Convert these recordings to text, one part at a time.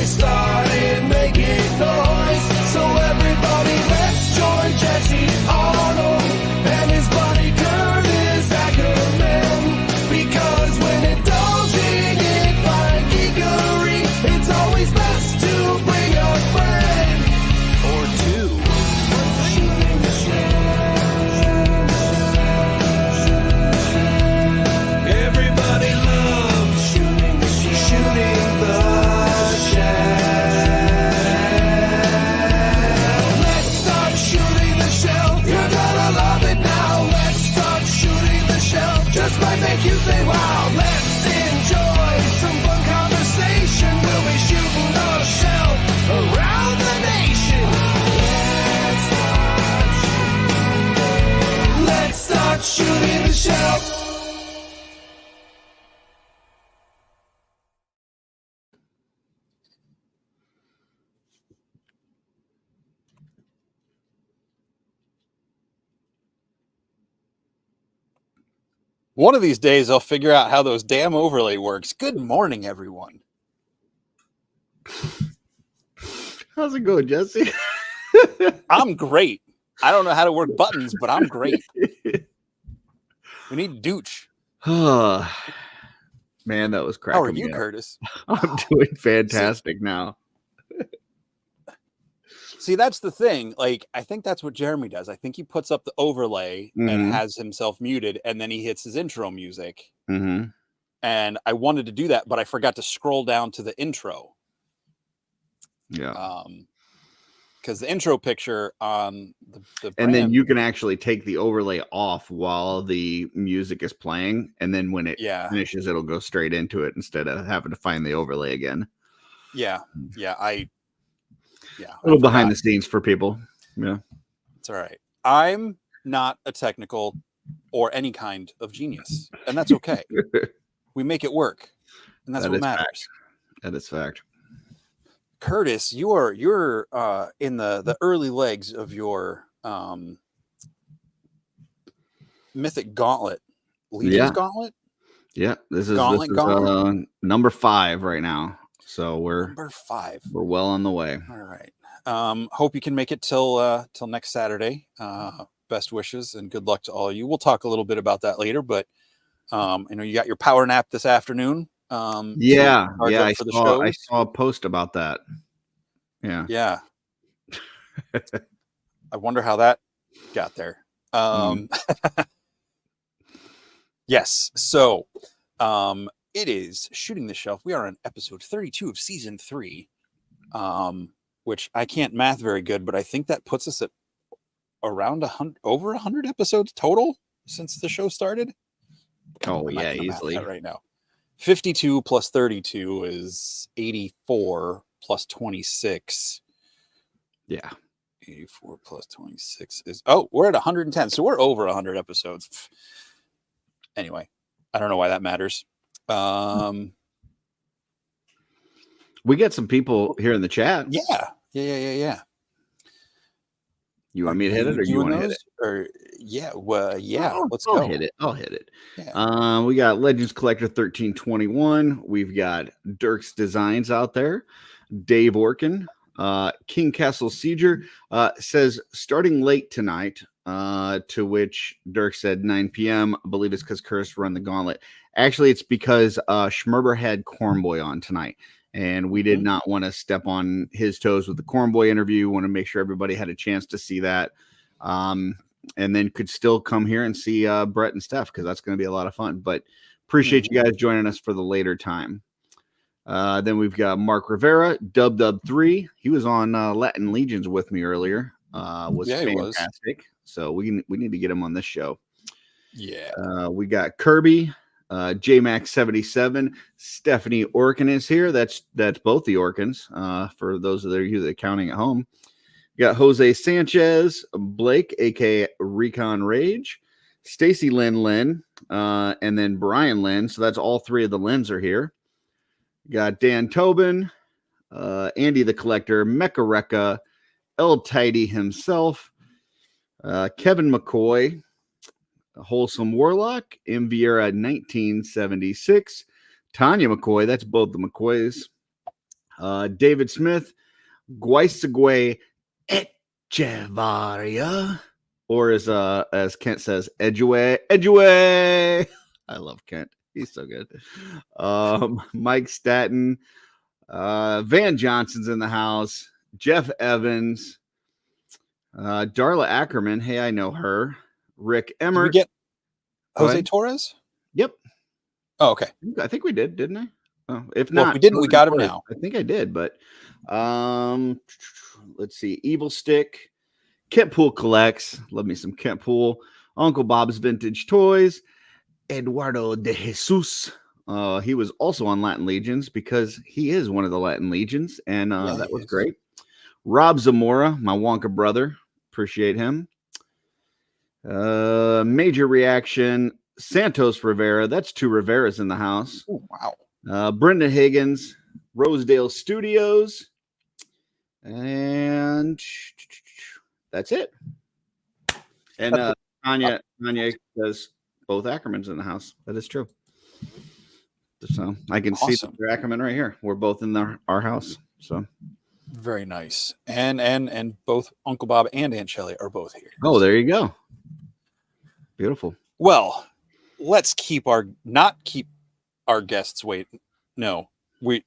they started making noise. So everybody, let's join Jesse Arnold and his buddy Curtis Ackerman. Because when indulging in fine geekery, it's always best to bring a friend or two. Shooting the shell. Everybody loves shooting the shell. Let's start shooting the shell. You're gonna love it now. Let's start shooting the shell. Just might make you say wow. Let's enjoy some fun conversation. We'll be shooting the shell around the nation. Let's start shooting the shell. One of these days, I'll figure out how those damn overlay works. Good morning, everyone. How's it going, Jesse? I'm great. I don't know how to work buttons, but I'm great. We need Dooch. Man, that was cracking. How are you, me up. Curtis? I'm doing fantastic now. See, that's the thing. Like, I think that's what Jeremy does. I think he puts up the overlay and has himself muted, and then he hits his intro music. And I wanted to do that, but I forgot to scroll down to the intro. Yeah. Because the intro picture on the And then brand- you can actually take the overlay off while the music is playing, and then when it finishes, it'll go straight into it instead of having to find the overlay again. Yeah. A little behind the scenes for people. Yeah. It's all right. I'm not a technical or any kind of genius, and that's okay. We make it work, and that's what matters. Fact. That is fact. Curtis, you're in the early legs of your Mythic Gauntlet. Legion's Gauntlet? Yeah, this is number 5 right now. So we're number 5. We're well on the way. All right. Hope you can make it till next Saturday. Best wishes and good luck to all of you. We'll talk a little bit about that later, but I know you got your power nap this afternoon. I saw a post about that. Yeah. I wonder how that got there. Yes. So, it is Shooting the Shelf. We are on episode 32 of season 3, which I can't math very good, but I think that puts us at around over 100 episodes total since the show started. Oh yeah, easily right now. 52 plus 32 is 84 plus 26. Yeah. 84 plus 26 is, we're at 110. So we're over 100 episodes. Anyway, I don't know why that matters. We get some people here in the chat. Yeah. You want me to hit it, or you want to hit it? Or let's I'll go. hit it. I'll hit it. Yeah. We got Legends Collector 1321. We've got Dirk's Designs out there. Dave Orkin, King Castle Sieger says starting late tonight. To which Dirk said 9 p.m. I believe it's because Curtis run the gauntlet. Actually, it's because Schmerber had Cornboy on tonight, and we did not want to step on his toes with the Cornboy interview. Want to make sure everybody had a chance to see that, and then could still come here and see Brett and Stef, because that's going to be a lot of fun. But appreciate you guys joining us for the later time. Then we've got Mark Rivera, Dub3. He was on Latin Legions with me earlier. Was fantastic. So we need to get him on this show. Yeah. We got Kirby, JMax77, Stephanie Orkin is here. That's both the Orkins. For those of you that are counting at home. We got Jose Sanchez, Blake, aka Recon Rage, Stacy Lynn, and then Brian Lynn. So that's all 3 of the Lyns are here. We got Dan Tobin, Andy the Collector, Mecha Rekka, El Tidy himself, Kevin McCoy, Wholesome Warlock, M. Vieira 1976, Tanya McCoy, that's both the McCoys, David Smith, Guaisague Echevarria, or as Kent says, Edgeway. I love Kent. He's so good. Mike Staton, Van Johnson's in the house. Jeff Evans, Darla Ackerman. Hey, I know her. Rick Did Emmert. we get Go Jose ahead. Torres? Yep. Oh, okay. I think we did, didn't I? Oh, if Well, not, if we didn't, we got him Torres, now. I think I did, but let's see. Evil Stick, Kent Pool Collects. Love me some Kent Pool. Uncle Bob's Vintage Toys. Eduardo de Jesus. He was also on Latin Legions because he is one of the Latin Legions, and Yeah, that he was is. great. Rob Zamora, my Wonka brother. Appreciate him. Major Reaction. Santos Rivera. That's 2 Riveras in the house. Oh, wow. Brenda Higgins, Rosedale Studios, and that's it. And Tanya says both Ackermans in the house. That is true. So I can see Awesome. the Ackerman right here. We're both in our house. So Very nice. And both Uncle Bob and Aunt Shelley are both here. oh, there you go. Beautiful. Well, let's not keep our guests waiting. No, You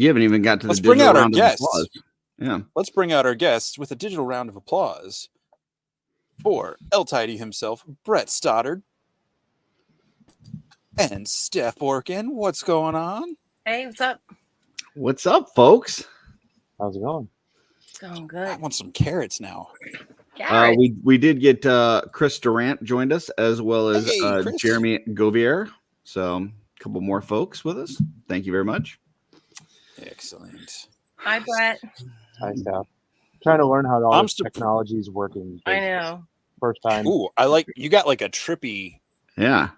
haven't even got to let's the bring digital out our round of guests. applause. Yeah. Let's bring out our guests with a digital round of applause for El Tidy himself, Brett Stoddart, and Stef Orkin. What's going on? Hey, what's up? What's up, folks? How's it going? It's going I good. want some carrots now. Garrett. We did get Chris Durant joined us, as well as Hey, Chris. Jeremy Govier. So a couple more folks with us. Thank you very much. Excellent. Hi, Brett. Hi, Stef. Trying to learn how all I'm this still- technology is working. I know. First time. Ooh, I like you got like a trippy Yeah.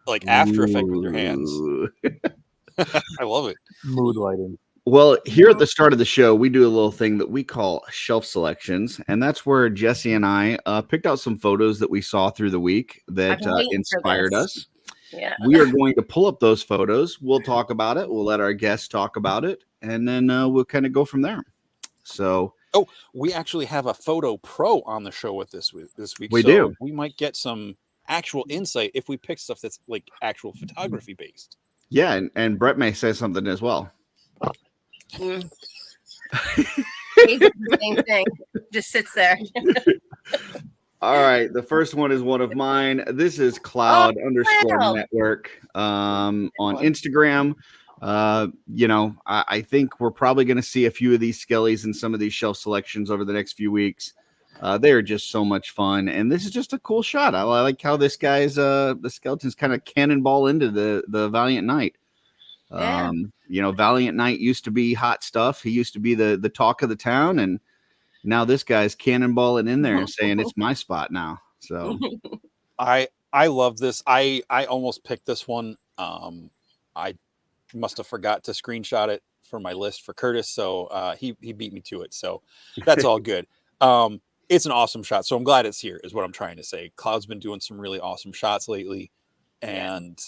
like after effect with your hands. Ooh. I love it. Mood lighting. Well, here at the start of the show, we do a little thing that we call shelf selections, and that's where Jesse and I picked out some photos that we saw through the week that I've been waiting for inspired this. us. Yeah. We are going to pull up those photos. We'll talk about it. We'll let our guests talk about it, and then we'll kind of go from there. So We actually have a photo pro on the show with this week. We so do. We might get some actual insight if we pick stuff that's like actual photography based. yeah, and Brett may say something as well. Mm. He does the same thing. Just sits there. All right, the first one is one of mine. This is Cloud Cloud. Network on Instagram. I think we're probably going to see a few of these skellies in some of these shelf selections over the next few weeks. They are just so much fun, and this is just a cool shot. I like how this guy's the skeletons kind of cannonball into the Valiant Knight. Yeah. Valiant Knight used to be hot stuff. He used to be the talk of the town, and now this guy's cannonballing in there and saying it's my spot now. So I love this. I almost picked this one. I must have forgot to screenshot it for my list for Curtis, so he beat me to it. So that's all good. It's an awesome shot. So I'm glad it's here, is what I'm trying to say. Cloud's been doing some really awesome shots lately. And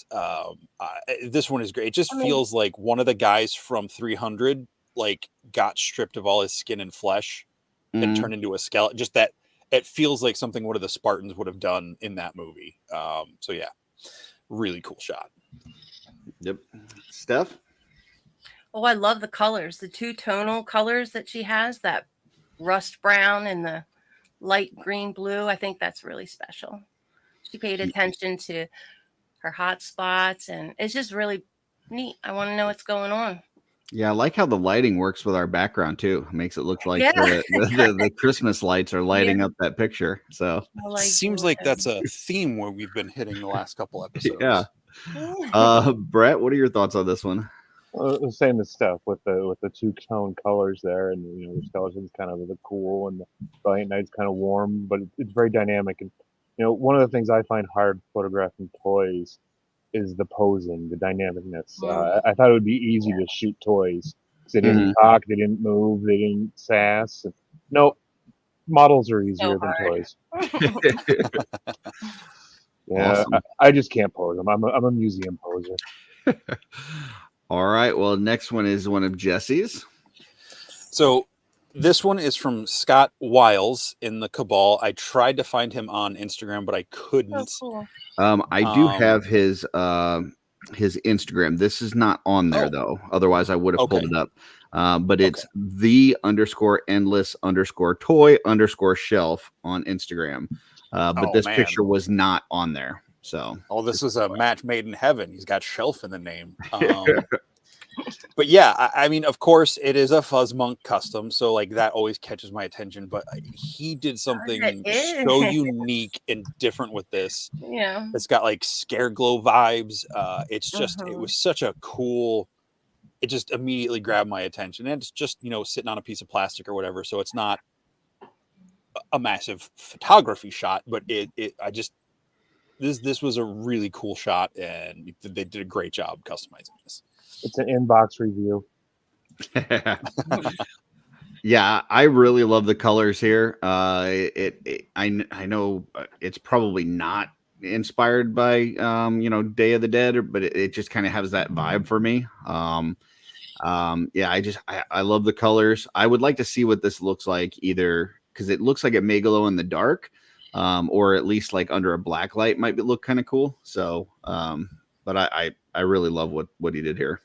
this one is great. It just feels like one of the guys from 300 like got stripped of all his skin and flesh and turned into a skeleton. Just that it feels like something one of the Spartans would have done in that movie. So yeah, really cool shot. Yep. Steph? Oh, I love the colors, the two tonal colors that she has, that rust brown and the light green blue. I think that's really special. She paid attention to her hot spots, and it's just really neat. I want to know what's going on. Yeah, I like how the lighting works with our background too. It makes it look like Yeah. the Christmas lights are lighting up that picture. So Seems like that's a theme where we've been hitting the last couple episodes. yeah. Brett, what are your thoughts on this one? The same as Steph with the two tone colors there, and the skeleton's kind of the cool, and the Valiant Knight's kind of warm, but it's very dynamic. And one of the things I find hard photographing toys is the posing, the dynamicness. I thought it would be easy to shoot toys because they didn't talk, they didn't move, they didn't sass. No, models are easier than toys. Yeah, Awesome. I just can't pose them. I'm a museum poser. All right. Well, next one is one of Jesse's. So this one is from Scott Wiles in the Cabal. I tried to find him on Instagram, but I couldn't. Oh, cool. I do have his Instagram. This is not on there though. Otherwise, I would have pulled it up. But it's the_endless_toy_shelf on Instagram. But this picture was not on there. So, this is a match made in heaven. He's got Shelf in the name. But yeah, I mean, of course, it is a Fuzz Monk custom, so like that always catches my attention. But he did something so unique and different with this. Yeah, it's got like Scare Glow vibes. It's just it was such a cool. It just immediately grabbed my attention, and it's just sitting on a piece of plastic or whatever, so it's not a massive photography shot, but this was a really cool shot, and they did a great job customizing this. It's an inbox review. Yeah, I really love the colors here. I know it's probably not inspired by Day of the Dead, but it just kind of has that vibe for me. Yeah, I love the colors. I would like to see what this looks like, either because it looks like it may glow in the dark, or at least like under a black light might look kind of cool. So, but I really love what he did here.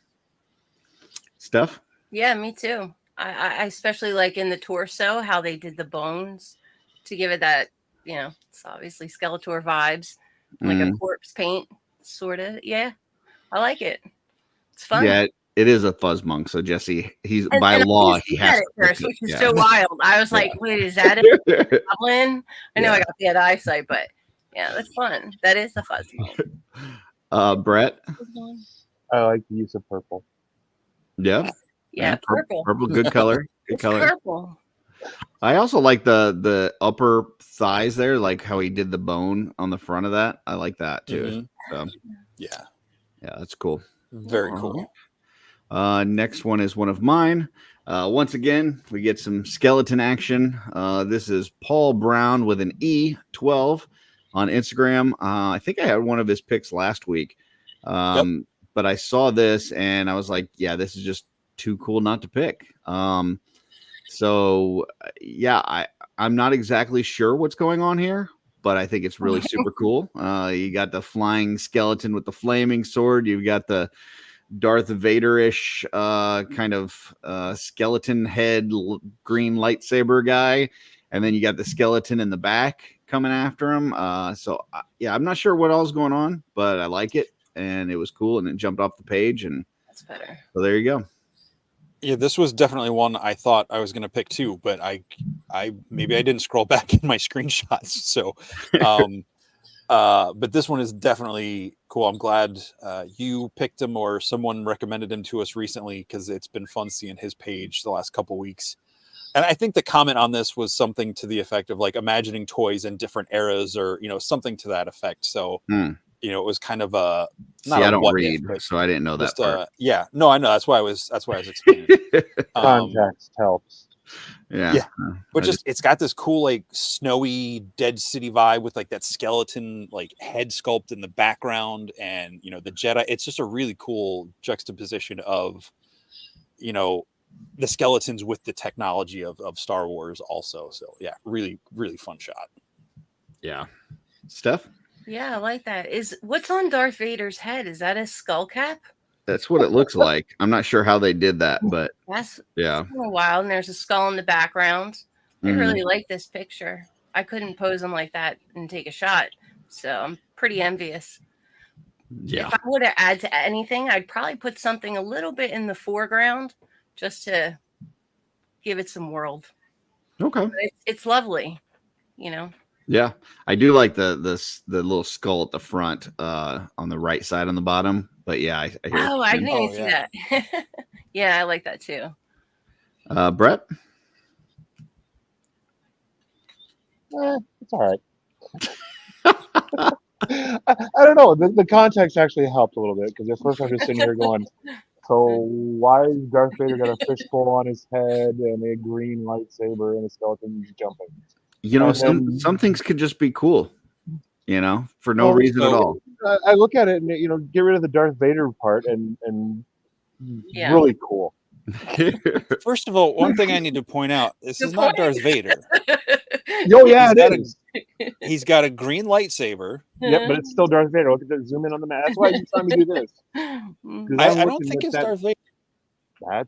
Steph? Yeah, me too. I especially like in the torso how they did the bones to give it that, it's obviously Skeletor vibes, like a corpse paint, sort of. Yeah, I like it. It's fun. Yeah, it is a Fuzz Monk. So Jesse, he has it first, which is so wild. I was like, wait, is that a goblin? I know I got the eyesight, but yeah, that's fun. That is the Fuzz Monk. Brett? I like the use of purple. Yeah. Yeah, purple. Purple, good color. Good color. Purple. I also like the upper thighs there, like how he did the bone on the front of that. I like that too. So, yeah, that's cool. Very cool. Next one is one of mine. Once again, we get some skeleton action. This is Paul Brown with an E12 on Instagram. I think I had one of his picks last week. But I saw this and I was like, yeah, this is just too cool not to pick. So yeah, I'm not exactly sure what's going on here, but I think it's really super cool. You got the flying skeleton with the flaming sword. You've got the Darth Vader-ish kind of skeleton head green lightsaber guy, and then you got the skeleton in the back coming after him. So yeah, I'm not sure what all's going on, but I like it. And it was cool, and it jumped off the page, and that's better. So there you go. Yeah, this was definitely one I thought I was going to pick too, but I maybe I didn't scroll back in my screenshots. So, but this one is definitely cool. I'm glad you picked him or someone recommended him to us recently, because it's been fun seeing his page the last couple weeks. And I think the comment on this was something to the effect of like imagining toys in different eras, or something to that effect. So. It was kind of a. Not I don't read, so I didn't know that part. Yeah, no, I know. That's why I was explaining. Context helps. Yeah. But it's got this cool like snowy Dead City vibe with like that skeleton like head sculpt in the background, and the Jedi. It's just a really cool juxtaposition of, the skeletons with the technology of Star Wars also. So yeah, really, really fun shot. Yeah, Steph. Yeah, I like that. What's on Darth Vader's head? Is that a skull cap? That's what it looks like. I'm not sure how they did that, but that's kind of wild. And there's a skull in the background. I really like this picture. I couldn't pose him like that and take a shot, so I'm pretty envious. Yeah. If I were to add to anything, I'd probably put something a little bit in the foreground just to give it some world. Okay. It's lovely, Yeah, I do like the little skull at the front, on the right side on the bottom. But yeah, I hear. Oh, I didn't even see that. Yeah, I like that too. Brett. It's all right. I don't know. The context actually helped a little bit, because at first I'm just sitting here going, so why is Darth Vader got a fishbowl on his head and a green lightsaber and a skeleton jumping? Some things could just be cool, for no reason at all. I look at it and, get rid of the Darth Vader part and Yeah. really cool. First of all, one thing I need to point out: this Good is not point. Darth Vader. Oh yeah, He's got it is. He's got a green lightsaber. Yep, but it's still Darth Vader. Look at the zoom in on the map. That's why you saw me do this. 'Cause I I'm don't looking think at it's that. Darth Vader. That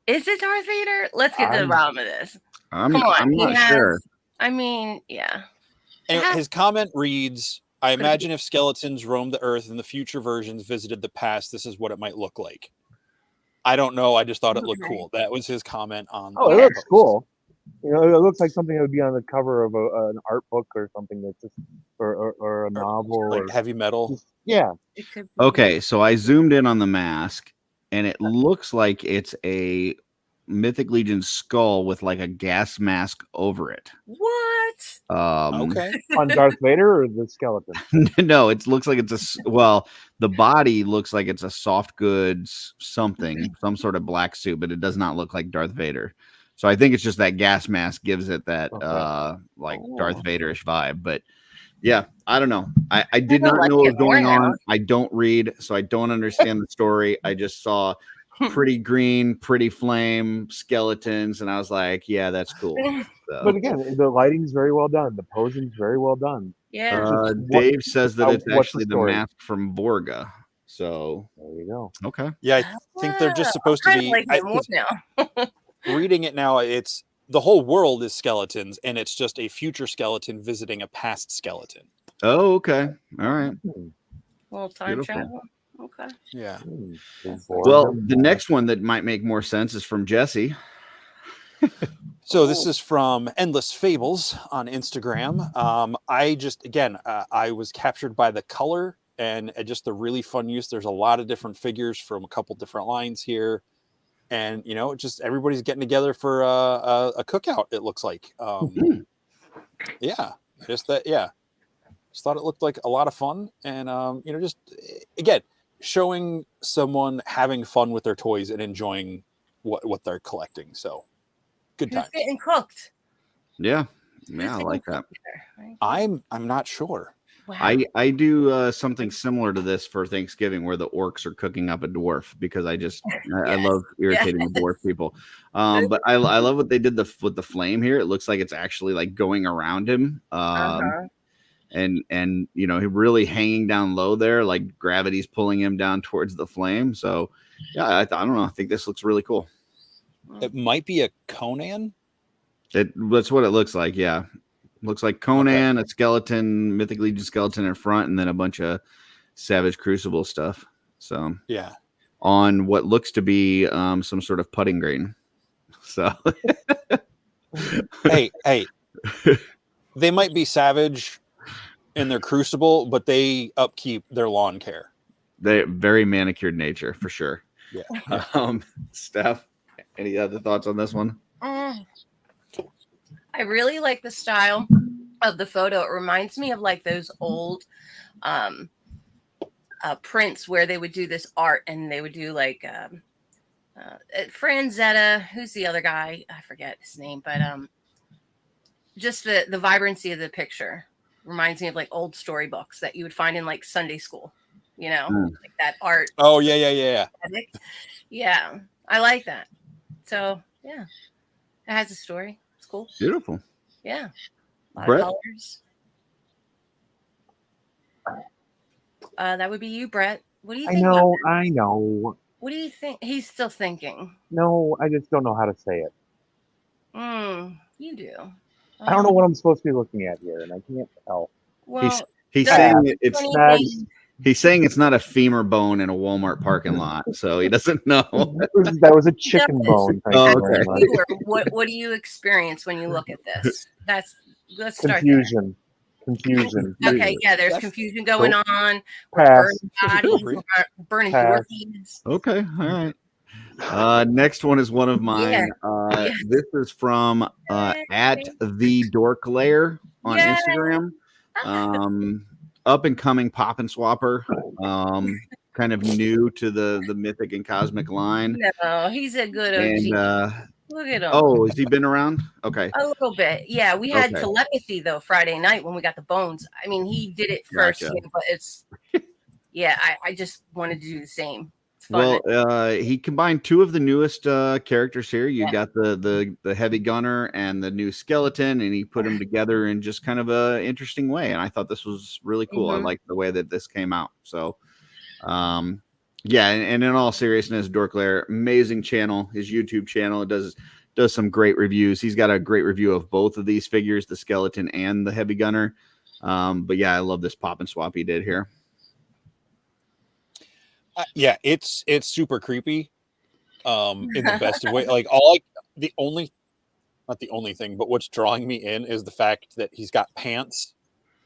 Is it Darth Vader? Let's get to the bottom of this. I'm Come on, not sure. I mean, yeah. Anyway, Yeah. his comment reads, I Could it imagine if skeletons roamed the earth and the future versions visited the past, this is what it might look like. I don't know. I just thought it looked Okay. cool. That was his comment on oh, it the looks post. cool. You know, it looks like something that would be on the cover of an art book or something that's just or a novel Like or heavy metal. just, yeah. It could be. Okay, so I zoomed in on the mask, and it looks like it's a Mythic Legion skull with like a gas mask over it. What? Okay. On Darth Vader or the skeleton? No, it looks like it's the body looks like it's a soft goods something, some sort of black suit, but it does not look like Darth Vader. So I think it's just that gas mask gives it that Okay. like Oh. Darth Vader-ish vibe. But yeah, I don't know. I did don't not like know what it was going more now. on. I don't read, so I don't understand the story. I just saw pretty green, pretty flame skeletons, and I was like, yeah, that's cool. So, But again, the lighting's very well done. The posing's very well done. Yeah. Dave says that it's what's the actually the story? mask from Borga. So There you go. okay. Yeah, I think they're just supposed to I be. like it more now. Reading it now, it's the whole world is skeletons, and it's just a future skeleton visiting a past skeleton. Oh, okay. All right. Little time Beautiful. travel. Okay. Yeah. Well, the next one that might make more sense is from Jesse. So this is from Endless Fables on Instagram. I just, again, I was captured by the color and just the really fun use. There's a lot of different figures from a couple different lines here. And, you know, just everybody's getting together for a cookout, it looks like. Yeah, just that, yeah. Just thought it looked like a lot of fun. And, you know, just, again, showing someone having fun with their toys and enjoying what they're collecting. So, good Who's times. getting cooked? Yeah. Who's Yeah, I getting like that. cooked there, right? I'm not sure. Wow. I do something similar to this for Thanksgiving where the orcs are cooking up a dwarf because I Yes. love irritating the dwarf people. But I love what they did with the flame here. It looks like it's actually like going around him. And you know, he really hanging down low there, like gravity's pulling him down towards the flame. So yeah, I don't know. I think this looks really cool. It might be a Conan. That's what it looks like. Yeah. Looks like Conan, a skeleton, Mythic Legion skeleton in front, and then a bunch of Savage Crucible stuff. So Yeah. on what looks to be some sort of putting green. So hey, they might be savage in their Crucible, but they upkeep their lawn care. they very manicured nature for sure. Yeah. Steph, any other thoughts on this one? I really like the style of the photo. It reminds me of like those old prints where they would do this art and they would do like Franzetta. Who's the other guy? I forget his name, but just the vibrancy of the picture reminds me of like old storybooks that you would find in like Sunday school. You know, like that art. Oh yeah. Yeah, I like that. So yeah, it has a story. It's cool. Beautiful. Yeah. A lot Brett? of colors. That would be you, Brett. What do you think? I know. What do you think? He's still thinking. No, I just don't know how to say it. You do. I don't know what I'm supposed to be looking at here, and I can't tell. Well, He's no, saying it's anything- he's saying it's not a femur bone in a Walmart parking lot, so he doesn't know. That was a chicken bone. Thank Oh, you very okay. much. What do you experience when you look at this? Let's start Confusion. there. Okay, yeah, there's confusion going on. Pass. Burning bodies, burning Pass. orchids. Okay, all right. Next one is one of mine. This is from at the Dork Lair on Yeah. Instagram. Up and coming pop and swapper. Kind of new to the mythic and cosmic line. No, he's a good OG. And Look at him. oh, has he been around? Okay. A little bit. Yeah, we had Okay. telepathy though Friday night when we got the bones. I mean, he did it first, Gotcha. but it's I just wanted to do the same. It's fun. Well, he combined two of the newest characters here. You Yeah. got the heavy gunner and the new skeleton, and he put them together in just kind of a interesting way. And I thought this was really cool. I liked the way that this came out. So, yeah. And in all seriousness, Dorklair, amazing channel. His YouTube channel does some great reviews. He's got a great review of both of these figures, the skeleton and the heavy gunner. But yeah, I love this pop and swap he did here. Yeah, it's super creepy, in the best of way. Like not the only thing, but what's drawing me in is the fact that he's got pants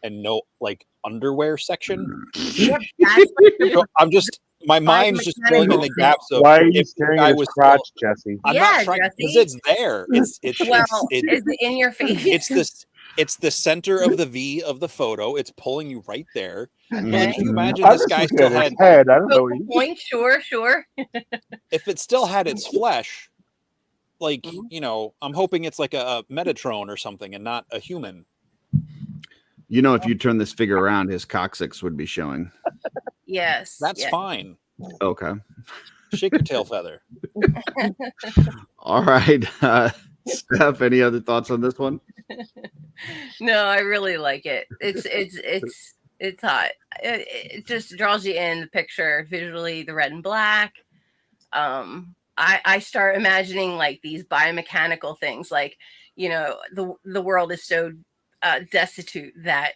and no like underwear section. Yeah, that's like So I'm just my mind's just filling in the gaps of Why are you if the staring guy at his was crotch, still- Jesse? I'm Yeah, not trying because Jesse. it's there. It's it's in your face. it's the center of the V of the photo. It's pulling you right there. And Okay. if you imagine I this was guy looking still at his had, head. I don't know. Focal point, sure. if it still had its flesh, like I'm hoping it's like a Metatron or something and not a human. You know, if you turn this figure around, his coccyx would be showing. Yes. That's yeah. fine. Okay. Shake your tail feather. All right. Steph, any other thoughts on this one? No, I really like it. It's hot. It just draws you in the picture visually, the red and black. I start imagining like these biomechanical things, like the world is so destitute that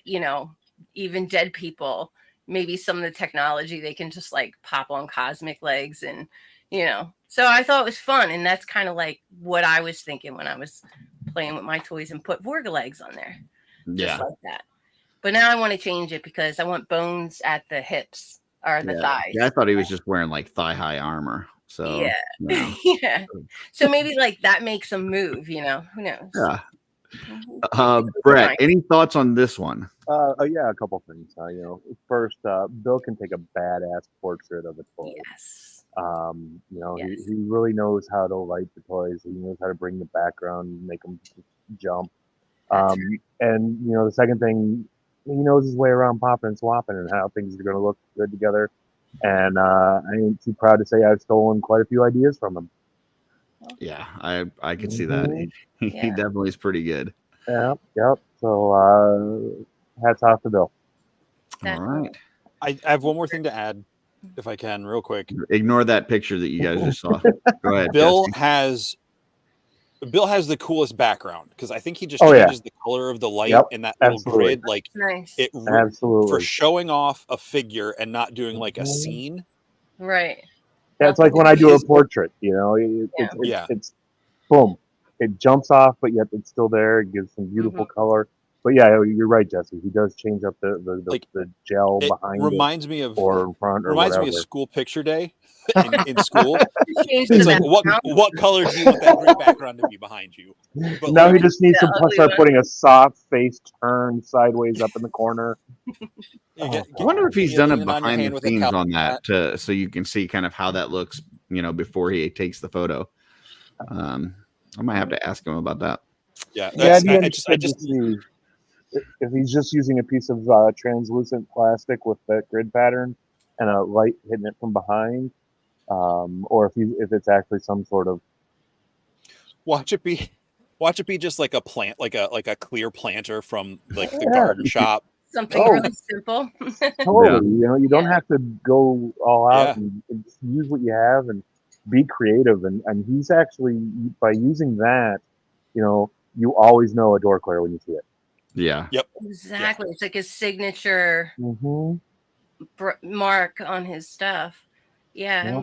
even dead people, maybe some of the technology they can just like pop on cosmic legs, and so I thought it was fun, and that's kind of like what I was thinking when I was playing with my toys and put Vorga legs on there, just like that. But now I want to change it because I want bones at the hips or the thighs. Yeah, I thought he was just wearing like thigh-high armor. So yeah. Yeah. So maybe like that makes him move, who knows? Yeah. Brett, any thoughts on this one? Yeah, a couple things. First, Bill can take a badass portrait of a toy. Yes. Yes. He really knows how to light the toys. He knows how to bring the background, make them jump. And the second thing, he knows his way around popping and swapping and how things are going to look good together. And I ain't too proud to say I've stolen quite a few ideas from him. Yeah, I could see that. He definitely is pretty good. Yep. So hats off to Bill. All right. I have one more thing to add, if I can, real quick. Ignore that picture that you guys just saw. Go ahead. Bill Jesse. has the coolest background because I think he just changes the color of the light in that little grid. Like nice. Absolutely. For showing off a figure and not doing like a scene. Right. That's like when I do a portrait, it's boom. It jumps off, but yet it's still there. It gives some beautiful color. But yeah, you're right, Jesse. He does change up the gel behind reminds me of or in front or reminds whatever. me of school picture day in school. It's It's like what color do you want that gray background to be behind you? But Now like, he just needs to start putting a soft face turn sideways up in the corner. I wonder if he's done a leaning on your behind hand the with a scenes cup on like that so you can see kind of how that looks, before he takes the photo. I might have to ask him about that. Yeah, I just see if he's just using a piece of translucent plastic with that grid pattern and a light hitting it from behind, or if it's actually some sort of watch it be just like a plant, like a clear planter from like the garden shop. something really simple. Totally, you don't have to go all out and just use what you have and be creative. And he's actually, by using that, you always know a Dorklair when you see it. Yeah. Yep. Exactly. It's like his signature mark on his stuff. Yeah.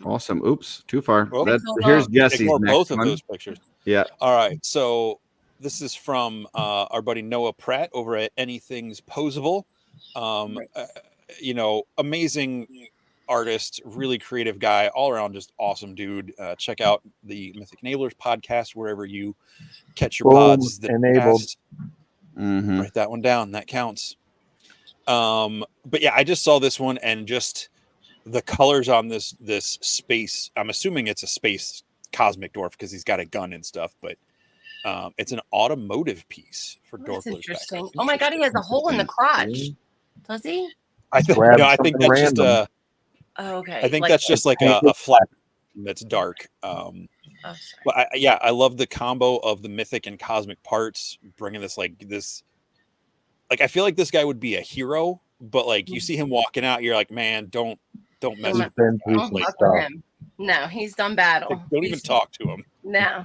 Awesome. Oops, too far. Well, Here's Jesse's ignore next both of one. those pictures. Yeah. All right. So this is from our buddy Noah Pratt over at Anything's Posable. Amazing artist, really creative guy, all around just awesome dude. Check out the Mythic Enablers podcast wherever you catch your pods. Enabled. Write that one down. That counts. But yeah, I just saw this one and just the colors on this space. I'm assuming it's a space cosmic dwarf because he's got a gun and stuff, but it's an automotive piece for Dorklair's. That's interesting. Oh my god, he has a hole in the crotch. Does he? I think Grab I think something that's just random. Oh, okay. I think Like, that's just like a flat that's dark. oh, sorry. But I love the combo of the mythic and cosmic parts, bringing this like I feel like this guy would be a hero, but like you see him walking out, you're like, man, don't mess Don't with this been guy. through Don't some Like, fuck with stuff. him. No, he's done battle. don't even talk to him. No.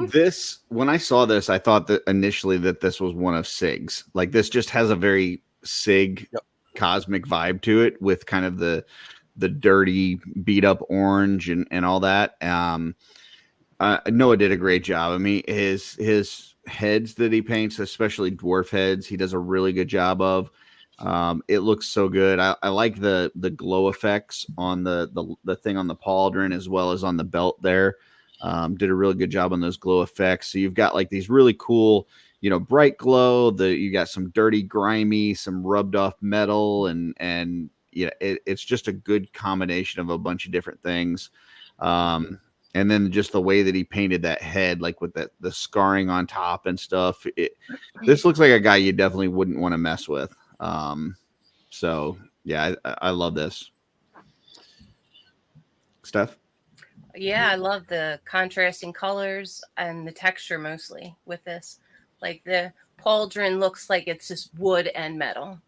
This, when I saw this, I thought that initially that this was one of Sig's. Like this just has a very Sig cosmic vibe to it, with kind of the dirty, beat up orange and all that. Noah did a great job. I mean, his heads that he paints, especially dwarf heads, he does a really good job of. It looks so good. I like the glow effects on the thing on the pauldron as well as on the belt there. Did a really good job on those glow effects. So you've got like these really cool, bright glow. You got some dirty, grimy, some rubbed off metal, and it's just a good combination of a bunch of different things. And then just the way that he painted that head, like with the scarring on top and stuff. This looks like a guy you definitely wouldn't want to mess with. So yeah, I love this. Steph? Yeah, I love the contrasting colors and the texture mostly with this. Like the pauldron looks like it's just wood and metal.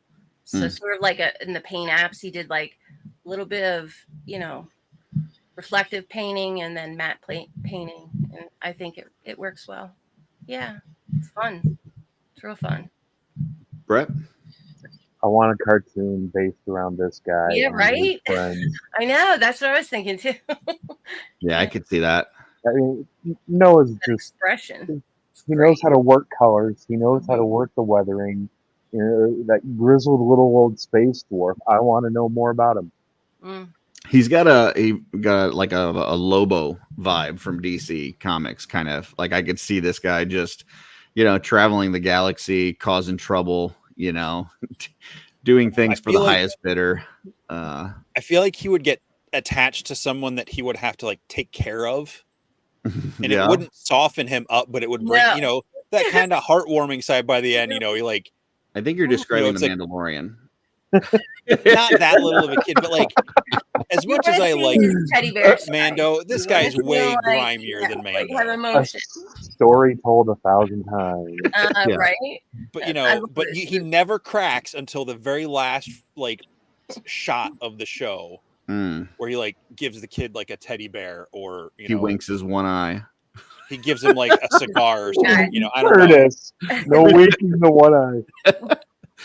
So sort of like in the paint apps, he did like a little bit of, reflective painting and then matte painting. And I think it works well. Yeah, it's fun. It's real fun. Brett? I want a cartoon based around this guy. Yeah, and his right? friends. I know. That's what I was thinking too. Yeah, I could see that. I mean, Noah's That just expression. he knows how to work colors. He knows how to work the weathering. That grizzled little old space dwarf. I want to know more about him. Mm. He's got like a Lobo vibe from DC Comics, kind of like I could see this guy just, traveling the galaxy, causing trouble, doing things for the highest bidder. I feel like he would get attached to someone that he would have to like take care of, and it wouldn't soften him up, but it would bring, that kind of heartwarming side by the end. He like. I think you're describing the like, Mandalorian. Not that little of a kid, but like as much as I like Teddy bear Mando, this guy's way grimier than Mando. Have emotion. Story told 1,000 times. Right? But he never cracks until the very last like shot of the show, where he like gives the kid like a teddy bear, or he winks his one eye. He gives him like a cigar or something. I don't Curtis, no winking the one eye.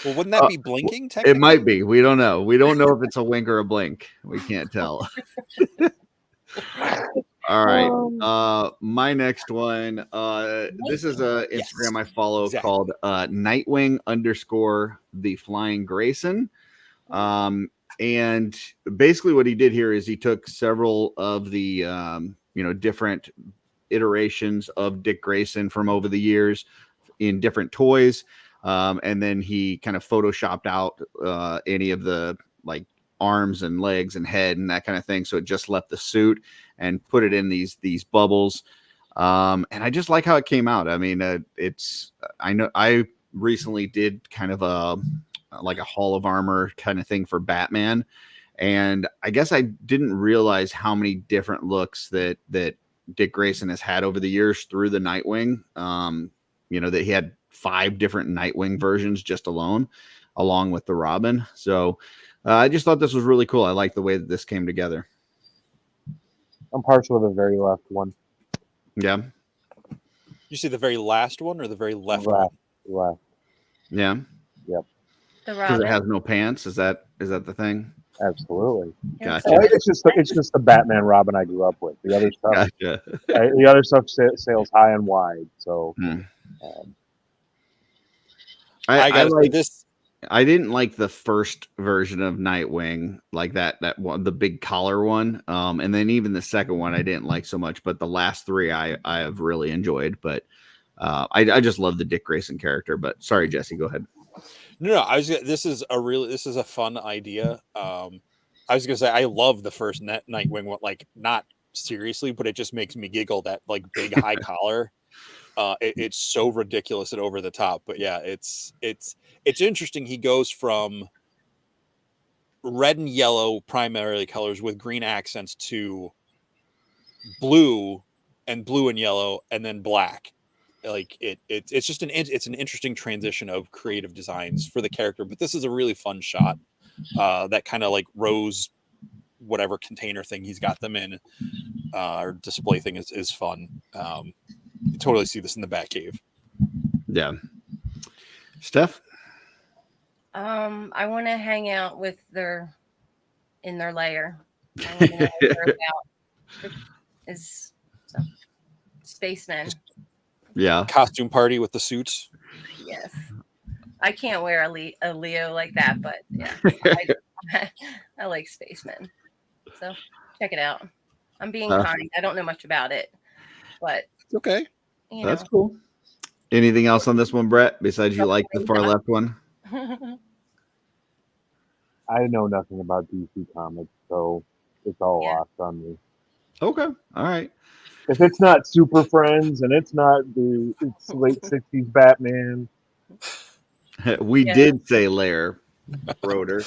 Well, wouldn't that be blinking? It might be. We don't know. We don't know if it's a wink or a blink. We can't tell. All right. My next one. This is a Instagram I follow called Nightwing _ the Flying Grayson. And basically what he did here is he took several of the different iterations of Dick Grayson from over the years in different toys. And then he kind of photoshopped out any of the like arms and legs and head and that kind of thing. So it just left the suit and put it in these bubbles. And I just like how it came out. I mean, I know I recently did kind of a Hall of Armor kind of thing for Batman. And I guess I didn't realize how many different looks that Dick Grayson has had over the years through the Nightwing. That he had 5 different Nightwing versions just alone, along with the Robin. So I just thought this was really cool. I like the way that this came together. I'm partial to the very left one. Yeah. You see the very last one or the very left one? Left. Yeah. Yep. Because it has no pants. Is that the thing? Absolutely. Gotcha. It's just the Batman Robin I grew up with. The other stuff, Gotcha. the other stuff sails high and wide. So. I like this. I didn't like the first version of Nightwing, like that one, the big collar one. And then even the second one I didn't like so much, but the last 3 I have really enjoyed. But I just love the Dick Grayson character. But sorry, Jesse, go ahead. No, this is a fun idea. I was gonna say I love the first Nightwing one, like not seriously, but it just makes me giggle, that like big high collar. It's so ridiculous and over the top, but yeah, it's interesting. He goes from red and yellow primarily colors with green accents to blue and yellow and then black. Like it's just it's an interesting transition of creative designs for the character. But this is a really fun shot. That kind of like rose whatever container thing he's got them in or display thing is fun. You totally see this in the Batcave. Yeah. Steph? I want to hang out with in their lair. I want to know what they're about. Is spacemen. Yeah. Costume party with the suits. Yes. I can't wear a Leo like that, but yeah, I like spacemen. So check it out. I'm being kind. I don't know much about it, but it's okay. That's cool. Anything else on this one, Brett, besides you like the far left one? I know nothing about DC Comics, so it's all lost on me. Okay. All right. If it's not Super Friends and it's not it's late 60s Batman. We did say lair, Rotor.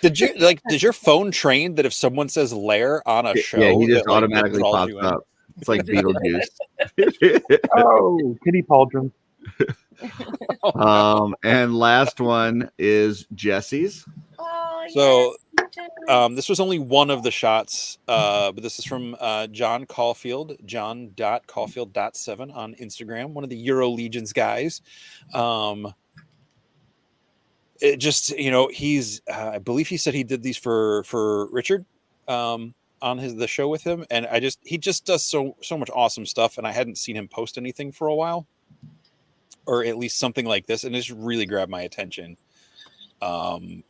Did your phone train that if someone says lair on a show, he just that, automatically pops up? It's like Beetlejuice. Oh, Kitty Pauldron. And last one is Jesse's. Oh, so this was only one of the shots, but this is from John Caulfield, John.Caulfield.7 on Instagram, one of the Euro Legions guys. It just, he's I believe he said he did these for Richard on the show with him, and he just does so much awesome stuff, and I hadn't seen him post anything for a while, or at least something like this, and it just really grabbed my attention.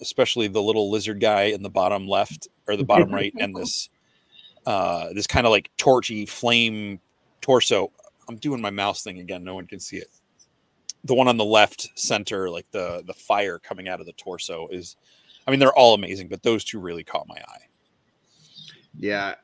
Especially the little lizard guy in the bottom left or the bottom right, and this kind of like torchy flame torso. I'm doing my mouse thing again. No one can see it. The one on the left center, like the fire coming out of the torso they're all amazing, but those two really caught my eye. Yeah.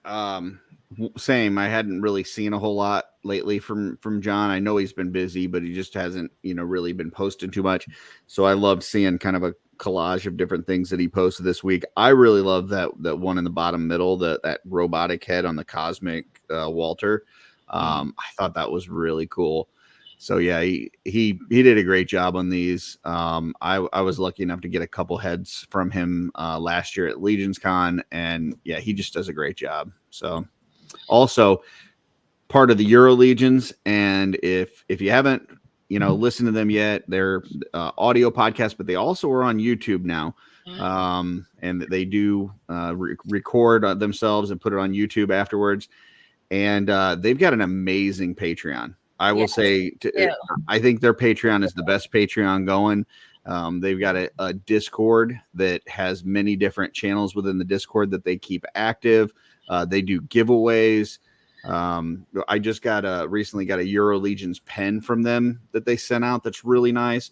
Same. I hadn't really seen a whole lot lately from John. I know he's been busy, but he just hasn't, really been posting too much. So I loved seeing kind of a collage of different things that he posted this week. I really love that one in the bottom middle, that robotic head on the Cosmic Walter. I thought that was really cool. So yeah, he did a great job on these. I was lucky enough to get a couple heads from him last year at Legions Con, and yeah, he just does a great job. So also part of the Euro Legions, and if you haven't listened to them yet, they're audio podcasts, but they also are on YouTube now. And they do record themselves and put it on YouTube afterwards. And they've got an amazing Patreon. I will say, I think their Patreon is the best Patreon going. They've got a Discord that has many different channels within the Discord that they keep active. They do giveaways. I just recently got a Euro Legions pen from them that they sent out. That's really nice.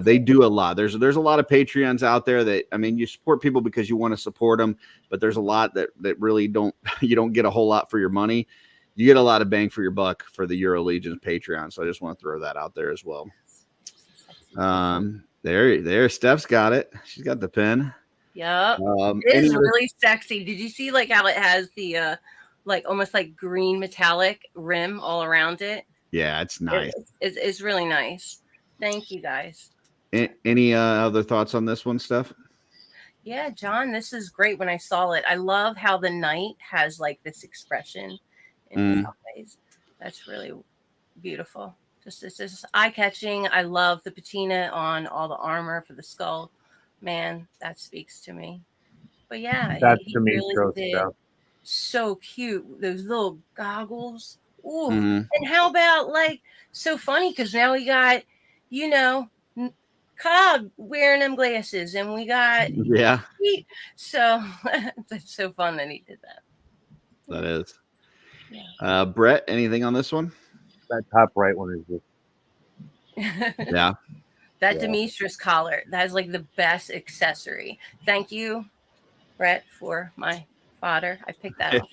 They do a lot. There's a lot of Patreons out there that, you support people because you want to support them, but there's a lot that really you don't get a whole lot for your money. You get a lot of bang for your buck for the Euro Legions Patreon. So I just want to throw that out there as well. There, Steph's got it. She's got the pen. Yep. It is really sexy. Did you see how it has the almost like green metallic rim all around it? Yeah, it's nice. It's really nice. Thank you guys. Any other thoughts on this one, Steph? Yeah, John, this is great. When I saw it, I love how the knight has this expression in his eyes. That's really beautiful. It's just eye-catching. I love the patina on all the armor for the skull. Man, that speaks to me. But yeah, that's he the main really did. stuff. So cute. Those little goggles. Ooh. And how about so funny because now we got, Cobb wearing them glasses, and we got Pete. So that's so fun that he did that. That is. Yeah. Brett, anything on this one? That top right one is just yeah. That Demetrius collar, that is the best accessory. Thank you, Brett, for my fodder. I picked that up.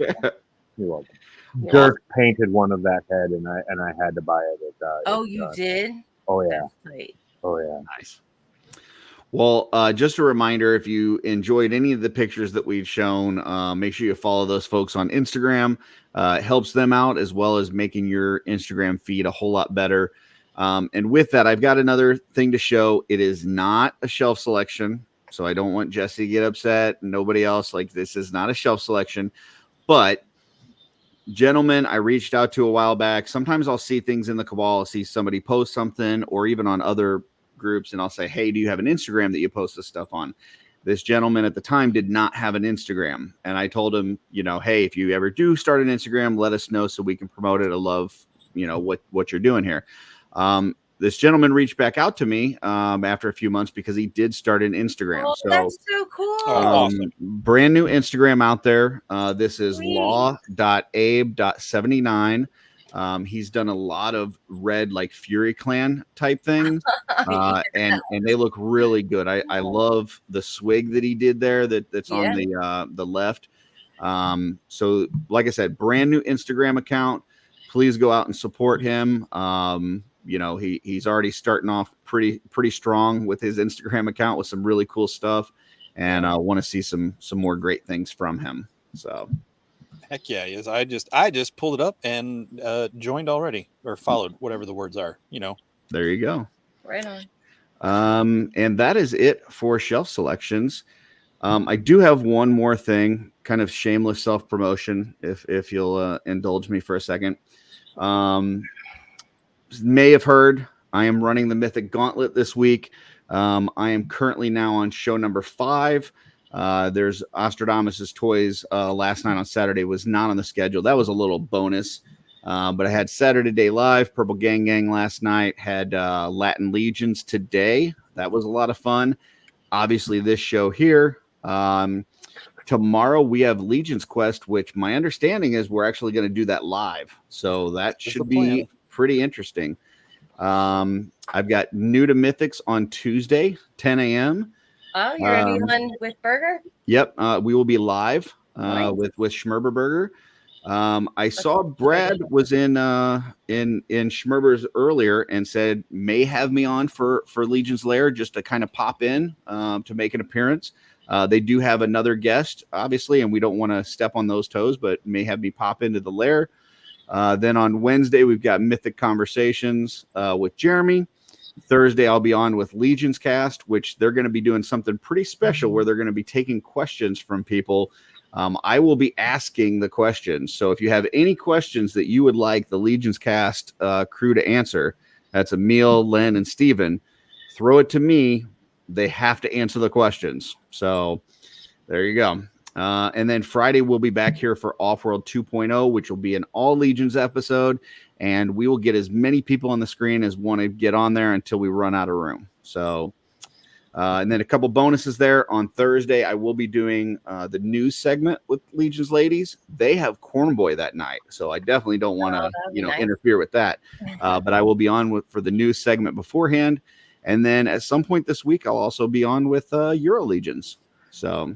You're welcome. Dirk painted one of that head, and I had to buy it. You did? Oh yeah. That's great. Oh yeah. Nice. Well, just a reminder, if you enjoyed any of the pictures that we've shown, make sure you follow those folks on Instagram. It helps them out as well as making your Instagram feed a whole lot better. And with that, I've got another thing to show. It is not a shelf selection, so I don't want Jesse to get upset. Nobody else. Like, this is not a shelf selection. But, gentlemen, I reached out to a while back. Sometimes I'll see things in the cabal. I'll see somebody post something, or even on other groups, and I'll say, hey, do you have an Instagram that you post this stuff on? This gentleman at the time did not have an Instagram, and I told him, hey, if you ever do start an Instagram, let us know so we can promote it. I love what you're doing here. This gentleman reached back out to me after a few months because he did start an Instagram. Oh, So that's so cool. Awesome. Brand new Instagram out there. This is Sweet. law.abe.79. He's done a lot of red, like Fury Clan type things, and they look really good. I love the swig that he did there. That's on the left. So like I said, brand new Instagram account. Please go out and support him. He's already starting off pretty strong with his Instagram account with some really cool stuff, and I want to see some more great things from him. So. Heck yeah, he is. I just pulled it up and joined already, or followed, whatever the words are. There you go. Right on. And that is it for shelf selections. I do have one more thing, kind of shameless self-promotion, if you'll indulge me for a second. May have heard I am running the Mythic Gauntlet this week. I am currently now on show number 5. There's Ostradamus's Toys last night on Saturday was not on the schedule. That was a little bonus. But I had Saturday Day Live, Purple Gang last night, had Latin Legions today. That was a lot of fun. Obviously, this show here. Tomorrow we have Legion's Quest, which my understanding is we're actually going to do that live. So that should be pretty interesting. I've got New to Mythics on Tuesday, 10 a.m. Oh, you're going to be on with Burger? Yep. We will be live Nice. with Schmerberberger. I saw Brad was in Schmerber's earlier and said may have me on for Legion's Lair just to kind of pop in to make an appearance. They do have another guest, obviously, and we don't want to step on those toes, but may have me pop into the lair. Then on Wednesday, we've got Mythic Conversations with Jeremy. Thursday, I'll be on with Legion's Cast, which they're going to be doing something pretty special where they're going to be taking questions from people. I will be asking the questions. So if you have any questions that you would like the Legion's Cast crew to answer, that's Emil, Len, and Steven, throw it to me. They have to answer the questions. So there you go. And then Friday, we'll be back here for OffWorld 2.0, which will be an all Legions episode. And we will get as many people on the screen as want to get on there until we run out of room. So, and then a couple bonuses there. On Thursday, I will be doing the news segment with Legion's Ladies. They have Corn Boy that night. So I definitely don't want to, nice. interfere with that. But I will be on for the news segment beforehand. And then at some point this week, I'll also be on with Euro Legions. So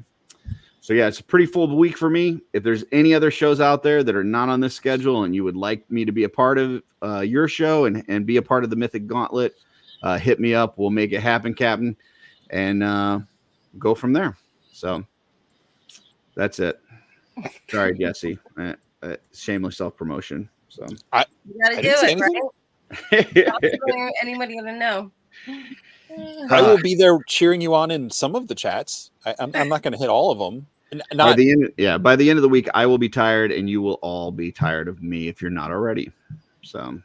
yeah, it's a pretty full week for me. If there's any other shows out there that are not on this schedule and you would like me to be a part of your show and be a part of the Mythic Gauntlet, hit me up. We'll make it happen, Captain, and go from there. So that's it. Sorry, Jesse. Shameless self-promotion. So You got to do it, right? Not for anybody to know. I will be there cheering you on in some of the chats. I'm not going to hit all of them. By the end of the week, I will be tired, and you will all be tired of me if you're not already. So,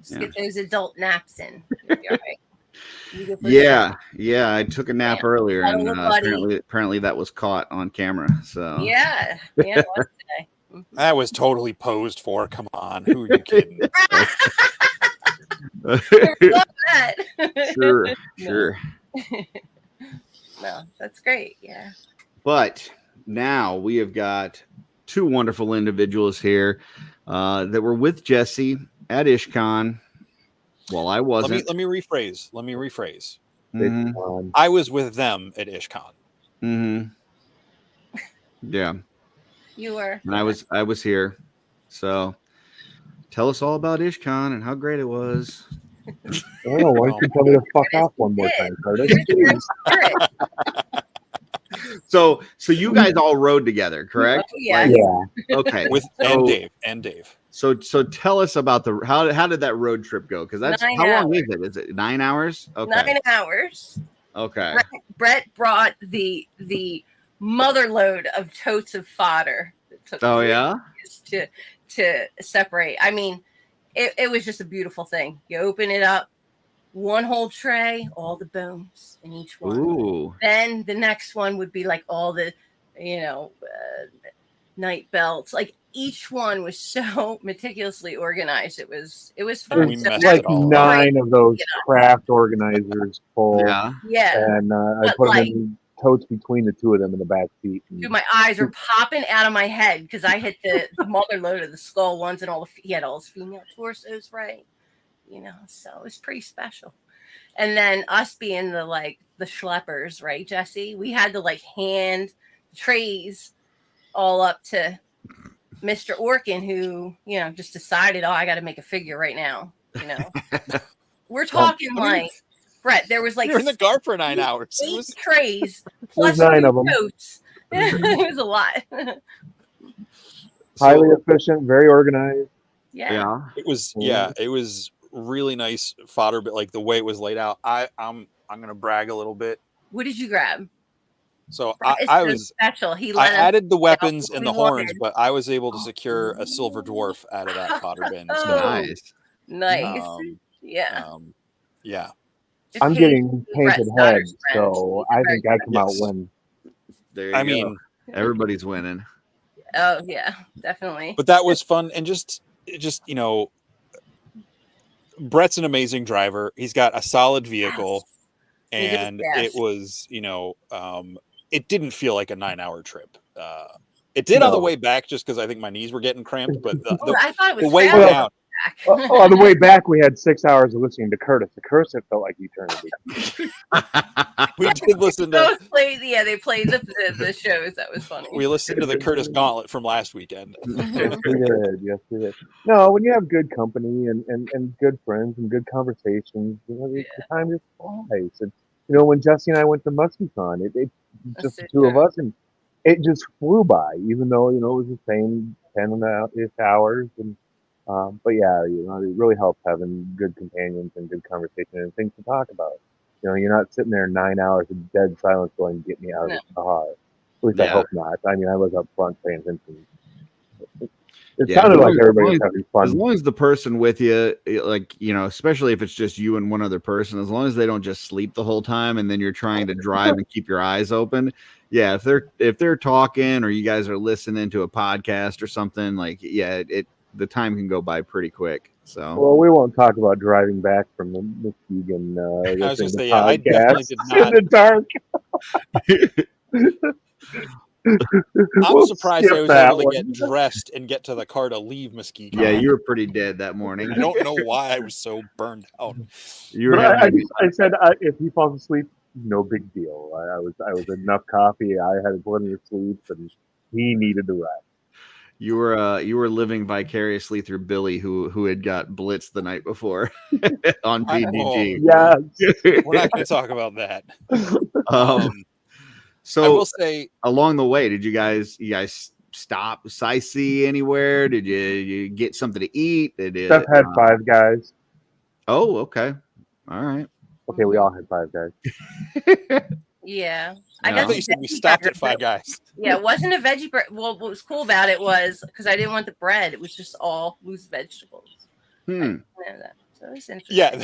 Just get those adult naps in. You'll be all right. Yeah. I took a nap earlier, and apparently that was caught on camera. So yeah, it was today. That was totally posed for. Come on, who are you kidding? Love that. Sure. No, that's great. Yeah. But now we have got two wonderful individuals here that were with Jesse at IshCon. Well, I wasn't. Let me rephrase. Mhm. I was with them at IshCon. Mm-hmm. Yeah. You were. And I was here. So tell us all about IshCon and how great it was. Oh, why don't you tell me to fuck off one more time, Curtis? You're the spirit. So you guys all rode together, correct? Oh, yeah. Yeah. Okay. With and Dave. So tell us about the how did that road trip go? Because that's 9 how long hours. is it? Is it 9 hours? Okay. 9 hours. Okay. Brett brought the mother load of totes of fodder. It took Oh 3 yeah. days to separate. I mean, it was just a beautiful thing. You open it up, one whole tray, all the bones in each one. Ooh. Then the next one would be like all the, night belts. Like each one was so meticulously organized. It was fun. We So messed Like it all up. 9 of those craft organizers full. Yeah. yeah. And I But, put like- them in totes between the two of them in the back seat. Dude, my eyes are popping out of my head because I hit the mother load of the skull ones and he had all his female torsos, right? So it was pretty special. And then us being the schleppers, right, Jesse? We had to hand trays all up to Mr. Orkin, who, just decided, I got to make a figure right now. We're talking Brett, there was You're in the car for 9 hours. It 8 was trays plus 9 of them. totes. It was a lot. Highly efficient, very organized. Yeah. It was really nice fodder, but like the way it was laid out, I'm gonna brag a little bit. What did you grab? So It's I so was special. He I let us added the weapons what and we the horns, wanted. but I was able to secure a silver dwarf out of that fodder bin. Oh, So, Nice. nice. yeah. Yeah. It I'm paid getting Brett's painted daughter's heads, friend. so He's a I very think I come out Yes. win. There you I go. mean, Everybody's winning. Oh yeah, definitely. but that was fun, and just Brett's an amazing driver. He's got a solid vehicle, He did and fast. it was it didn't feel like a 9-hour trip. It did on the No. way back, just because I think my knees were getting cramped. But I thought it was the way fast down, back. On the way back, we had 6 hours of listening to Curtis. The Curtis, it felt like eternity. we did listen to Those played, they played the shows. That was funny. we listened to the Curtis Gauntlet from last weekend. Yes, we did. Yes, we did. No, when you have good company and good friends and good conversations, the time just flies. And when Jesse and I went to IshCon, it just so the two of true. us, and it just flew by. Even though it was the same 10-ish hours, and but yeah, it really helps having good companions and good conversation and things to talk about. You're not sitting there 9 hours of dead silence going, "Get me out of the car." At least I Yeah. hope not. I mean, I was up front paying attention. It Yeah, sounded as like long everybody was as- having As fun. long as the person with you, especially if it's just you and one other person, as long as they don't just sleep the whole time and then you're trying to drive and keep your eyes open. Yeah, if they're talking or you guys are listening to a podcast or something, the time can go by pretty quick. So Well, we won't talk about driving back from the Muskegon I was listening just to saying, yeah, I definitely podcasts did in not. the dark. I'm We'll surprised I skip was that able to one. get dressed and get to the car to leave Muskegon. yeah, you were pretty dead that morning. I don't know why I was so burned out. You were But having I said if he falls asleep, no big deal. I was enough coffee. I had plenty of sleep, and he needed the rest. you were living vicariously through Billy, who had got blitzed the night before on PDG. Yes. We're not going to talk about that. I So will say, along the way, did you guys stop sightsee anywhere? Did you get something to eat? Did you, Steph had 5 guys. Oh, okay, all right. Okay, we all had 5 guys. Yeah. I I got thought you said we stopped at 5 guys. Yeah, it wasn't a veggie bread. Well, what was cool about it was because I didn't want the bread. It was just all loose vegetables. Hmm. So it was interesting. Yeah,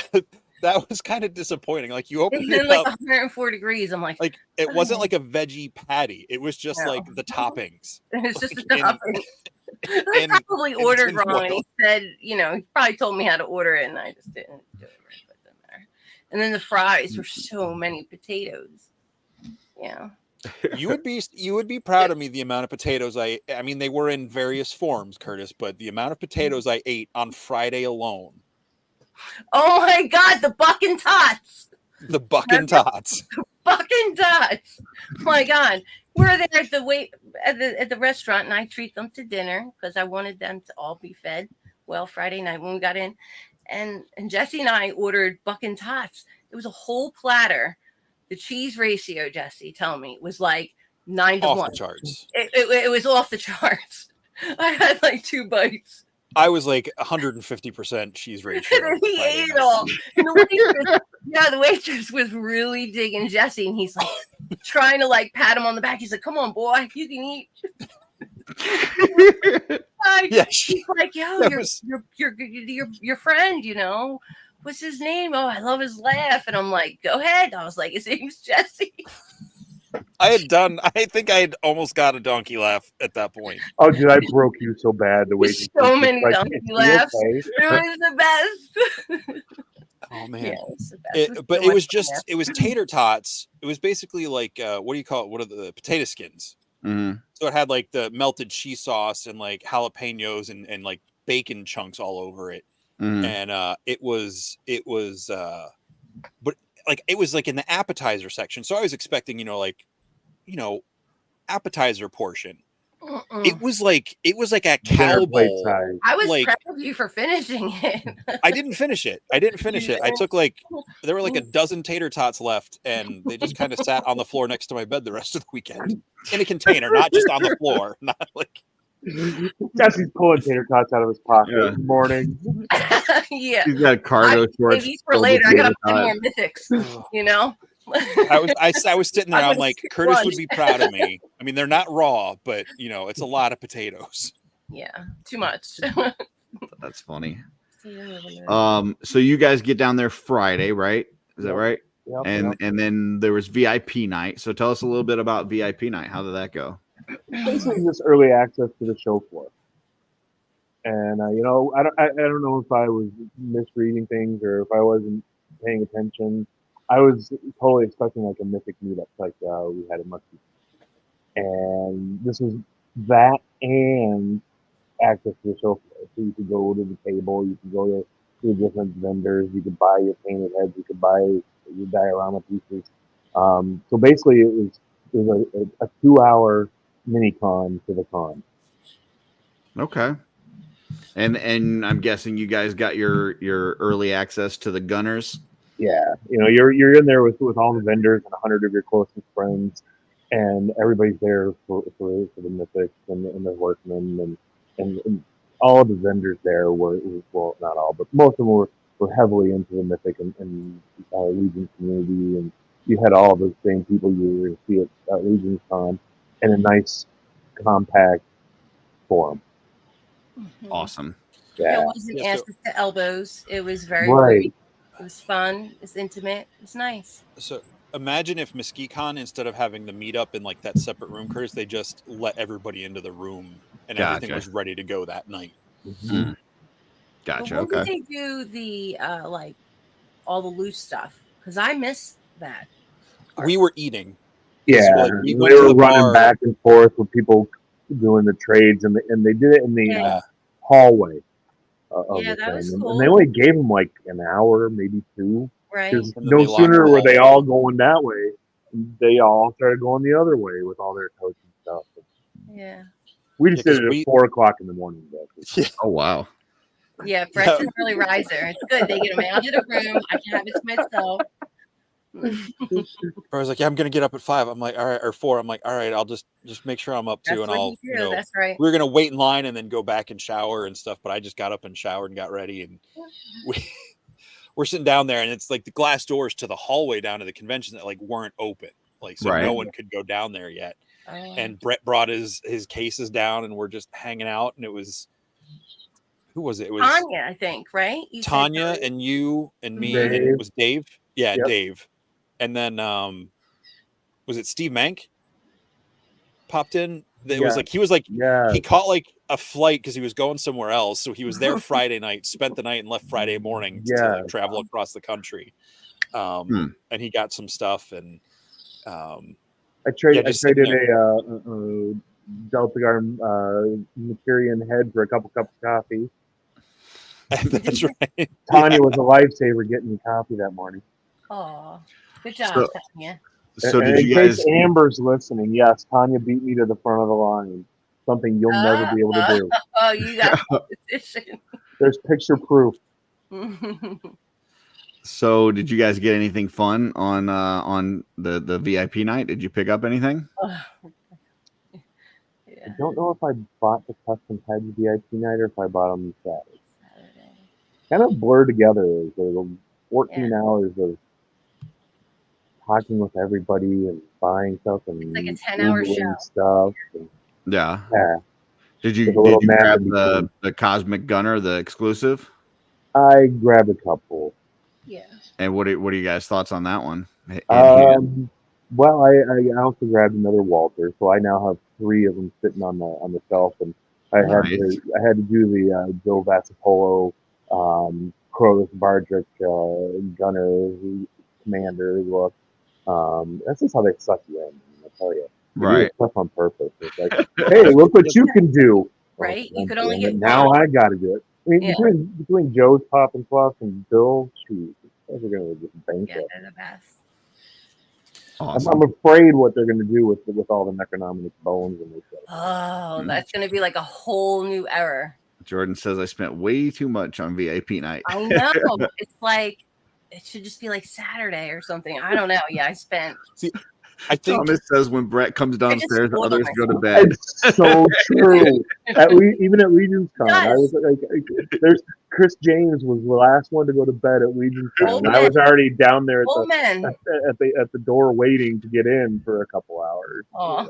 that was kind of disappointing. Like you opened It's been it like up, 104 degrees. I'm like it wasn't like a veggie patty. It was just No. like the toppings. it's just like a in- topping. I in- probably in ordered tin wrong. And foil. he said, he probably told me how to order it, and I just didn't do it right. But it doesn't matter. And then the fries were so many potatoes. Yeah. You would be proud of me the amount of potatoes I mean they were in various forms, Curtis, but the amount of potatoes I ate on Friday alone. Oh my God, the buck and tots. The buck and tots. Fucking dots. Oh my God. We're there at the restaurant, and I treat them to dinner because I wanted them to all be fed well Friday night when we got in. And Jesse and I ordered Buck and Tots. It was a whole platter. The cheese ratio, Jesse, tell me, was like 9 to Off 1. the charts. It was off the charts. I had like 2 bites. I was like 150% cheese ratio. And he Friday ate it night. all. And the waitress was really digging Jesse, and he's like trying to like pat him on the back. He's like, "Come on, boy, you can eat." Yeah, He's like, "Yo, your friend, you know, what's his name? Oh, I love his laugh." And I'm like, "Go ahead." I was like, "His name's Jesse." I think I had almost got a donkey laugh at that point. Oh, dude, I broke you so bad. The way There's you so did many like, donkey "Is he laughs. okay?" It was the best. Oh man. Yeah, it was the best. But it was just, it was tater tots. It was basically like, what do you call it? What are the potato skins? Mhm. So it had like the melted cheese sauce and like jalapenos and like bacon chunks all over it. Mhm. And it was but like it was like in the appetizer section. So I was expecting, appetizer portion. It was like a cow Dinner plate bowl. size. I was like- proud of you for finishing it. I didn't finish it. I took there were like a dozen tater tots left, and they just kind of sat on the floor next to my bed the rest of the weekend in a container, not just on the floor. Not like Jesse's pulling tater tots out of his pocket Yeah. in the morning. Yeah. He's got cargo shorts. These for filled with later. I gotta tater buy more tots. mythics, you know? I was sitting there. I'm I'm gonna like, skip Curtis lunch. would be proud of me. I mean, they're not raw, but it's a lot of potatoes. Yeah, too much. That's funny. Yeah, So you guys get down there Friday, right? Is that Yep. right? Yep, And yep. and then there was VIP night. So tell us a little bit about VIP night. How did that go? Basically just early access to the show floor. And I don't know if I was misreading things or if I wasn't paying attention. I was totally expecting like a mythic meetup like we had at Muskie. And this was that and access to the show floor. So you could go to the table, you could go to the different vendors, you could buy your painted heads, you could buy your diorama pieces. So basically it was a 2-hour mini con to the con. Okay. And I'm guessing you guys got your early access to the gunners. Yeah, you're in there with all the vendors and 100 of your closest friends, and everybody's there for the mythics and the workmen and all of the vendors there were, well, not all, but most of them were heavily into the mythic and Legion community, and you had all those same people you were going to see at Legion's Con in a nice compact forum. Awesome. Yeah, It wasn't Yeah, so- asses to elbows. It was very right. It was fun. It was intimate. It was nice. So imagine if MesquiCon, instead of having the meetup in like that separate room, Curtis, they just let everything into the room and everything Gotcha. was ready to go that night. Mm. Gotcha. But when Okay. did they do the like all the loose stuff? Because I missed that. We were eating. Yeah, like, we we went to were the running bar. back and forth with people doing the trades, and they did it in the Yeah. hallway of Yeah, the that thing. was And cool. they only gave them like an hour, maybe 2. Right. Because And then no they locked sooner the were they hallway. all going that way, they all started going the other way with all their coats and stuff. Yeah. We just Yeah, did 'cause it we- at 4:00 in the morning. Though. Oh wow. Yeah, Brett's an early riser. It's good. They get him out of the room. I can have it to myself. I was like, yeah, I'm gonna get up at 5. I'm like, all right, or 4. I'm like, all right, I'll just make sure I'm up too, That's and what I'll, you do. That's right. we were gonna wait in line and then go back and shower and stuff. But I just got up and showered and got ready, and we're sitting down there, and it's like the glass doors to the hallway down to the convention that like weren't open, like so Right. no one could go down there yet. Oh. And Brett brought his cases down, and we're just hanging out, and it was, who was it? It was Tanya, I think, right? You said Tanya and you and me, and Dave. it was Dave. Yeah, Yep. Dave. And then was it Steve Mank popped in? It was Yeah. like he was like Yeah, he caught like a flight because he was going somewhere else. So he was there Friday night, spent the night, and left Friday morning to Yeah. like travel across the country. Hmm. And he got some stuff, and I traded just sitting a Delta Guard Mercurian head for a couple cups of coffee. that's right. Tanya was a lifesaver getting me coffee that morning. Oh, good job, So- Tanya. So And did in you case guys? Amber's listening, yes, Tanya beat me to the front of the line. Something you'll never be able to do. Oh, you got competition. There's picture proof. So, did you guys get anything fun on the VIP night? Did you pick up anything? I Yeah, don't know if I bought the custom heads VIP night or if I bought them Saturday. Saturday. Kind of blur together. The 14 Yeah. hours of talking with everybody and buying stuff and Like a 10-hour Googling show. stuff. And, Yeah. yeah, Did There's you a little map grab in the Cosmic Gunner, the exclusive? I grabbed a couple. Yeah. And what are you guys' thoughts on that one? Well, I also grabbed another Walter, so I now have 3 of them sitting on the shelf, and I had to do the Joe Vassapolo, Kronos Bardrick gunner commander look. That's just how they suck you in. I tell you, they do Right. stuff on purpose. It's like, hey, look what you can do. Right? Oh, You could only get now one. I got to do it. I mean, Yeah. between Joe's Pop and Fluff and Bill, shoot, those are gonna just bank Yeah, it. they're the best. Awesome. I'm afraid what they're gonna do with all the Necronomicon bones and this stuff. Oh, that's going to be like a whole new era. Jordan says I spent way too much on VIP night. I know. It's like, it should just be like Saturday or something. I don't know. Yeah, I spent. I think Thomas says when Brett comes downstairs, spoiled others go to myself. bed. It's so true. Even at Legion's Con, I was like, there's Chris James was the last one to go to bed at Legion's Con. Old And I was already down there Old men. at the door waiting to get in for a couple hours. Aw.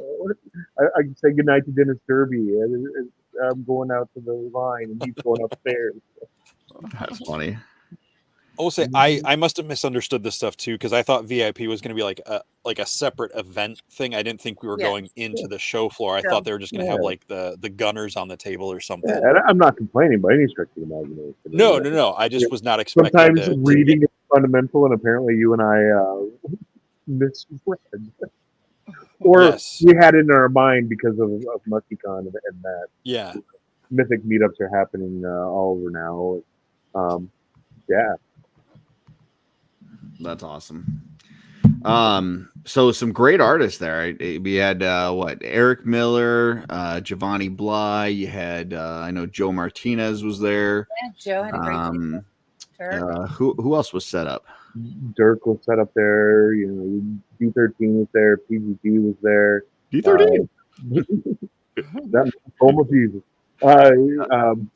I say goodnight to Dennis Derby. And I'm going out to the line, and he's going upstairs. That's funny. I will say I must have misunderstood this stuff too, because I thought VIP was going to be like a separate event thing. I didn't think we were going into the show floor. I thought they were just going to have like the gunners on the table or something. Yeah, and I'm not complaining by any stretch of the imagination. No. I just was not expecting. Sometimes reading is fundamental, and apparently you and I misread. Or we had it in our mind because of MuskyCon and that. Yeah. Mythic meetups are happening all over now. Yeah. That's awesome. So some great artists there. We had Eric Miller, Giovanni Bly. You had I know Joe Martinez was there. Yeah, Joe had a great who else was set up? Dirk was set up there. You know, D13 was there. PGP was there. D13. That almost Jesus.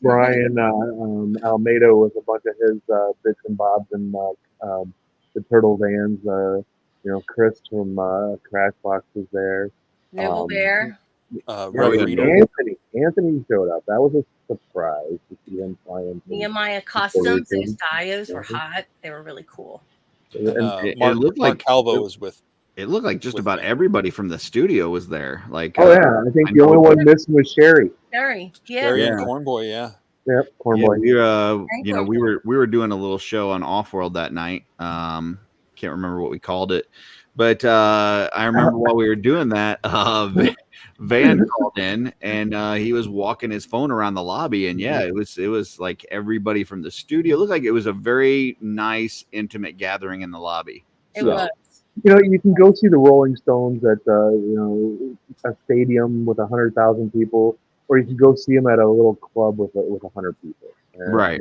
Brian Almeida with a bunch of his bits and bobs and the Turtle Vans. Chris from Crashbox was there. Noble Bear. Anthony showed up. That was a surprise to see him flying. Nehemiah Customs. Those dios were hot. They were really cool. It looked like Calvo was with. It looked like just about everybody from the studio was there. Like, I think the only one missing was Sherry. Sherry and Cornboy, yeah. Yep, Cornboy. We were doing a little show on Offworld that night. Can't remember what we called it, but I remember while we were doing that, Van called in and he was walking his phone around the lobby, and it was like everybody from the studio. It looked like it was a very nice, intimate gathering in the lobby. It was. You can go see the Rolling Stones at a stadium with 100,000 people, or you can go see them at a little club with 100 people. And, right.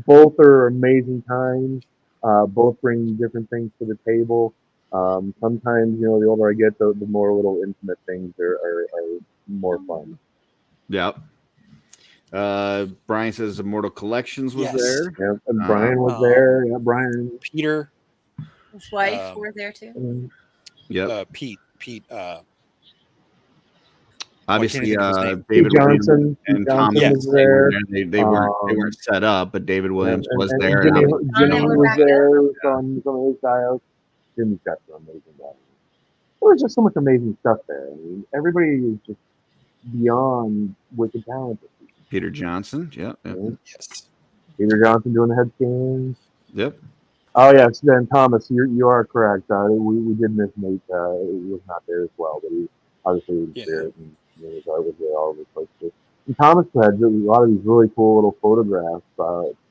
Both are amazing times. Both bring different things to the table. Sometimes, the older I get, the more little intimate things are more fun. Yep. Brian says Immortal Collections was there. Yeah, and Brian was there. Yeah, Brian. Peter. His wife were there too. Yeah. Pete. Obviously, David Johnson and Tom was there. They weren't set up, but David Williams was there. Jimmy was there from some of his dials. Jimmy's got some amazing guys. There was just so much amazing stuff there. I mean, everybody is just beyond wicked talented. Peter Johnson, yeah. Yes. Peter Johnson doing the head scans. Yep. Oh yes, then Thomas, you are correct. We did miss Nate. He was not there as well, but he obviously was there. And, I was there all over the place too. And Thomas had a lot of these really cool little photographs,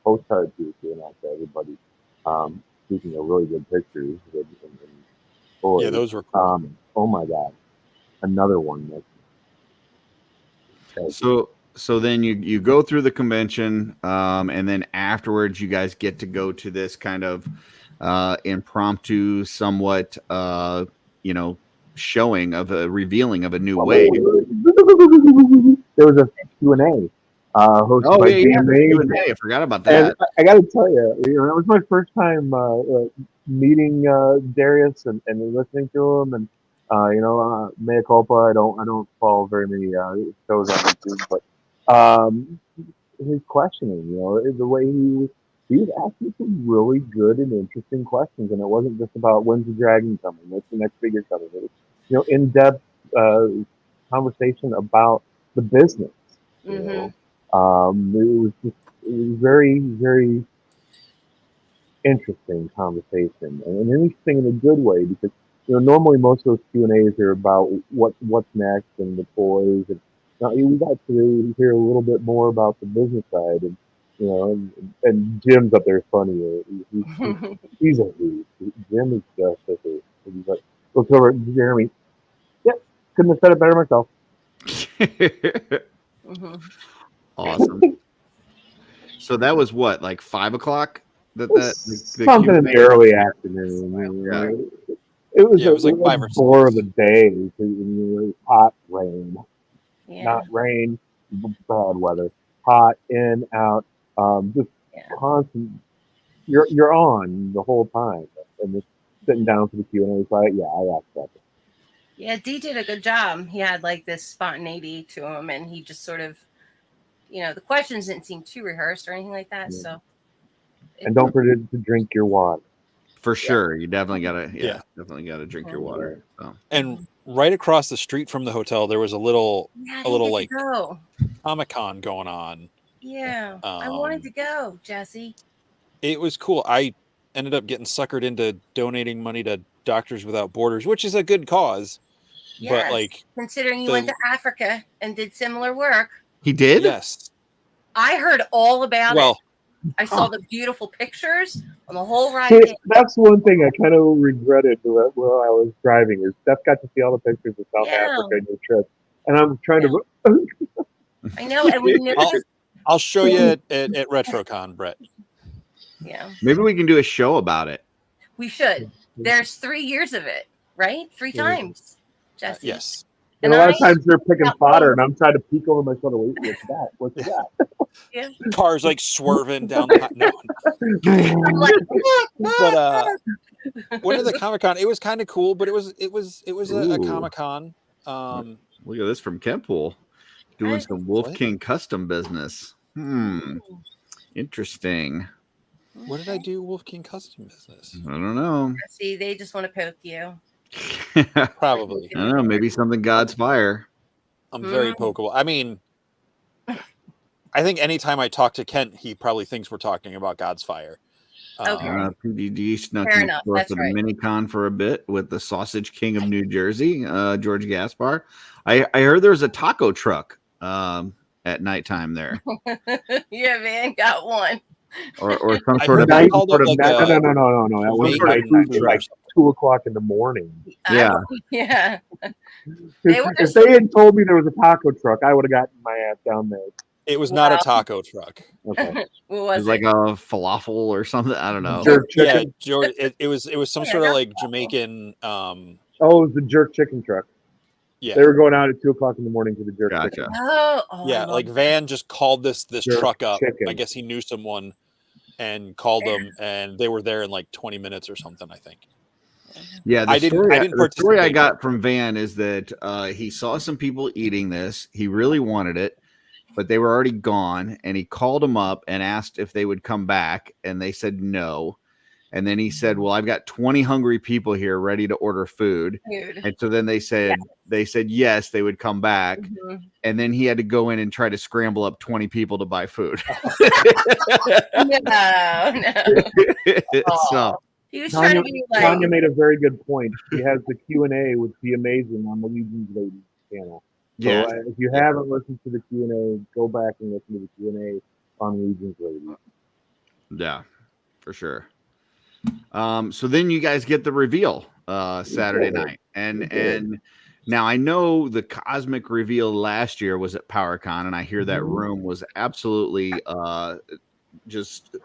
postcards he was giving out to everybody. Speaking of really good pictures. Yeah, those were cool. Oh my God, another one. so then you go through the convention, and then afterwards you guys get to go to this kind of impromptu, somewhat showing of a revealing of a new wave. There was a Q&A hosted Oh by yeah, yeah, Q&A. I forgot about And that. I got to tell you, that was my first time meeting Darius and listening to him. And mea culpa, I don't follow very many shows on YouTube, but his questioning, the way he was asking some really good and interesting questions, and it wasn't just about when's the dragon coming, what's the next figure coming. It was, in-depth conversation about the business. Mhm. It was very, very interesting conversation, and interesting in a good way, because normally most of those Q&As are about what's next and the toys, and now we got to hear a little bit more about the business side, and and Jim's up there funny. He's a hoot. Jim is just a hoot. He's like, looks over at Jeremy. Yep, couldn't have said it better myself. Mhm. Awesome. So that was what, like 5 o'clock? Something in the early afternoon. It was like 5 or 6. four of the day. It was hot rain, Yeah. not rain, bad weather, hot in out, just constant. You're on the whole time, and just sitting down for the Q&A fight. Yeah, I accept it. Yeah, D did a good job. He had like this spontaneity to him, and he just sort of, the questions didn't seem too rehearsed or anything like that. Yeah. So, And don't forget to drink your water. For sure. You definitely gotta definitely gotta drink your Mhm. water. So. And right across the street from the hotel, there was a little like go. Comic-Con going on. Yeah, I wanted to go, Jesse. It was cool. I ended up getting suckered into donating money to Doctors Without Borders, which is a good cause. Yes, But like, considering you went to Africa and did similar work. He did? Yes. I heard all about it. I saw the beautiful pictures on the whole ride. See, that's one thing I kind of regretted while I was driving, is Steph got to see all the pictures of South Africa and your trip, and I'm trying to. I know, and we knew. I'll show you at RetroCon, Brett. Yeah. Maybe we can do a show about it. We should. There's 3 years of it, right? 3 times, Jesse. Yes. And a lot of times they're picking fodder, and I'm trying to peek over my shoulder. Wait, what's that? What's that? Yeah. Cars like swerving down the But one of the Comic-Con, it was kind of cool, but it was a Comic-Con. Look at this from Kempool, doing some Wolf King custom business. Interesting. What did I do, Wolf King custom business? I don't know. See, they just want to poke you. Probably. I don't know. Maybe something God's fire. I'm very pokeable. I mean, I think anytime I talk to Kent, he probably thinks we're talking about God's fire. PDD snuck in for the mini-con for a bit with the Sausage King of New Jersey, George Gaspar. I heard there was a taco truck at nighttime there. Yeah, man, got one. Or some sort of no. That was like 2 o'clock in the morning. Yeah. Yeah. If they had told me there was a taco truck, I would have gotten my ass down there. It was not a taco truck. Okay. What was it? Like a falafel or something. I don't know. Jerk chicken. Yeah, it was some sort of like Jamaican. It was the jerk chicken truck. Yeah, they were going out at 2 o'clock in the morning to the jerk chicken. Yeah, like Van just called this truck up. Chicken. I guess he knew someone and called them, and they were there in like 20 minutes or something, I think. Yeah, the story I got from Van is that he saw some people eating this. He really wanted it, but they were already gone, and he called them up and asked if they would come back, and they said no. And then he said, well, I've got 20 hungry people here ready to order food. And so then they said yes, they would come back. And then he had to go in and try to scramble up 20 people to buy food. No. So he was trying to be like, Tanya made a very good point. She has the Q&A, which would be amazing, on the Legion's Ladies channel. Yeah. So if you haven't listened to the Q&A, go back and listen to the Q&A on Legion's Ladies. Yeah, for sure. So then you guys get the reveal Saturday night, and Now I know the cosmic reveal last year was at PowerCon, and I hear that room was absolutely just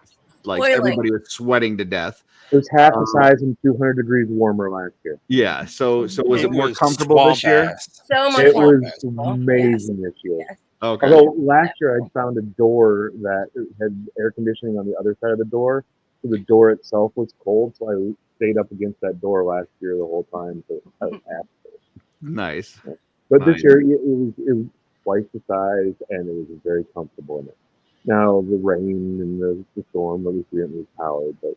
like Boiling. everybody was sweating to death. It was half the size and 200 degrees warmer last year. Yeah. So was it more was comfortable this year? swamp-ass. So much It more was comfortable. amazing this year. Yes. Okay. Although last year I found a door that had air conditioning on the other side of the door, so the door itself was cold. So I stayed up against that door last year the whole time. So I was happy. Nice. But Nice. this year it was twice the size, and it was very comfortable in it. Now the rain and the storm obviously didn't lose power, but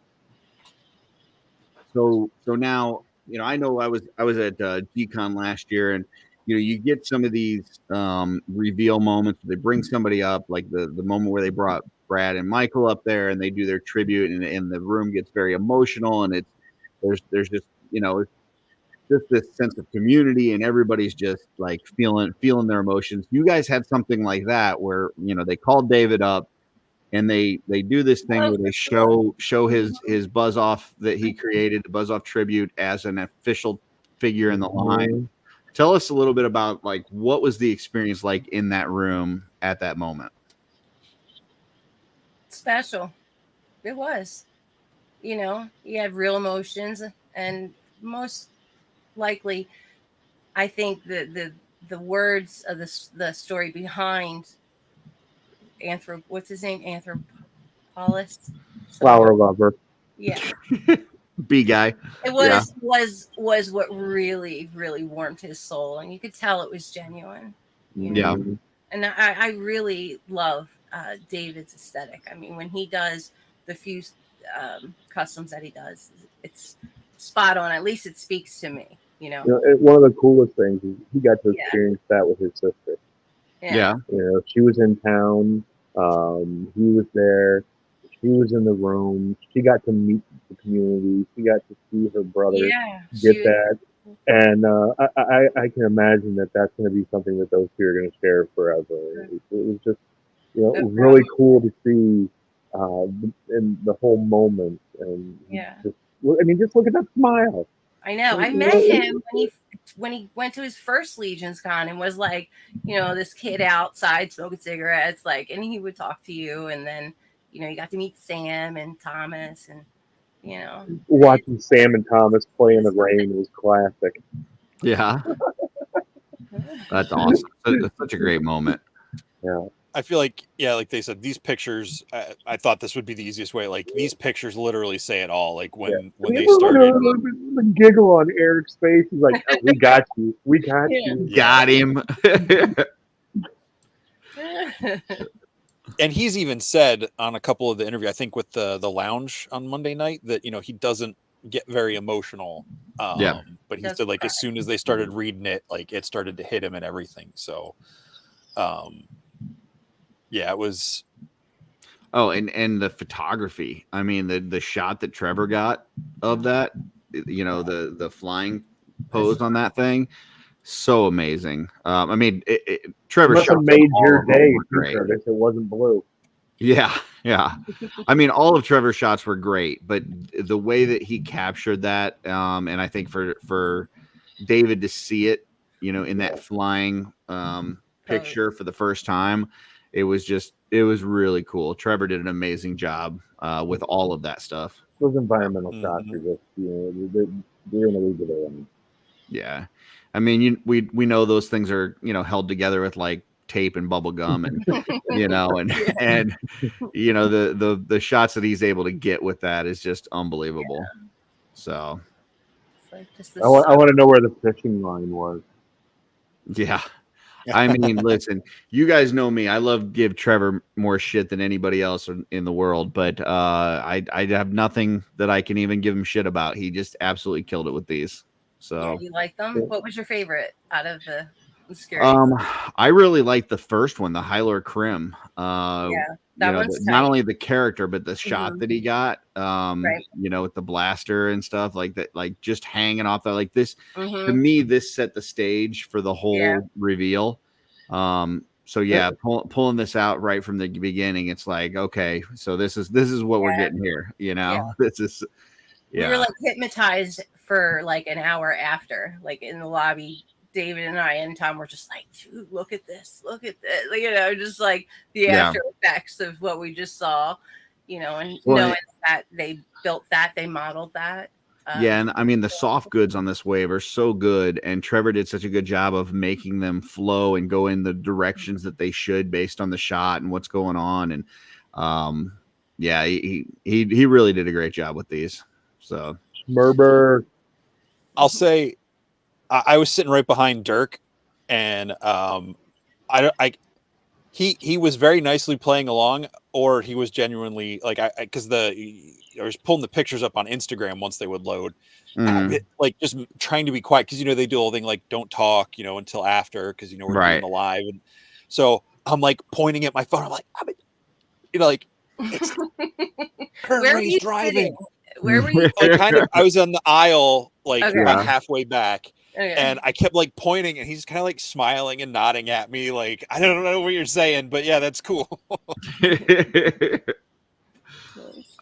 So now, I know I was at GCon last year, and you get some of these reveal moments. They bring somebody up, like the moment where they brought Brad and Michael up there, and they do their tribute, and the room gets very emotional, and there's just just this sense of community, and everybody's just like feeling their emotions. You guys had something like that where they called David up, and they do this thing where they show his buzz off that he created, the buzz off tribute, as an official figure in the line. Tell us a little bit about like what was the experience like in that room at that moment. Special. It was. He had real emotions, and most likely, I think the words of the story behind what's his name? Anthropologist? flower lover. Yeah. B guy. It was what really, really warmed his soul, and you could tell it was genuine. Yeah. And I really love David's aesthetic. I mean, when he does the few customs that he does, it's spot on. At least it speaks to me. One of the coolest things is he got to experience that with his sister. Yeah. She was in town. He was there. She was in the room. She got to meet the community. She got to see her brother get that. And I can imagine that that's going to be something that those two are going to share forever. It was just, really cool to see in the whole moment. And just look at that smile. I know. I met him when he went to his first Legions Con and was like, this kid outside smoking cigarettes, and he would talk to you, and then you got to meet Sam and Thomas, and watching Sam and Thomas play in the rain was classic. Yeah. That's awesome. That's such a great moment. Yeah. I feel like, like they said, these pictures, I thought this would be the easiest way. Like, these pictures literally say it all. Like, when they started. The giggle on Eric's face. He's like, oh, we got you. We got you. Got him. And he's even said on a couple of the interview, I think with the lounge on Monday night, that, he doesn't get very emotional. But he said, like, as soon as they started reading it, like, it started to hit him and everything. So, it was. Oh, and the photography. I mean, the shot that Trevor got of that, the flying pose on that thing, so amazing. I mean, Trevor must have made your day. It wasn't blue. Yeah. I mean, all of Trevor's shots were great, but the way that he captured that, and I think for David to see it, in that flying picture for the first time, it was really cool. Trevor did an amazing job with all of that stuff. Those environmental shots are just, they're in the league of their own. Yeah. I mean, we know those things are, held together with like tape and bubble gum and, and the shots that he's able to get with that is just unbelievable. Yeah. So it's like just I want to know where the fishing line was. Yeah. I mean, listen, you guys know me. I love give Trevor more shit than anybody else in the world, but I have nothing that I can even give him shit about. He just absolutely killed it with these. So you like them? What was your favorite out of the scary? I really liked the first one, the Hylar Krim. That one's not only the character, but the shot that he got, with the blaster and stuff like that, like just hanging off that, like this, to me, this set the stage for the whole reveal. So pulling this out right from the beginning, it's like, okay, so this is what we're getting here. This is, we were like hypnotized for like an hour after, like in the lobby David and I and Tom were just like, dude, look at this, you know, just like the Yeah. after effects of what we just saw, you know, and Well, knowing that they built that, they modeled that. Yeah, and I mean the soft goods on this wave are so good, and Trevor did such a good job of making them flow and go in the directions that they should based on the shot and what's going on. And yeah, he really did a great job with these. So Merber. I'll say I was sitting right behind Dirk, and he was very nicely playing along, or he was genuinely like because I was pulling the pictures up on Instagram once they would load, like just trying to be quiet because you know they do the whole thing like don't talk, you know, until after because you know we're doing Right. the live, and so I'm like pointing at my phone. I'm like, you know, like it's Where were Ray's you driving. sitting? Where were you? Like kind of, I was on the aisle, like Okay. about halfway back. Okay. And I kept like pointing, and he's kind of like smiling and nodding at me, like I don't know what you're saying, but yeah, that's cool.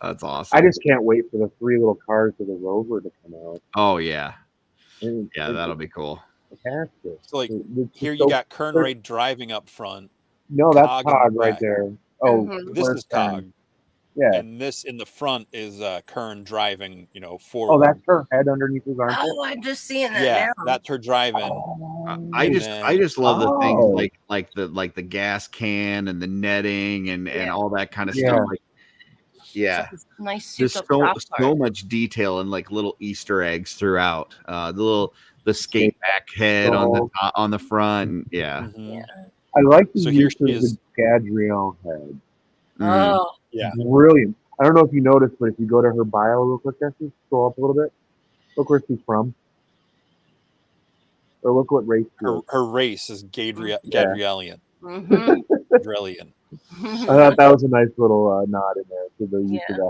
That's awesome. I just can't wait for the 3 little cars for the Rover to come out. Oh yeah, And yeah, that'll be cool. fantastic. So like It's here, just you so- got Kern Ray driving up front. No, that's Cog in the Cog right back. there. Oh, Mhm. This where's is Cog, Kern? Yeah. and this in the front is Kern driving. You know, Oh, forward. that's her head underneath his armpit. Oh, I'm just seeing that yeah, now. that's her driving. I And just then- love the things Oh. like the gas can and the netting and Yeah. all that kind of Yeah. stuff. Like, It's yeah, like this nice there's souped up so top part. much detail and like little Easter eggs throughout. The skate back head on the front. And, yeah. Mhm. Yeah. I like the So here use she of is. the Gadriel head. Mm. Oh, Yeah. Brilliant. I don't know if you noticed, but if you go to her bio real quick, Jesse, scroll up a little bit. Look where she's from. Or look what race she is. Her race is Gadrielian. mhm. Gadrielian. I thought that was a nice little nod in there to the use of Yeah.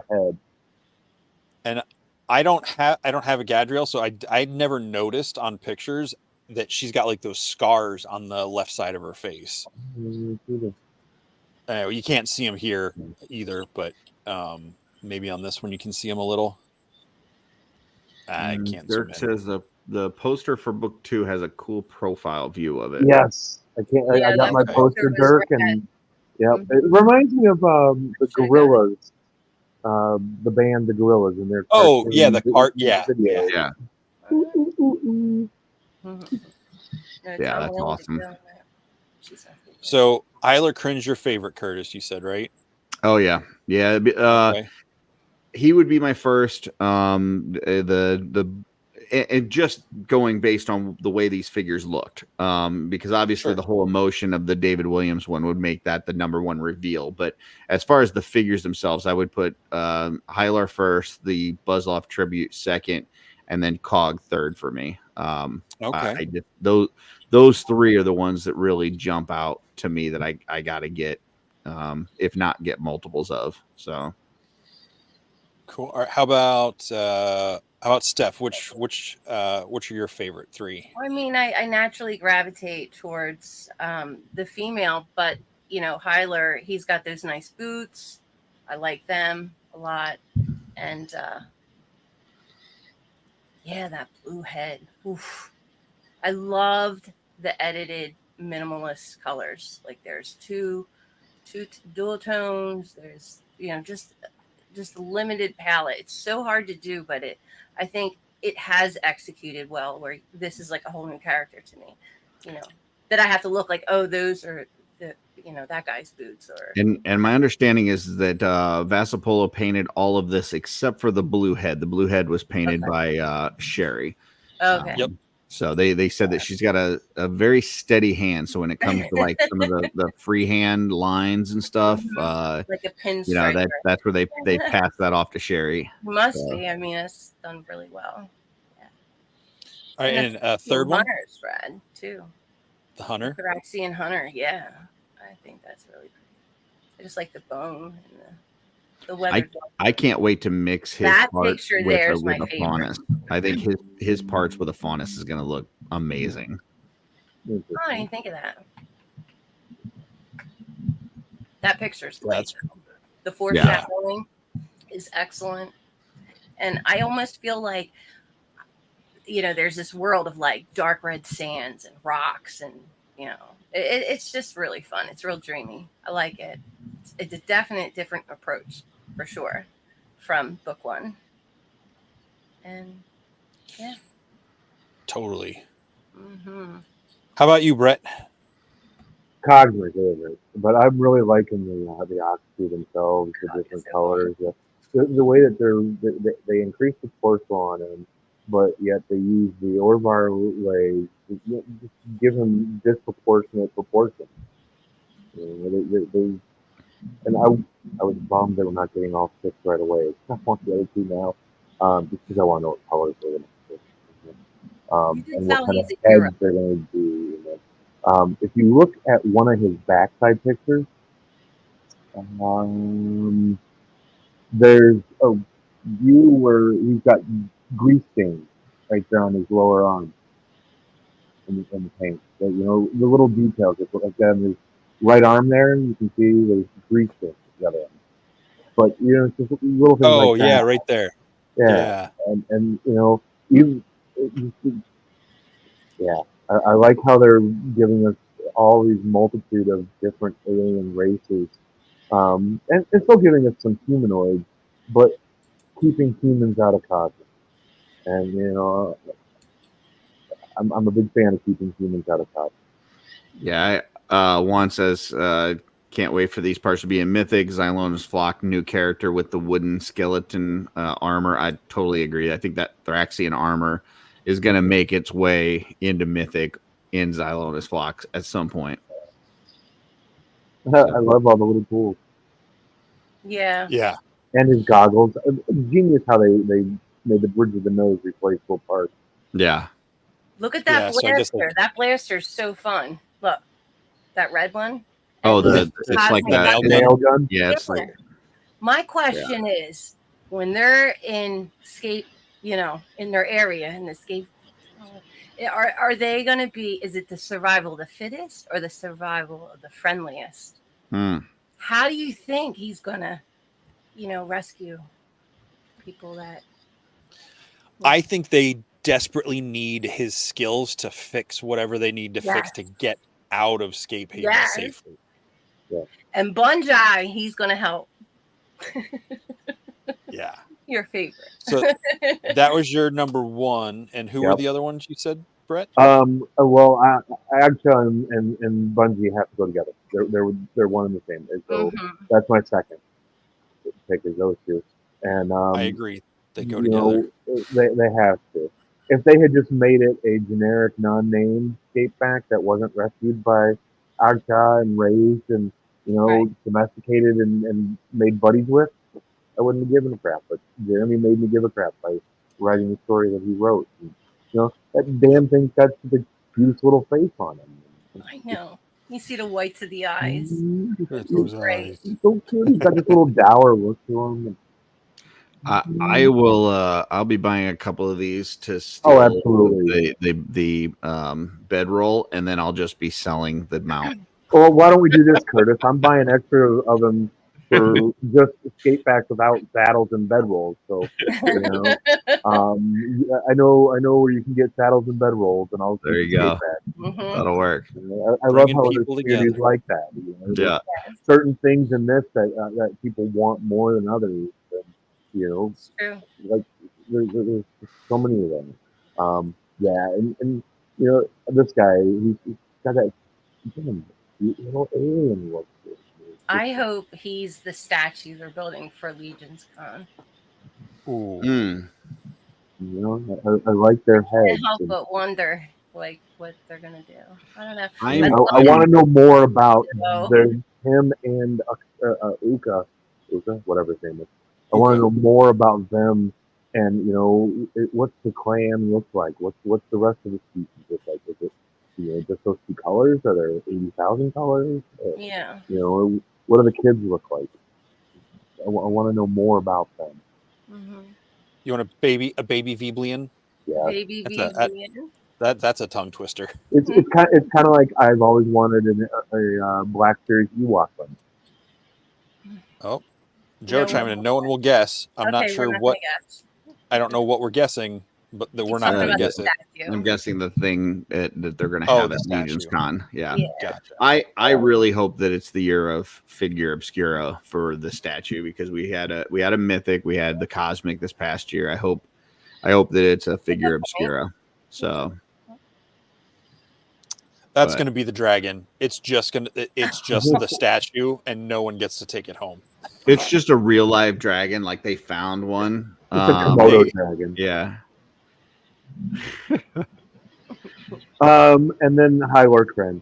that head. I don't have a Gadriel, so I never noticed on pictures that she's got like those scars on the left side of her face. You can't see them here either, but maybe on this one you can see them a little. I can't. zoom Dirk in. says the poster for book 2 has a cool profile view of it. Yes. I can't. Yeah, I got that my poster poster, was Dirk, rad. and yeah, Mhm. it reminds me of the Should've Gorillas, the band, the Gorillas, and their Oh yeah, the cartoon cart. Yeah, video. Yeah. Ooh, ooh, ooh. Mhm. No, Yeah, tell that's me when to awesome. go on that. She's not good. So Eiler Cringe, your favorite, Curtis? You said right? Oh yeah. Yeah. Okay. He would be my first. And just going based on the way these figures looked, because obviously Sure. the whole emotion of the David Williams one would make that the number one reveal. But as far as the figures themselves, I would put Hylar first, the Buzzloff tribute second, and then Cog third for me. Okay. I just, those 3 are the ones that really jump out to me that I got to get, if not get multiples of. So. Cool. All right, how about Stef? Which are your favorite 3? I mean, I naturally gravitate towards the female, but you know, Hyler, he's got those nice boots. I like them a lot, and yeah, that blue head. Oof. I loved the edited minimalist colors. Like there's two dual tones. There's just a limited palette. It's so hard to do, but I think it has executed well, where this is like a whole new character to me, that I have to look like, oh, those are that guy's boots. Or And my understanding is that Vasapolo painted all of this except for the blue head. The blue head was painted by Sherry. okay. Yep. So they said that she's got a very steady hand. So when it comes to like some of the freehand lines and stuff, Like a pinstripe. that's where they pass that off to Sherry. Must be. I mean, it's done really well. Yeah. All right, and the third one, Hunter's red too. the Hunter. Caraxian Hunter. Yeah, I think that's really pretty. I just like the bone and the weather. I can't wait to mix his That parts picture with there is a my faunus. I think his parts with a faunus is going to look amazing. Oh, I didn't think of that. That picture's great. The foreshadowing is excellent. And I almost feel like there's this world of like dark red sands and rocks, and it's just really fun. It's real dreamy. I like it. It's a definite different approach for sure from book one. And yeah. Totally. Mm-hmm. How about you, Brett? Cog's my favorite, but I'm really liking the Oxy themselves, the Cog is different so colors, the way that they increase the torso on him, but yet they use the Orvar legs to just give him disproportionate proportions. And I was bummed they were not getting all 6 right away. I want the other 2 now, just because I want to know what colors they're going to put. You did And what tell kind of he's a hero. heads they're going to do. If you look at one of his backside pictures, there's a view where he's got grease stains right there on his lower arm in the paint. So, the little details. It's like on his right arm there, you can see there's grease stains at the other end. But, it's just little things Oh, like yeah, that. right there. Yeah. And even, yeah, I like how they're giving us all these multitude of different alien races, and still giving us some humanoids, but keeping humans out of cosmos. And I'm a big fan of keeping humans out of cosmos. Yeah, Juan says, can't wait for these parts to be in Mythic. Xylona's Flock, new character with the wooden skeleton armor. I totally agree. I think that Thraxian armor is going to make its way into Mythic in Xylona's Flock at some point. I love all the little tools. Yeah. Yeah. And his goggles. Genius how they made the bridge of the nose replaceable part. Yeah. Look at that Yeah, so I guess, blaster. That blaster's so fun. Look, that red one. Oh, And it's like The that nail gun. Yeah, it's like My question is, when they're in escape, in their area in the escape, are they going to be? Is it the survival of the fittest or the survival of the friendliest? How do you think he's going to, rescue people that? I think they desperately need his skills to fix whatever they need to fix to get out of Scape Haven safely. Yeah. And Bunjai, he's going to help. Yeah. Your favorite. So that was your number 1. And who were the other ones you said, Brett? Well, Agcha and Bungie have to go together. They're one and the same. And so that's my second pick is those 2. And I agree. They go together. They have to. If they had just made it a generic non-named escape pack that wasn't rescued by Agcha and raised and domesticated and made buddies with, I wouldn't have given a crap. But Jeremy made me give a crap by writing the story that he wrote. And, that damn thing's got the cutest little face on him. I know. You see the whites of the eyes. Those eyes. He's so cute. He's got this little dour look to him. I will. I'll be buying a couple of these to steal absolutely the bedroll, and then I'll just be selling the mount. Well, why don't we do this, Curtis? I'm buying extra of them for just escape packs without saddles and bedrolls. So I know where you can get saddles and bedrolls, and I'll there you go. That'll work. I love how the communities like that. Yeah, certain things in this that people want more than others. It's true. Like there's so many of them. And this guy, he's got that alien look. I hope he's the statue they're building for Legion's Con. Ooh. I like their heads. I can't help but wonder, what they're gonna do. I don't know. I want to know more about him and Uka, whatever his name is. I want to know more about them, and what's the clan look like? What's the rest of the species look like? Is it just those 2 colors? Are there 80,000 colors? Yeah. What do the kids look like? I want to know more about them. You want a baby Veblian? Yeah. Baby Veblian. That's a tongue twister. It's kind of like I've always wanted a Black Series Ewok one. Oh, Joe chiming in. No one will guess. I'm not sure what. I don't know what we're guessing. but we're He's not talking going to about the guess it. statue. I'm guessing the thing that they're going to Oh, have the at Legion's statue. Con. Yeah. Yeah. Gotcha. I really hope that it's the year of figure obscura for the statue, because we had a mythic, we had the cosmic this past year. I hope that it's a figure obscura. So That's but- going to be the dragon. It's just the statue, and no one gets to take it home. it's just a real live dragon, like they found one. It's a Komodo they- dragon. Yeah. And then High Lord Kren.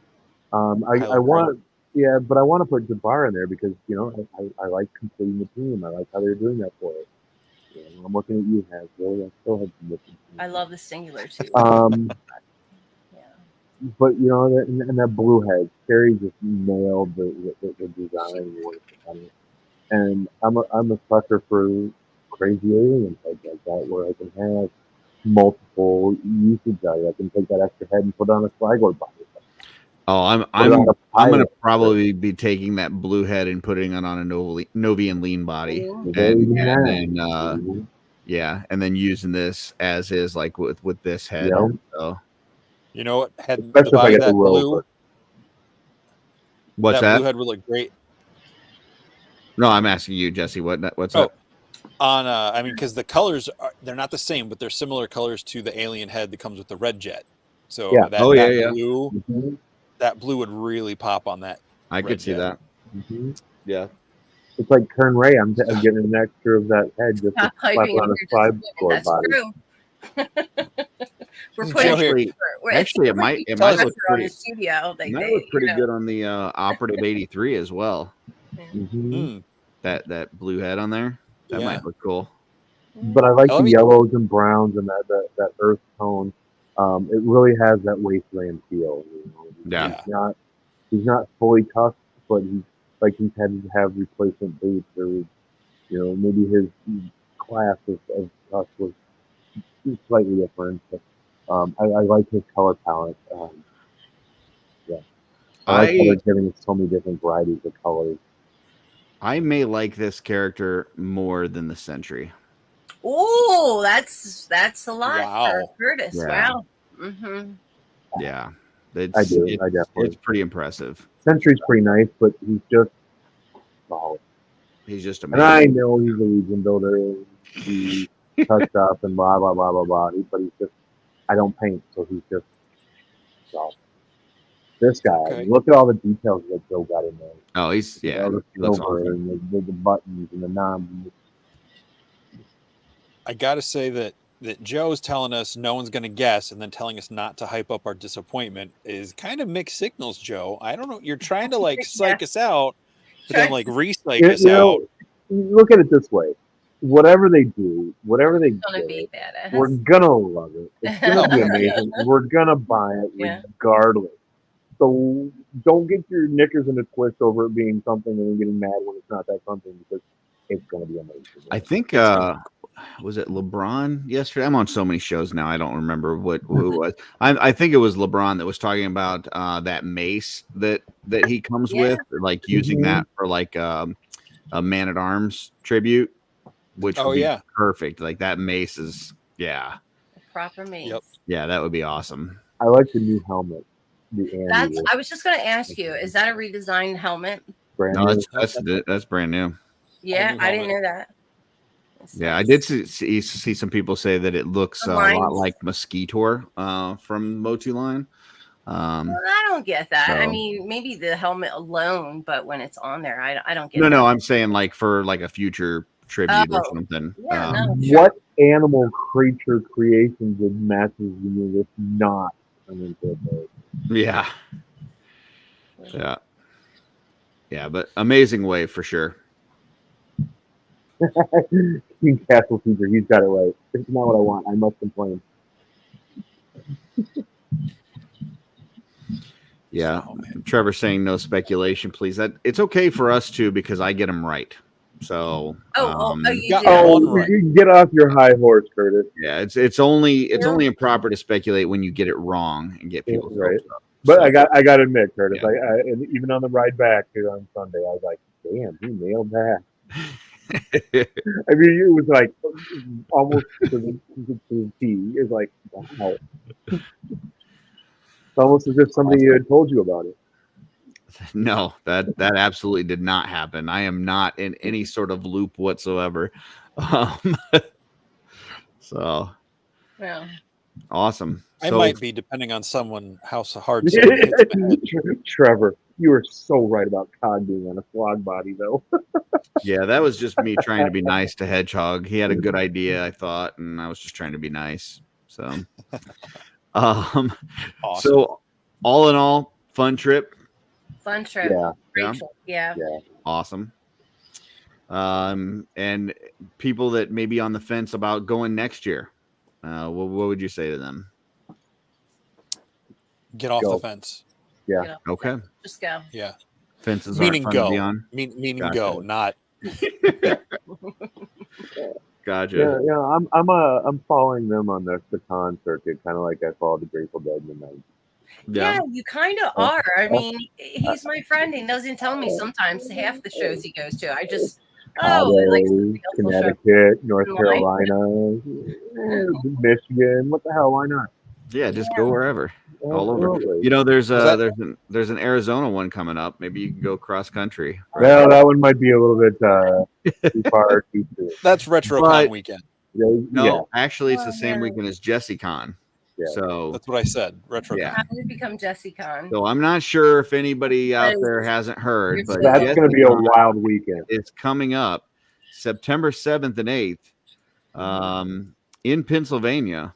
I Lord want, yeah, but I want to put Jabbar in there because I like completing the team. I like how they're doing that for us. You know, I'm looking at you, Has. Really, I still have some looking. I love the singular too. Yeah. But you know, and that blue head, Terry just nailed the design work on it. And I'm a sucker for crazy alien type like that, where I can have multiple usage out of it. I can take that extra head and put on a Slagord body. Oh, I'm on a gonna pilot. probably be taking that blue head and putting it on a Novian lean body, Ooh. and Yeah. then and then using this as is, like with this head. Yeah. So You know what? Had the Especially if I body get that the blue, rover. what's that that? blue head would look great No, I'm asking you, Jesse. What's Oh. that? on. I mean, because the colors they're not the same, but they're similar colors to the alien head that comes with the red jet. So Yeah. that blue, Mhm. that blue would really pop on that. I Red could see jet. that. Mhm. Yeah. It's like Kern Ray. I'm getting an extra of that head just to Not slap piping on a your side disappointment. score That's body. true. We're Joe putting here. Actually, it might look on pretty. the studio. It might look pretty good on the Operative 83 as well. Mhm. Hmm. That blue head on there, that Yeah. might look cool. But I like Let the me- yellows and browns and that earth tone. It really has that wasteland feel. You know? Yeah. He's not fully tough, but he's had to have replacement boots, or maybe his class of tough was slightly different. But, I like his color palette. I like how they're giving us so many different varieties of colors. I may like this character more than the Sentry. Oh, that's a lot for Wow. Curtis. Yeah. Wow. Mm-hmm. Yeah, I do. I definitely. It's pretty impressive. Sentry's pretty nice, but he's just solid. He's just And amazing. I know he's a Legion builder. He touched up and blah blah blah blah blah. But he's just, I don't paint, so he's just solid. This guy, Okay. look at all the details that Joe got in there. Oh, he's You know, the he looks silver awesome. and the buttons and the knobs. I got to say that Joe's telling us no one's going to guess, and then telling us not to hype up our disappointment is kind of mixed signals, Joe. I don't know. You're trying to like psych us out, but then like re-psych us out. Look at it this way: whatever they do, whatever they It's gonna be do, badass. we're gonna love it. It's gonna be amazing. We're gonna buy it Yeah. regardless. So don't get your knickers in a twist over it being something and then getting mad when it's not that something, because it's gonna be amazing. I think was it LeBron yesterday? I'm on so many shows now, I don't remember who it was. I think it was LeBron that was talking about that mace that he comes with, like using that for like a Man at Arms tribute, which would be perfect. Like that mace is Proper mace. Yep. Yeah, that would be awesome. I like the new helmet. The Andy I was just going to ask you, is that a redesigned helmet? brand No, new. that's brand new. Yeah, new I didn't know helmet. that. It's Yeah, I nice. did see some people say that it looks a Lines. lot like Mosquitor from Motu line. Well, I don't get that. I so- mean, maybe the helmet alone, but when it's on there, I don't get No, that. I'm saying like for like a future tribute or Oh, something. yeah, no. Sure. What animal creature creations of Masters of the Universe not an incorporated? Yeah. Yeah, but amazing wave for sure. King Castle Caesar, he's got it right. It's not what I want. I must complain. Yeah, Trevor saying no speculation, please. That it's okay for us too, because I get them right. So You got do. one right. You get off your high horse, Curtis. yeah, it's only improper to speculate when you get it wrong and get people Right. hopes up. But So, I got to admit, Curtis, Yeah. and even on the ride back here on Sunday, I was like, damn, he nailed that. I mean, it was like almost to the T. It's like, wow. It's almost as if somebody had told you about it. No, that absolutely did not happen. I am not in any sort of loop whatsoever. So Well, awesome. I So might be, depending on how hard someone hits my head. Trevor, you were so right about Cog being on a flog body, though. yeah, that was just me trying to be nice to Hedgehog. He had a good idea, I thought, and I was just trying to be nice. So, Awesome. so all in all, fun trip. fun trip. Yeah. Great Yeah. trip. Yeah. Awesome. And people that may be on the fence about going next year, what would you say to them? Get off Go. the fence. Yeah. You know, Okay. Just go. Yeah. Fences Meaning aren't fun to be go. on. Meaning Gotcha. go, not Gotcha. Yeah. I'm following them on the con circuit, kind of like I followed the Grateful Dead in the night. Yeah, you kind of Oh, are. I mean, he's my friend. He doesn't tell me sometimes half the shows he goes to. I just, like Chicago, Connecticut, North Carolina, Michigan. What the hell? Why not? Yeah, just go wherever. All over. Absolutely. You know, there's that- there's an Arizona one coming up. Maybe you can go cross country. Well, that one might be a little bit too far, too soon. that's RetroCon But- weekend. No, actually, it's the Oh, same yeah. weekend as JessieCon. Yeah. So That's what I said. RetroCon. Yeah. How did it become Jesse Con? So I'm not sure if anybody out there hasn't heard, but That's going to be a JessieCon wild weekend. is coming up September 7th and 8th in Pennsylvania.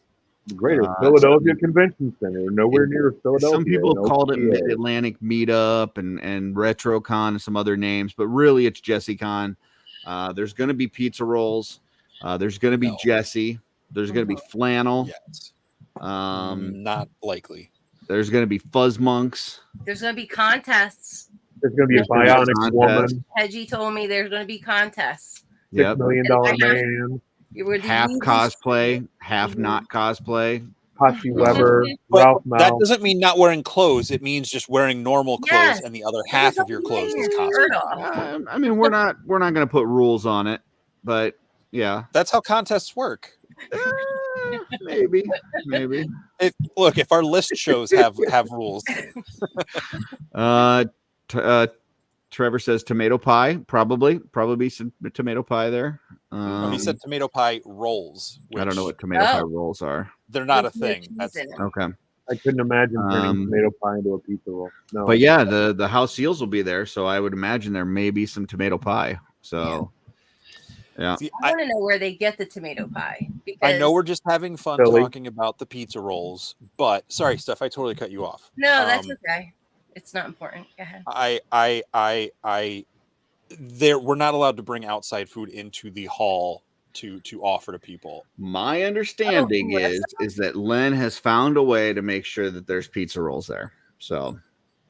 Greater Philadelphia Convention Center, nowhere near Philadelphia. Some people no called it PA. Mid-Atlantic Meetup and RetroCon and some other names, but really it's JessieCon. There's going to be pizza rolls. There's going to be Jesse. There's going to be flannel. Yes. Not likely. There's going to be fuzz monks. There's going to be contests. There's going to be a There's gonna be bionic contest. woman, Hedgie told me there's going to be contests. $6 Yep. million man, You were the Half easiest- cosplay, half not cosplay. Patsy Weber, But Ralph that Mal. doesn't mean not wearing clothes. It means just wearing normal clothes, Yes. and the other half of your clothes is Shirt costume. off. I mean, we're not going to put rules on it, but yeah, That's how contests work. maybe. If our list shows have rules, Trevor says tomato pie, probably some tomato pie there. he said tomato pie rolls. I don't know which what tomato pie Oh. rolls are. they're not a With no thing. cheese That's in it. Okay, I couldn't imagine turning Um, tomato pie into a pizza roll. No, but yeah, the house seals will be there, so I would imagine there may be some tomato pie. So yeah. See, I want to know where they get the tomato pie. Because I know we're just having fun Philly. talking about the pizza rolls, but sorry, Steph, I totally cut you off. No, that's Um, okay. It's not important. Go ahead. We're not allowed to bring outside food into the hall to offer to people. My understanding Oh, that's is that Len has found a way to make sure that there's pizza rolls there. So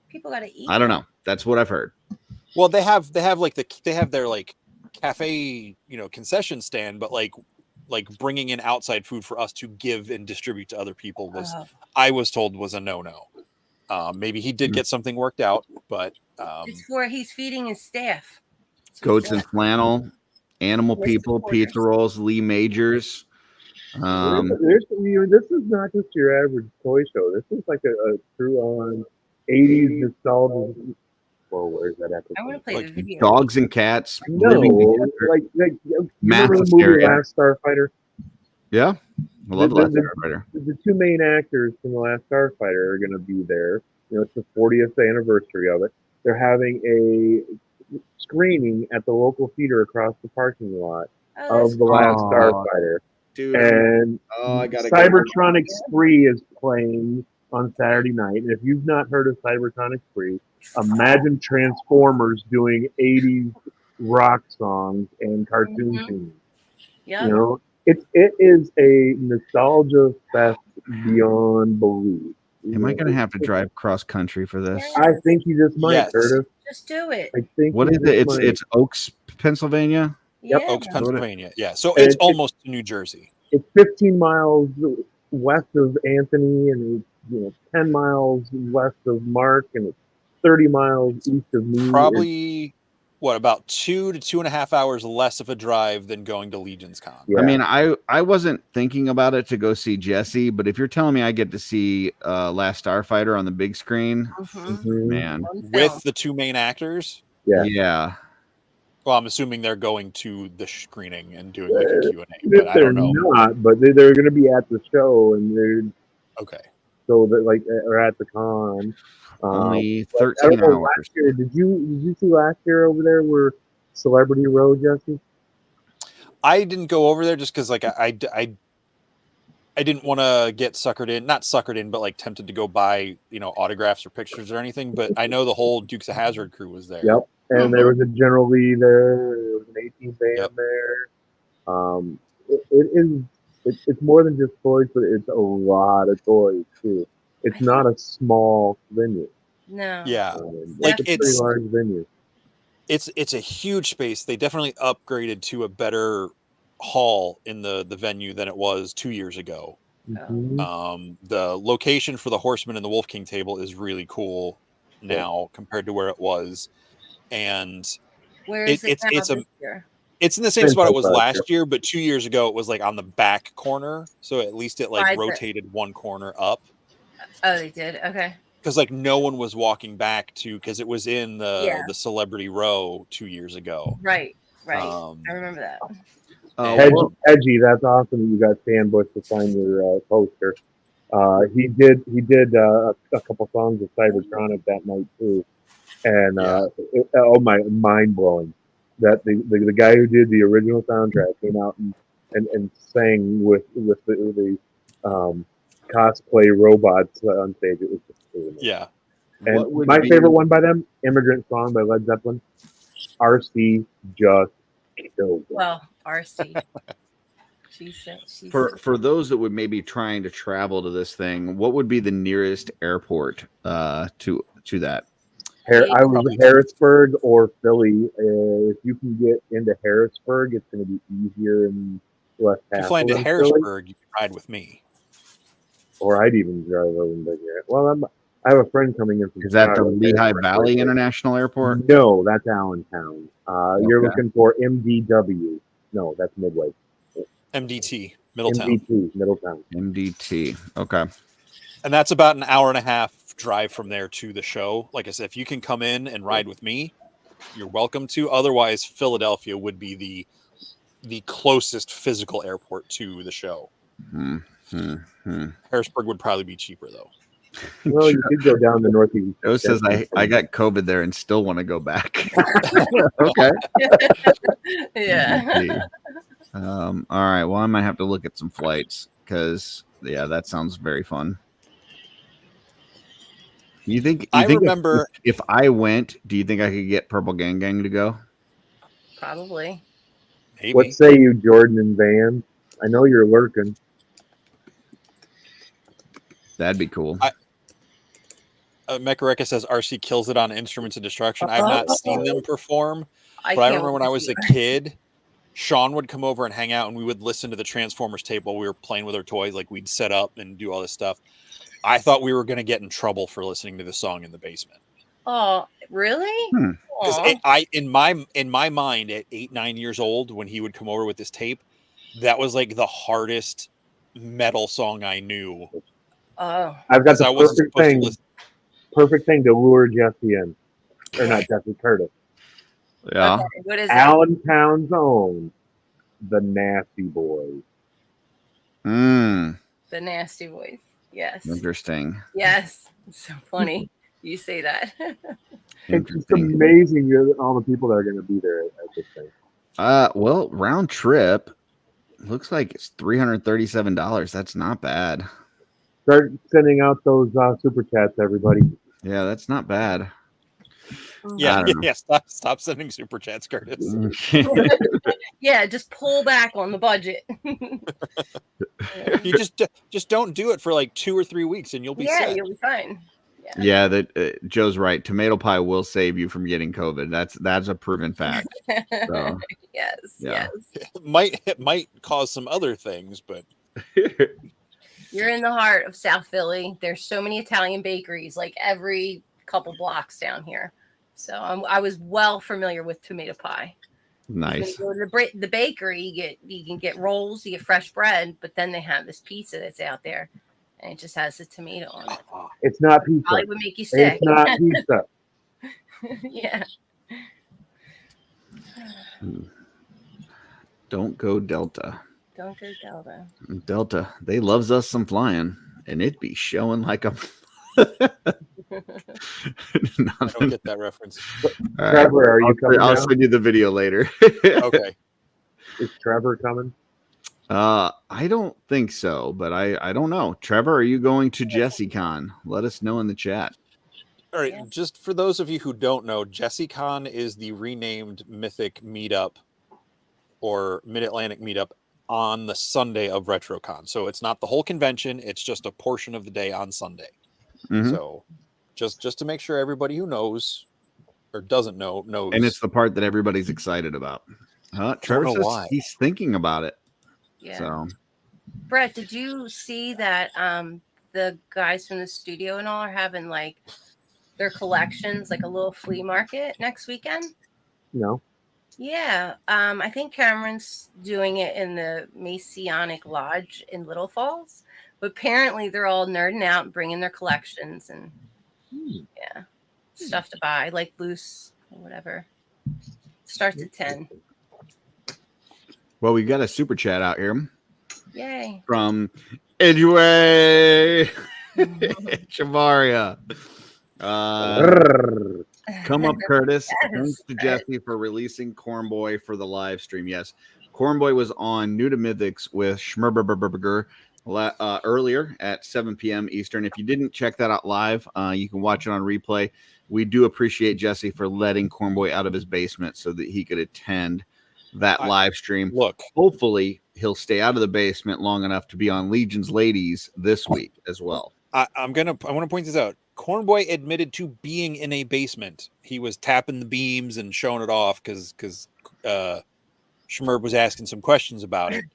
People got to eat. I don't know. That's what I've heard. Well, they have their like cafe, concession stand, but like bringing in outside food for us to give and distribute to other people was, Oh. I was told, was a no-no. Maybe he did get something worked out, but It's for he's feeding his staff. That's what Goats he and said. flannel, animal List of people, orders. pizza rolls, Lee Majors. this is not just your average toy show. This is like a true on 80s nostalgia. Well, where's that episode? I want to play Like the video. Dogs and cats. No, living together. like you Mass remember the movie hysteria. Last Starfighter? Yeah. I love the last The- Starfighter. The two main actors from the Last Starfighter are going to be there. It's the 40th anniversary of it. They're having a screening at the local theater across the parking lot Oh, that's of the Last Oh, Starfighter, Dude. and I gotta go. Cybertronic Spree is playing on Saturday night. And if you've not heard of Cybertronic Spree, imagine Transformers doing 80s rock songs and cartoon Mhm. tunes. yeah. It is a nostalgia fest beyond belief. Am I going to have to drive cross country for this? I think you just might, Yes. Curtis. Just do it. I think What you is it? just might. It's Oaks, Pennsylvania. Yep. Yeah. Oaks, Pennsylvania. Yeah, so And it's it- almost New Jersey. It's 15 miles west of Anthony, and it's 10 miles west of Mark, and it's 30 miles east of me. Probably what, about 2 to 2.5 hours less of a drive than going to Legion's Con. Yeah. I mean, I wasn't thinking about it to go see Jesse, but if you're telling me I get to see Last Starfighter on the big screen, Mhm. man, On film. With the two main actors, Yeah. well, I'm assuming they're going to the screening and doing like a Q&A, but If I they're don't know. not, but they're going to be at the show, and they're Okay. so that like or at the con. only But I 13 don't know. hours. Last year, did you see last year over there where Celebrity Row, Jesse? I didn't go over there just because like I didn't want to get not suckered in, but like tempted to go buy, autographs or pictures or anything. But I know the whole Dukes of Hazzard crew was there. Yep. And there was a General Lee there. There was an 18 band Yep. there. It's more than just toys, but it's a lot of toys too. It's not a small venue. No. Yeah. Like it's a pretty it's large venue. it's a huge space. They definitely upgraded to a better hall in the venue than it was 2 years ago. Mhm. The location for the Horseman and the Wolf King table is really cool now compared to where it was, and Where is it now it's this year? in the same Same spot it place was last last year, but 2 years ago it was like on the back corner, so at least it like Side bit. rotated one corner up Oh, they did. Okay. because like no one was walking back to because it was in Yeah. the Celebrity Row 2 years ago. Right. Right. Um, I remember that. Edgy, that's awesome. That you got Stan Bush to sign your poster. He did a couple songs of Cybertronic that night too, and oh my, mind blowing that the guy who did the original soundtrack came out and sang with the cosplay robots on stage. It was just amazing. yeah. And my favorite one by them, "Immigrant Song" by Led Zeppelin. RC just killed it. Well, RC. She's For those that would maybe trying to travel to this thing, what would be the nearest airport to that? I was Harrisburg or Philly. If you can get into Harrisburg, it's going to be easier and less If you hassle fly into than Harrisburg, you can ride with me. Or I'd even drive over there. Well, I have a friend coming in from Is that the Chicago. Lehigh Valley International Airport? No, that's Allentown. You're Okay. looking for MDW. No, that's Midway. MDT, Middletown. MDT, Middletown. MDT. Okay. And that's about an hour and a half drive from there to the show. Like I said, if you can come in and ride with me, you're welcome to. Otherwise, Philadelphia would be the closest physical airport to the show. Harrisburg would probably be cheaper, though. Well, you could go down the Northeast. Joe says I got COVID there and still want to go back. Okay. Yeah. All right. Well, I might have to look at some flights because that sounds very fun. You think remember if I went, do you think I could get Purple Gang Gang to go? Probably. Maybe. What say you, Jordan and Van? I know you're lurking. That'd be cool. Mekareka says RC kills it on Instruments of Destruction. I've not seen them perform, but I remember when I was a kid, Sean would come over and hang out, and we would listen to the Transformers tape while we were playing with our toys. Like we'd set up and do all this stuff. I thought we were going to get in trouble for listening to the song in the basement. Oh, really? Because in my mind at 8-9 years old, when he would come over with this tape, that was like the hardest metal song I knew. Oh, I've got the perfect thing to lure Jesse in, or not Jesse, Curtis. Yeah. Okay, what is Allentown's own, the Nasty Boys. Mm. The Nasty Boys. Yes. Interesting. Yes. It's so funny you say that. It's just amazing all the people that are going to be there at this thing. Well, round trip looks like it's $337. That's not bad. Start sending out those super chats, everybody. Yeah, that's not bad. Yeah. Stop sending super chats, Curtis. Yeah, just pull back on the budget. You just don't do it for like 2 or 3 weeks, and you'll be set. You'll be fine. Yeah, that Joe's right. Tomato pie will save you from getting COVID. That's a proven fact. So, yes. It might cause some other things, but you're in the heart of South Philly. There's so many Italian bakeries, like every couple blocks down here. So I was well familiar with tomato pie. Nice. When you go to the bakery, you can get rolls, you get fresh bread, but then they have this pizza that's out there, and it just has the tomato on it. It's not pizza. Probably would make you sick. It's not pizza. Yeah. Don't go Delta. Don't go Delta. Delta, they loves us some flying, and it be showing like a. I don't get that reference. Trevor, are you coming I'll down? send you the video later. Okay. Is Trevor coming? I don't think so, but I don't know. Trevor, are you going to JessieCon? Let us know in the chat. All right. Yeah. Just for those of you who don't know, JessieCon is the renamed Mythic meetup or Mid-Atlantic meetup on the Sunday of RetroCon. So it's not the whole convention. It's just a portion of the day on Sunday. Mhm. So just to make sure everybody who knows or doesn't know knows. And it's the part that everybody's excited about. Trevor know says why. he's thinking about it. Yeah. So Brett, did you see that the guys from the studio and all are having like their collections, like a little flea market next weekend? No. Yeah. I think Cameron's doing it in the Masonic Lodge in Little Falls. But apparently they're all nerding out and bringing their collections and yeah, stuff to buy, like loose or whatever. Starts at 10. well, we got a super chat out here Yay. from Edgeway Chavaria. Come up, Curtis. Thanks to Jesse for releasing Cornboy for the live stream. Yes, Cornboy was on New to Mythics with Schmerberberger earlier at 7 p.m. Eastern. If you didn't check that out live, you can watch it on replay. We do appreciate Jesse for letting Cornboy out of his basement so that he could attend that live stream. Look, Hopefully, he'll stay out of the basement long enough to be on Legion's Ladies this week as well. I want to point this out. Cornboy admitted to being in a basement. He was tapping the beams and showing it off because Schmerb was asking some questions about it.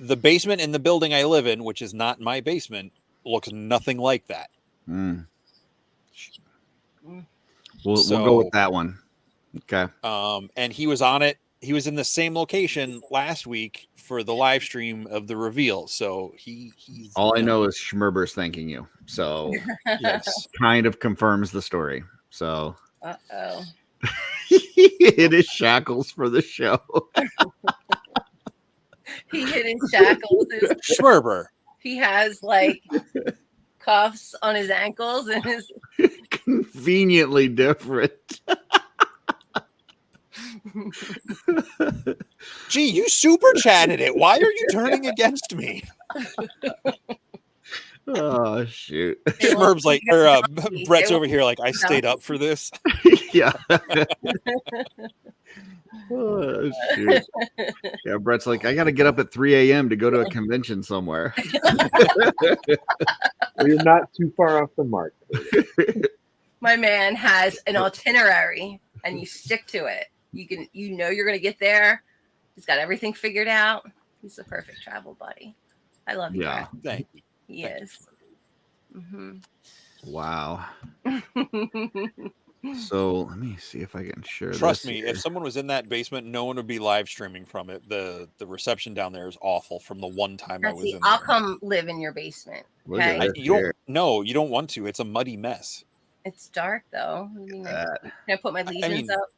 The basement in the building I live in, which is not my basement, looks nothing like that. Mm. We'll go with that one. Okay. And he was on it. He was in the same location last week for the live stream of the reveal. So he's all I know is Schmerber's thanking you. So yes, kind of confirms the story. So Uh-oh. it is shackles for the show. He hid in shackles. Schmerber. He has like cuffs on his ankles and his Conveniently different. Gee, you super chatted it. Why are you turning against me? Oh shoot. Schmerb's like, or Brett's over here like, I stayed up for this. Yeah. Oh, shoot. Yeah, Brett's like, I gotta get up at 3 a.m. to go to a convention somewhere. Well, you're not too far off the mark. My man has an itinerary and you stick to it. You know you're gonna get there. He's got everything figured out. He's the perfect travel buddy. I love you. Yeah. Brett. Thank you. He is. Mm-hmm. Wow. So let me see if I can share Trust this me, here. if someone was in that basement, no one would be live streaming from it. The reception down there is awful from the one time I was See, in I'll there. come live in your basement. Look at Okay. this You here. don't want to. It's a muddy mess. It's dark though. I mean, That can I put my legions up?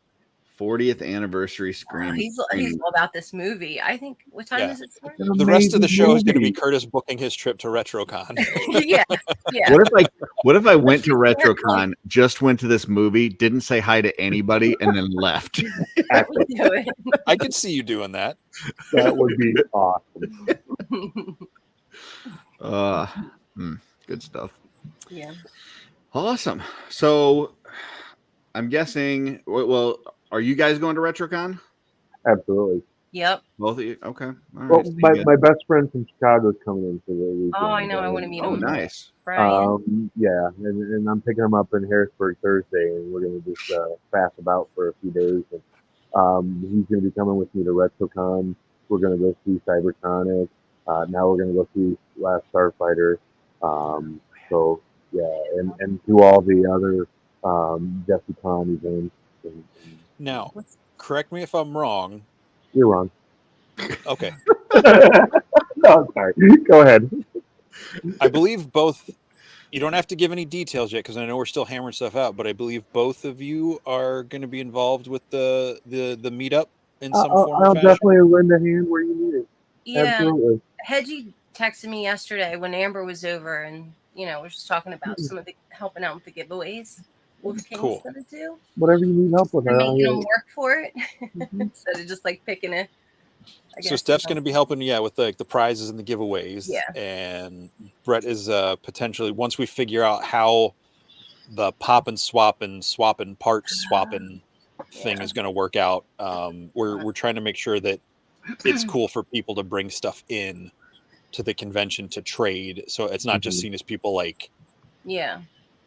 40th anniversary Oh, screen. he's all about this movie. I think. What time Yeah. is it? Start? The rest of the show is going to be movie. Curtis booking his trip to RetroCon. Yeah. Yeah. What if I went to RetroCon, just went to this movie, didn't say hi to anybody, and then left? I would do it. I could see you doing that. That would be awesome. Good stuff. Yeah. Awesome. So I'm guessing, well, are you guys going to RetroCon? Absolutely. Yep. Both of you? Okay. All right. Well, So you my, good. my best friend from Chicago is coming in for the weekend. Oh, I know. I want to meet Oh, him. nice. Brian. Yeah, and I'm picking him up in Harrisburg Thursday, and we're going to just pass about for a few days. And he's going to be coming with me to RetroCon. We're going to go see Cybertronic. Now we're going to go see Last Starfighter. So yeah, and do all the other Jesse Con events. And Now, correct me if I'm wrong. you're wrong. Okay. No, I'm sorry. Go ahead. I believe both. You don't have to give any details yet because I know we're still hammering stuff out. But I believe both of you are going to be involved with the meetup in some form or I'll fashion. definitely lend a hand where you need it. Yeah. Absolutely. Hedgie texted me yesterday when Amber was over, and we're just talking about some of the helping out with the giveaways Wolf King's Cool. gonna do. Whatever you need help with. And making them work for it Mhm. instead of just like picking it. So Steph's going to be helping, with the prizes and the giveaways. Yeah. And Brett is potentially, once we figure out how the pop and swap and parts swapping thing is going to work out, we're trying to make sure that it's cool for people to bring stuff in to the convention to trade. So it's not just seen as people like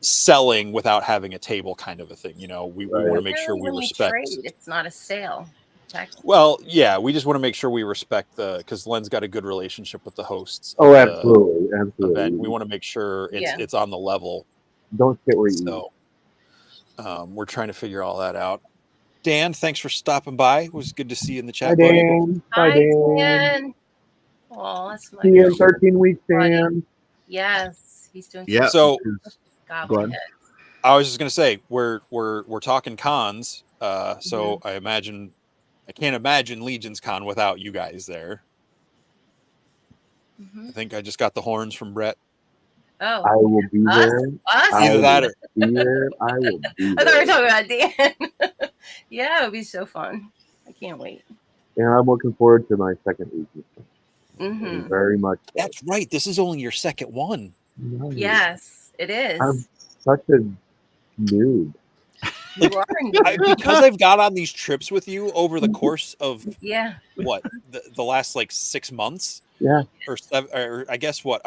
selling without having a table kind of a thing. We want to make sure we respect. Trade, it's not a sale. Well, yeah, we just want to make sure we respect because Len's got a good relationship with the hosts. Oh, absolutely. Event. We want to make sure it's on the level. Don't get where you So we're trying to figure all that out. Dan, thanks for stopping by. It was good to see you in the chat. Hi, Dan. Hi, Dan. Oh, that's my see you in 13 weeks, Dan. Yes, he's doing. Yeah. So go ahead. I was just gonna say we're talking cons. So I can't imagine Legion's Con without you guys there. I think I just got the horns from Brett. Oh, I will be there. Either that or I will be there. I thought we were talking about Dan. Yeah, it would be so fun. I can't wait. And I'm looking forward to my second Legion. Very much. So. That's right. This is only your second one. Nice. Yes, it is. I'm such a noob. Because I've got on these trips with you over the course of the last like 6 months, or 7, or I guess we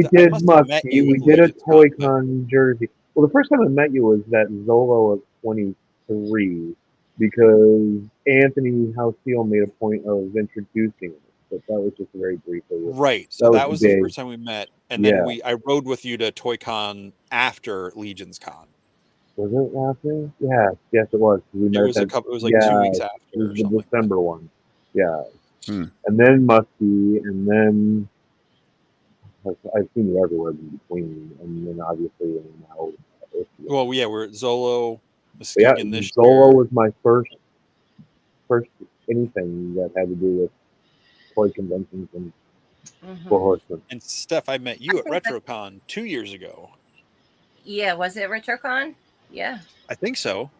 did Muskie. We did a Toy Con Jersey. Well, the first time I met you was that Zolo of 23 because Anthony Houseel made a point of introducing it, but that was just a very brief. Right. So that was the first time we met, and then I rode with you to Toy Con after Legion's Con. Was it after? Yes, it was. We met it was like 2 weeks after. It was the December one. Yeah. And then Muskie, and then I've seen you everywhere in between, and then obviously now. Well, yeah, we're at Zolo. And this Zolo was my first anything that had to do with toy conventions and Four Horsemen. And Steph, I met you at RetroCon 2 years ago. Yeah, was it RetroCon? Yeah, I think so.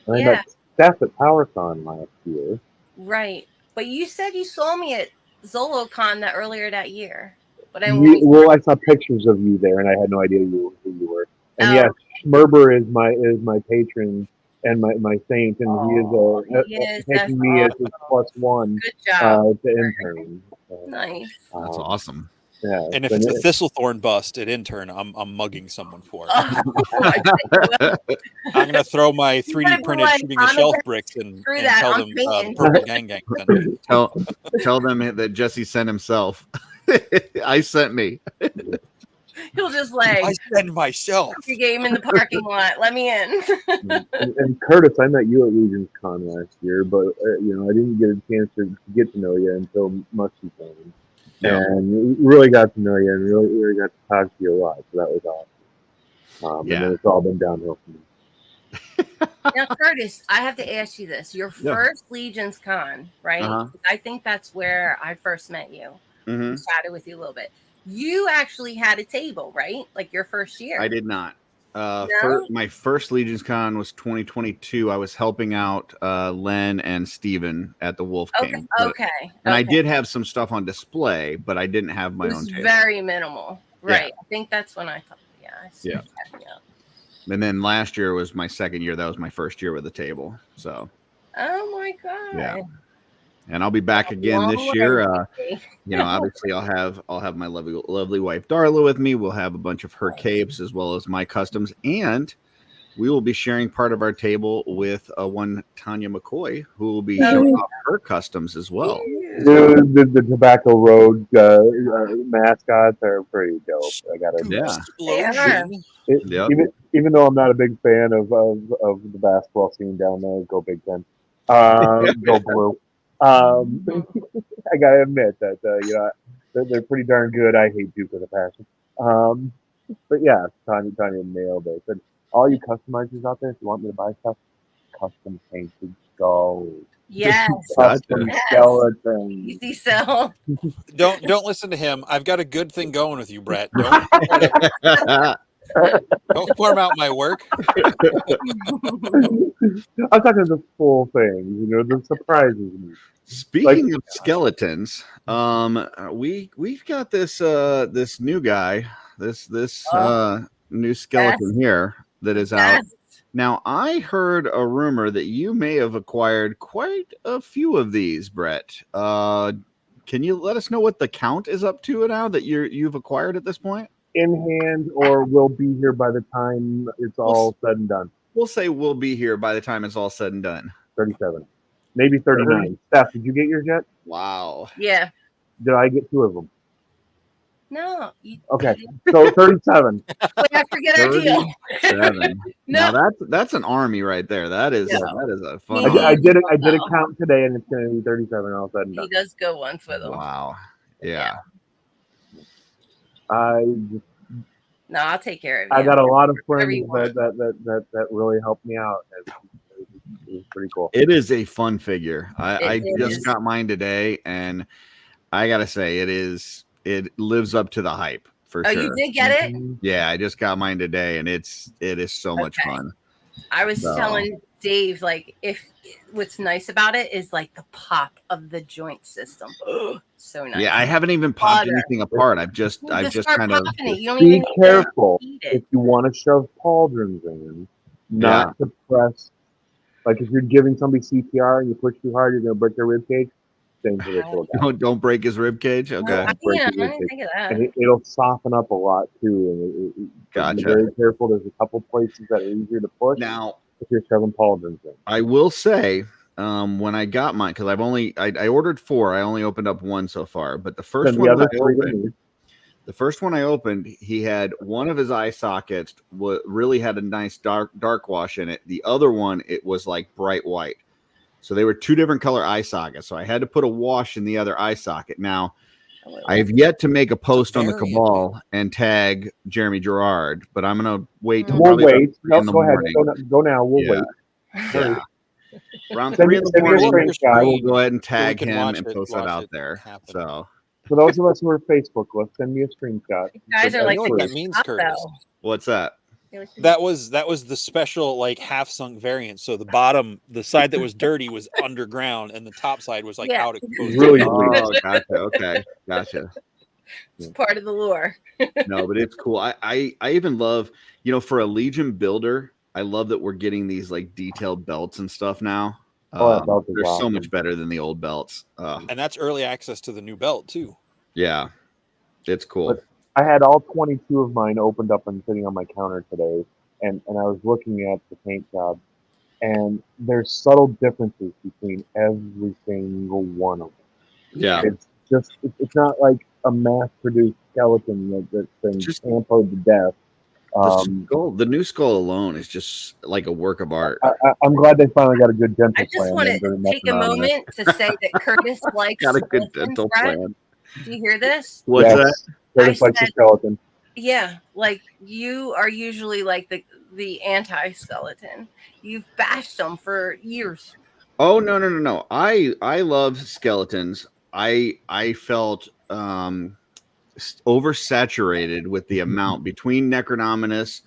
I met Stef at PowerCon last year. Right, but you said you saw me at ZoloCon earlier that year. But I saw pictures of you there, and I had no idea who you were. And yes, Schmerber is my patron and my saint, and he is taking me as his +1 to intern. Nice. That's awesome. Yeah. And if it's a Thistlethorn bust at intern, I'm mugging someone for it. I'm gonna throw my 3D printed shooting the shelf bricks and tell them the Purple Gang sent me. Tell them that Jesse sent himself. I sent me. He'll just like I send myself. Your game in the parking lot. Let me in. and Curtis, I met you at Legion's Con last year, but I didn't get a chance to get to know you until Muskie came. And really got to know you and really got to talk to you a lot. So that was awesome. And then it's all been downhill from me. Now, Curtis, I have to ask you this. Your first Legion's Con, right? I think that's where I first met you. Chatted with you a little bit. You actually had a table, right? Like your first year. I did not. My first Legion's Con was 2022. I was helping out Len and Steven at the Wolf King. Okay. And I did have some stuff on display, but I didn't have my own table. Very minimal. Right. I think that's when I thought, And then last year was my second year. That was my first year with a table. So. Oh my God. Yeah. And I'll be back again this year. Obviously I'll have my lovely wife Darla with me. We'll have a bunch of her capes as well as my customs. And we will be sharing part of our table with one Tanya McCoy, who will be showing off her customs as well. The Tobacco Road mascots are pretty dope. I gotta say. Explosion. Yep. Even though I'm not a big fan of the basketball scene down there, go Big Ten, go Blue. I gotta admit that they're pretty darn good. I hate Duke with a passion. But yeah, Tanya nailed it. And all you customizers out there, if you want me to buy stuff, custom painted gold. Yes. Custom skeleton. Easy sell. Don't listen to him. I've got a good thing going with you, Brett. Don't farm out my work. I'm talking the full thing, the surprises me. Speaking of skeletons, we've got this new guy, this new skeleton here that is out. Now, I heard a rumor that you may have acquired quite a few of these, Brett. Can you let us know what the count is up to now that you've acquired at this point? In hand, or will be here by the time it's all said and done. We'll say we'll be here by the time it's all said and done. 37, maybe 39. Steph, did you get yours yet? Wow. Yeah. Did I get 2 of them? No. Okay, so 37. Wait, I forget our deal. 37. No. Now that's an army right there. That is a fun. I did a count today, and it's going to be 37 all said and done. He does good ones with them. Wow. Yeah. No, I'll take care of you. I got a lot of friends Everyone. that really helped me out. It was pretty cool. It is a fun figure. I It just is. got mine today, and I gotta say it lives up to the hype for Oh, sure. you did get it? Yeah, I just got mine today, and it is so much Okay. fun. I was So- telling Dave, like, if what's nice about it is like the pop of the joint system. So nice. Yeah, I haven't even popped Butter. anything apart. I've just start kind of popping it. You don't Be even need to careful eat if it. you want to shove pauldrons in, not to press. Like if you're giving somebody CPR and you push too hard, you're going to break their rib cage. Same for this little guy. don't break his rib cage. No, Okay, I break didn't the rib cage. think of that. And it'll soften up a lot too. And Gotcha. Be very careful. There's a couple places that are easier to push. now if you're shoving pauldrons in. I will say, when I got mine, because I ordered 4, I only opened up 1 so far. But the first Send one the other I 3 to opened, me. the first one I opened, he had one of his eye sockets really had a nice dark wash in it. The other one, it was like bright white. So they were 2 different color eye sockets. So I had to put a wash in the other eye socket. Now, I have yet to make a post on the Very Cabal and tag Jeremy Gerard, but I'm gonna wait till We'll probably wait. about 3 No, in the go ahead. morning. Go now. We'll Yeah. wait. Yeah. Around Send 3 me- in the send me a morning, screenshot. we'll go ahead and So we tag can him watch and it- post that watch out it there. happen. So For those of us who are Facebookless, send me a screenshot. You guys are like know what the that means, top, Curtis? though. what's that? That was the special like half sunk variant. So the bottom, the side that was dirty was underground, and the top side was like Yeah. out exposed. Really Oh, gotcha. Okay, gotcha. It's part of the lure. No, but it's cool. I even love, for a Legion builder, I love that we're getting these like detailed belts and stuff now. Oh, that belt is they're so awesome. much better than the old belts. And that's early access to the new belt too. Yeah, it's cool. But I had all 22 of mine opened up and sitting on my counter today, and I was looking at the paint job, and there's subtle differences between every single one of them. Yeah, It's not like a mass-produced skeleton that's been Just- tampoed to death. the new skull alone is just like a work of art. I'm glad they finally got a good dental I just plan. want and they're to messing take a around with it. moment to say that Curtis likes Got a good skeletons, dental Brett. plan. Do you hear this? What's Yes. that? Curtis I likes a said- skeleton. Yeah, like you are usually like the anti-skeleton. You've bashed them for years. Oh no. I love skeletons. I felt oversaturated with the amount between Necronominus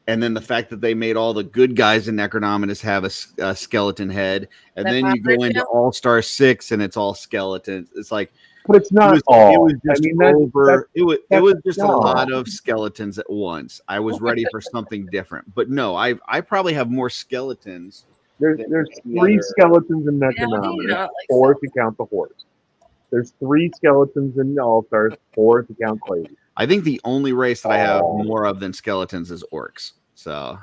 and then the fact that they made all the good guys in Necronominus have a skeleton head, and That then you go into Patricia? All-Star 6 and it's all skeletons. It's like But it's not it all. was just it was just a no. lot of skeletons at once. I was ready for something different, but no, I probably have more skeletons. There's any 3 other- skeletons in Yeah, I do Necronominus, not like 4 to count the horse. There's 3 skeletons in All-Stars, 4 to count Clay. I think the only race that I have Oh. more of than skeletons is orcs. So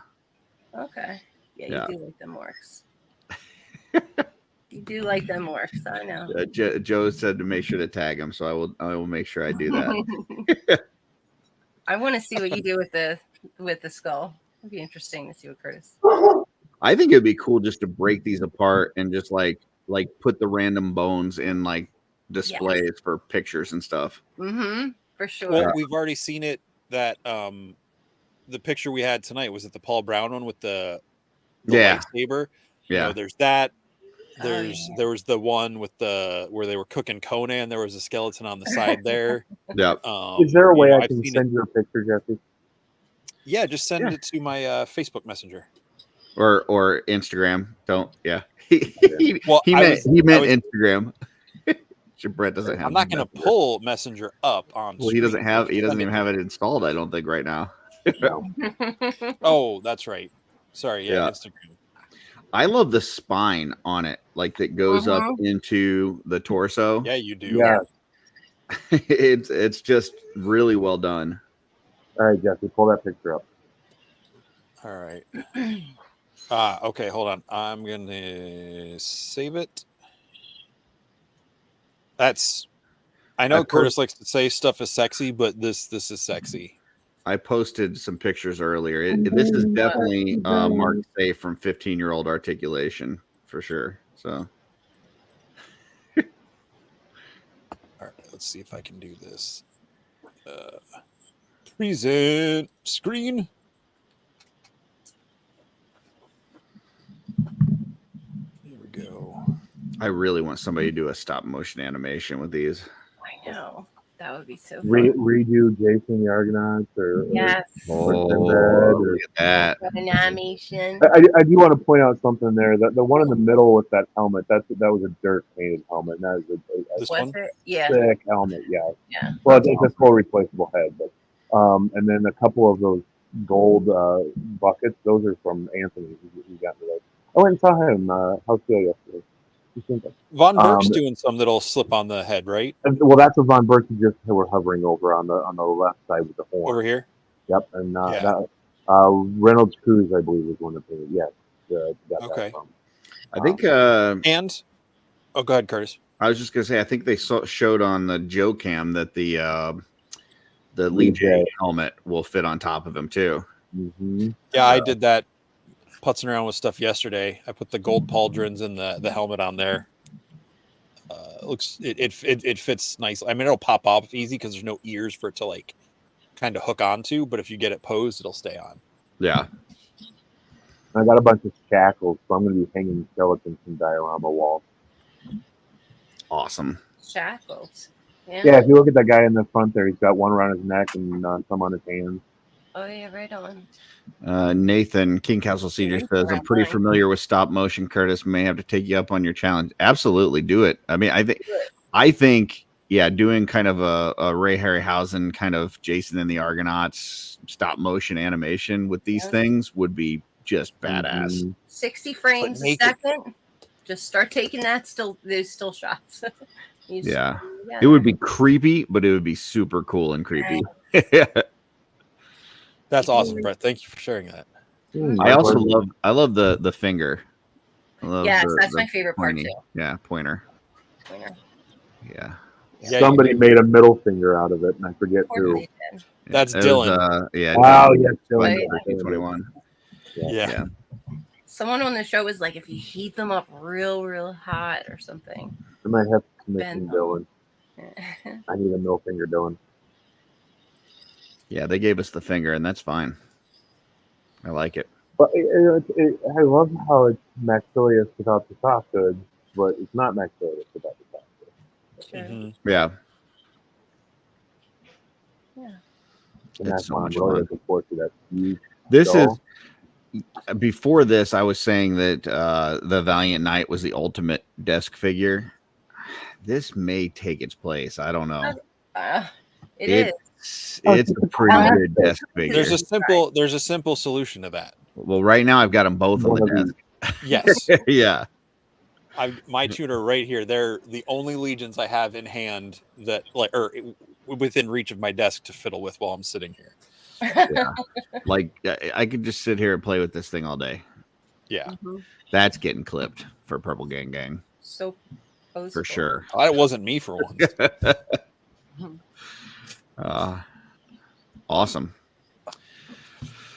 Okay. Yeah, Yeah. you do like them orcs. You do like them orcs. I know. Joe said to make sure to tag him, so I will make sure I do that. I want to see what you do with the skull. It'd be interesting to see what Curtis. I think it'd be cool just to break these apart and just like put the random bones in like displays for pictures and stuff. Mm-hmm. For sure. Well, we've already seen it. That the picture we had tonight was it the Paul Brown one with the lightsaber. You know, there's that. There was the one with where they were cooking Conan. There was a skeleton on the side there. Yeah. Is there a way I can send you a picture, Jesse? Yeah, just send it to my Facebook Messenger or Instagram. Don't. Yeah. Well, he meant Instagram. Brett doesn't have. I'm not going to pull Messenger up on. Well, he doesn't even have it installed. I don't think right now. No. Oh, that's right. Sorry. Yeah. Instagram. I love the spine on it, like that goes up into the torso. Yeah, you do. Yeah. It's just really well done. All right, Jesse, pull that picture up. All right. Okay, hold on. I'm gonna save it. I know Curtis likes to say stuff is sexy, but this is sexy. I posted some pictures earlier. This is definitely Mark Safe from 15-year-old articulation for sure. So, all right, let's see if I can do this. Present screen. Here we go. I really want somebody to do a stop motion animation with these. I know. That would be so fun. Redo Jason the Argonauts or yes. Look at that. Animation. I do want to point out something there. That the one in the middle with that helmet, that was a dirt painted helmet. And that is a This one? It? Yeah. sick helmet. Yeah. Yeah. Well, it's a full replaceable head, but and then a couple of those gold buckets. Those are from Anthony. He got me those. I went and saw him house sale yesterday. Von Berg's doing some that'll slip on the head, right? Well, that's what Von Berg just were hovering over on the left side with the horn. Over here. Yep, and Reynolds Cruz, I believe, was one that painted. Yes. Okay. I think. And go ahead, Curtis. I was just gonna say. I think they showed on the Joe Cam that the Lee J helmet will fit on top of him too. Mm-hmm. Yeah, I did that. Putzing around with stuff yesterday. I put the gold pauldrons and the helmet on there. It fits nice. I mean, it'll pop off easy because there's no ears for it to like kind of hook onto. But if you get it posed, it'll stay on. Yeah. I got a bunch of shackles, so I'm going to be hanging skeletons from diorama walls. Awesome. Shackles. Yeah, if you look at that guy in the front there, he's got one around his neck and some on his hands. Oh yeah, right on. Nathan King Castle Cedar says, I'm pretty familiar with stop motion. Curtis may have to take you up on your challenge. Absolutely, do it. I mean, I think, yeah, doing kind of a Ray Harryhausen kind of Jason and the Argonauts stop motion animation with these things would be just badass. 60 frames a second. Just start taking those still shots. Yeah, it would be creepy, but it would be super cool and creepy. That's awesome, Brett. Thank you for sharing that. I also love the finger. Yes, that's my favorite part too. Yeah, pointer. Yeah. Somebody made a middle finger out of it, and I forget who. That's Dylan. Yeah. Wow, yes, Dylan. 21. Yeah. Someone on the show was like, if you heat them up real hot or something. I might have to commission Dylan. I need a middle finger, Dylan. Yeah, they gave us the finger, and that's fine. I like it. But I love how it's Maxilius without the soft goods, but it's not Maxilius without the soft goods. Sure. Mm-hmm. Yeah. Yeah. And that's so much fun. This is before this. I was saying that the Valiant Knight was the ultimate desk figure. This may take its place. I don't know. It is. It's a pretty good desk figure. There's a simple solution to that. Well, right now I've got them both on the desk. Yes. Yeah. My tuner right here. They're the only legions I have in hand that within reach of my desk to fiddle with while I'm sitting here. Yeah. Like I could just sit here and play with this thing all day. Yeah. Mhm. That's getting clipped for Purple Gang Gang So for sure. It wasn't me for once. Awesome.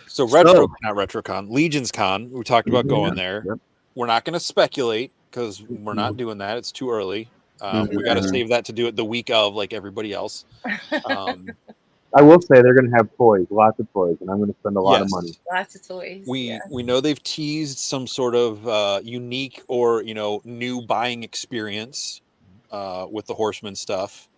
So not RetroCon, Legion's Con. We talked about going there. Yep. We're not going to speculate because we're not doing that. It's too early. We got to save that to do it the week of, like everybody else. I will say they're going to have toys, lots of toys, and I'm going to spend a lot of money. Lots of toys. We know they've teased some sort of unique or new buying experience with the Horseman stuff.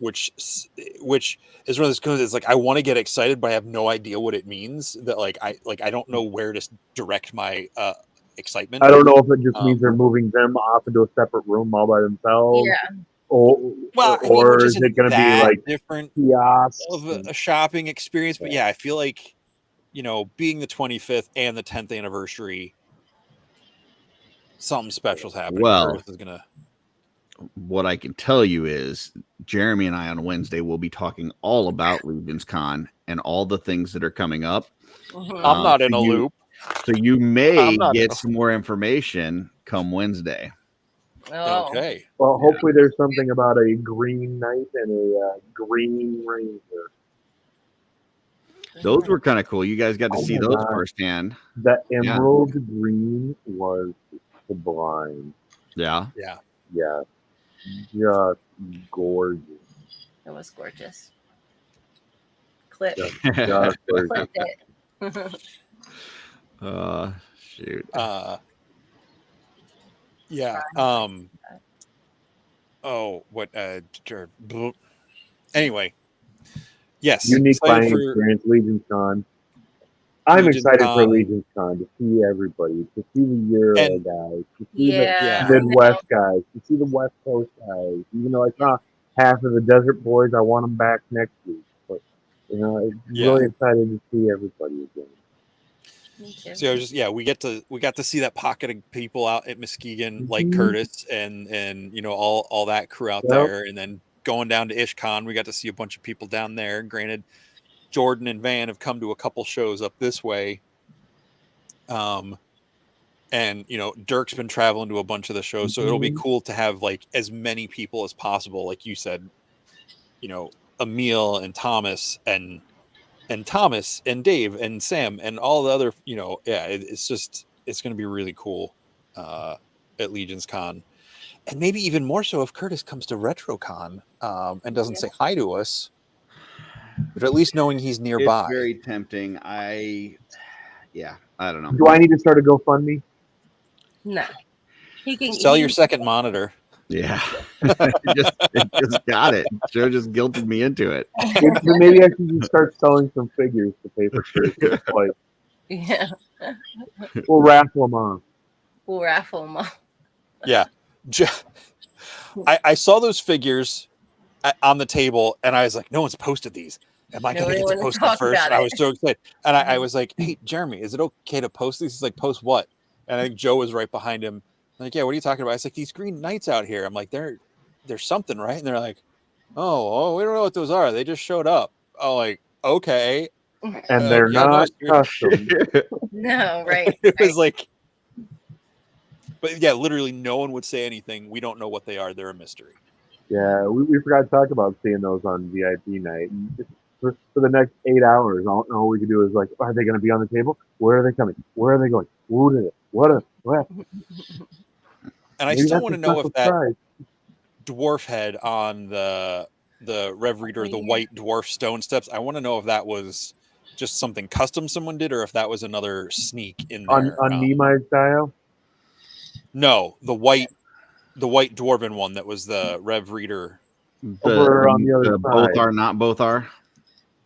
Which is one of those cool. It's like I want to get excited, but I have no idea what it means. That I don't know where to direct my excitement. I don't know if it just means they're moving them off into a separate room all by themselves. Yeah. Or is it going to be like different kiosks of a shopping experience? But yeah, I feel like being the 25th and the 10th anniversary, something special's happening. Well, is gonna. What I can tell you is Jeremy and I on Wednesday will be talking all about Legion's Con and all the things that are coming up. I'm not in a loop. So you may get some more information come Wednesday. Oh. Okay. Well, hopefully there's something about a green knight and a green ranger. Those were kind of cool. You guys got to see those firsthand. That emerald green was sublime. Yeah. Yeah. Yeah. Just gorgeous. It was gorgeous. Clip. Just gorgeous. Clipped it. Shoot. Yeah. Anyway. Yes. Unique buying experience, Legion's Con. I'm excited for Legion's Con to see everybody, to see the Euro guys, to see the Midwest guys, to see the West Coast guys. Even though I saw half of the Desert Boys, I want them back next week. But I'm really excited to see everybody again. So we got to see that pocket of people out at Muskegon, like Curtis and all that crew out there, and then going down to IshCon, we got to see a bunch of people down there. Granted, Jordan and Van have come to a couple shows up this way. And Dirk's been traveling to a bunch of the shows, so it'll be cool to have like as many people as possible, like you said, Emil and Thomas and Thomas and Dave and Sam and all the other, it's going to be really cool at Legion's Con. And maybe even more so if Curtis comes to RetroCon and doesn't say hi to us, but at least knowing he's nearby. It's very tempting. I don't know. Do I need to start a GoFundMe? No. He can sell your second monitor. Yeah. it just got it. Joe just guilted me into it. Maybe I should just start selling some figures to pay for Curtis. Yeah. We'll raffle them off. Yeah. I saw those figures on the table and I was like, no one's posted these. Am I going to get to post them first? And I was so excited. And I was like, hey, Jeremy, is it okay to post these? He's like, post what? And I think Joe was right behind him. I'm like, yeah, what are you talking about? I was like, these green knights out here. I'm like, there's something, right? And they're like, oh, we don't know what those are. They just showed up. Oh, like, okay. And they're not custom. No, right. It was like, but yeah, literally no one would say anything. We don't know what they are. They're a mystery. Yeah, we forgot to talk about seeing those on VIP night. And for the next 8 hours, all we could do is like, are they going to be on the table? Where are they coming? Where are they going? What is it? What? And I still want to know if that dwarf head on the Rev Reader, the white dwarf stone steps, I want to know if that was just something custom someone did or if that was another sneak in there. On Nemai's style? No, the white dwarven one that was the Rev Reader. Over on the other side. Both are, not both are?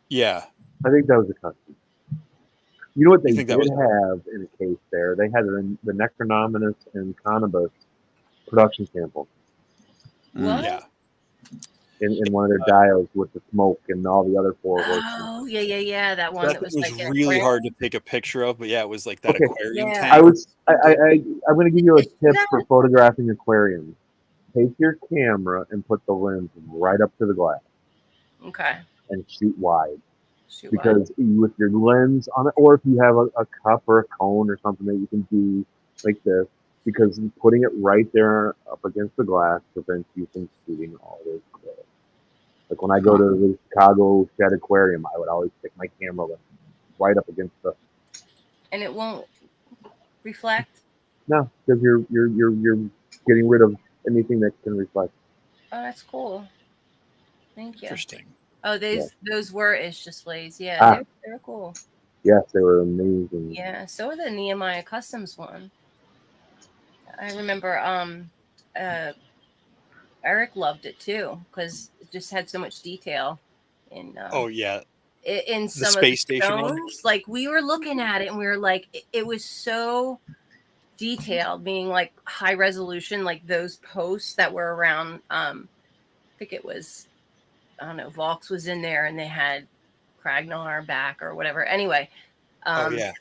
Yeah. I think that was a custom. You know what they did have in a case there? They had the Necronominus and Conibus production sample. What? Yeah. In one of their dials with the smoke and all the other four horses. Oh, yeah. That one that was like really hard to take a picture of, but yeah, it was like that aquarium tank. I'm going to give you a tip for photographing aquariums. Take your camera and put the lens right up to the glass. Okay. And shoot wide. Shoot, because with your lens on it, or if you have a cup or a cone or something that you can do like this, because putting it right there up against the glass prevents you from shooting all those glare. Like when I go to the Chicago Shed Aquarium, I would always stick my camera right up against the. and it won't reflect. No, because you're getting rid of anything that can reflect. Oh, that's cool. Thank you. Interesting. Oh, those were Ish displays. Yeah, Ah. they were cool. Yes, they were amazing. Yeah, so are the Nehemiah Customs one. I remember Eric loved it too because it just had so much detail in Oh yeah, in the some of the space station one. stones. Like we were looking at it and we were like, it was so detailed, being like high resolution, like those posts that were around. I think it was, I don't know, Vox was in there and they had Kragnar back or whatever. Anyway, Oh yeah,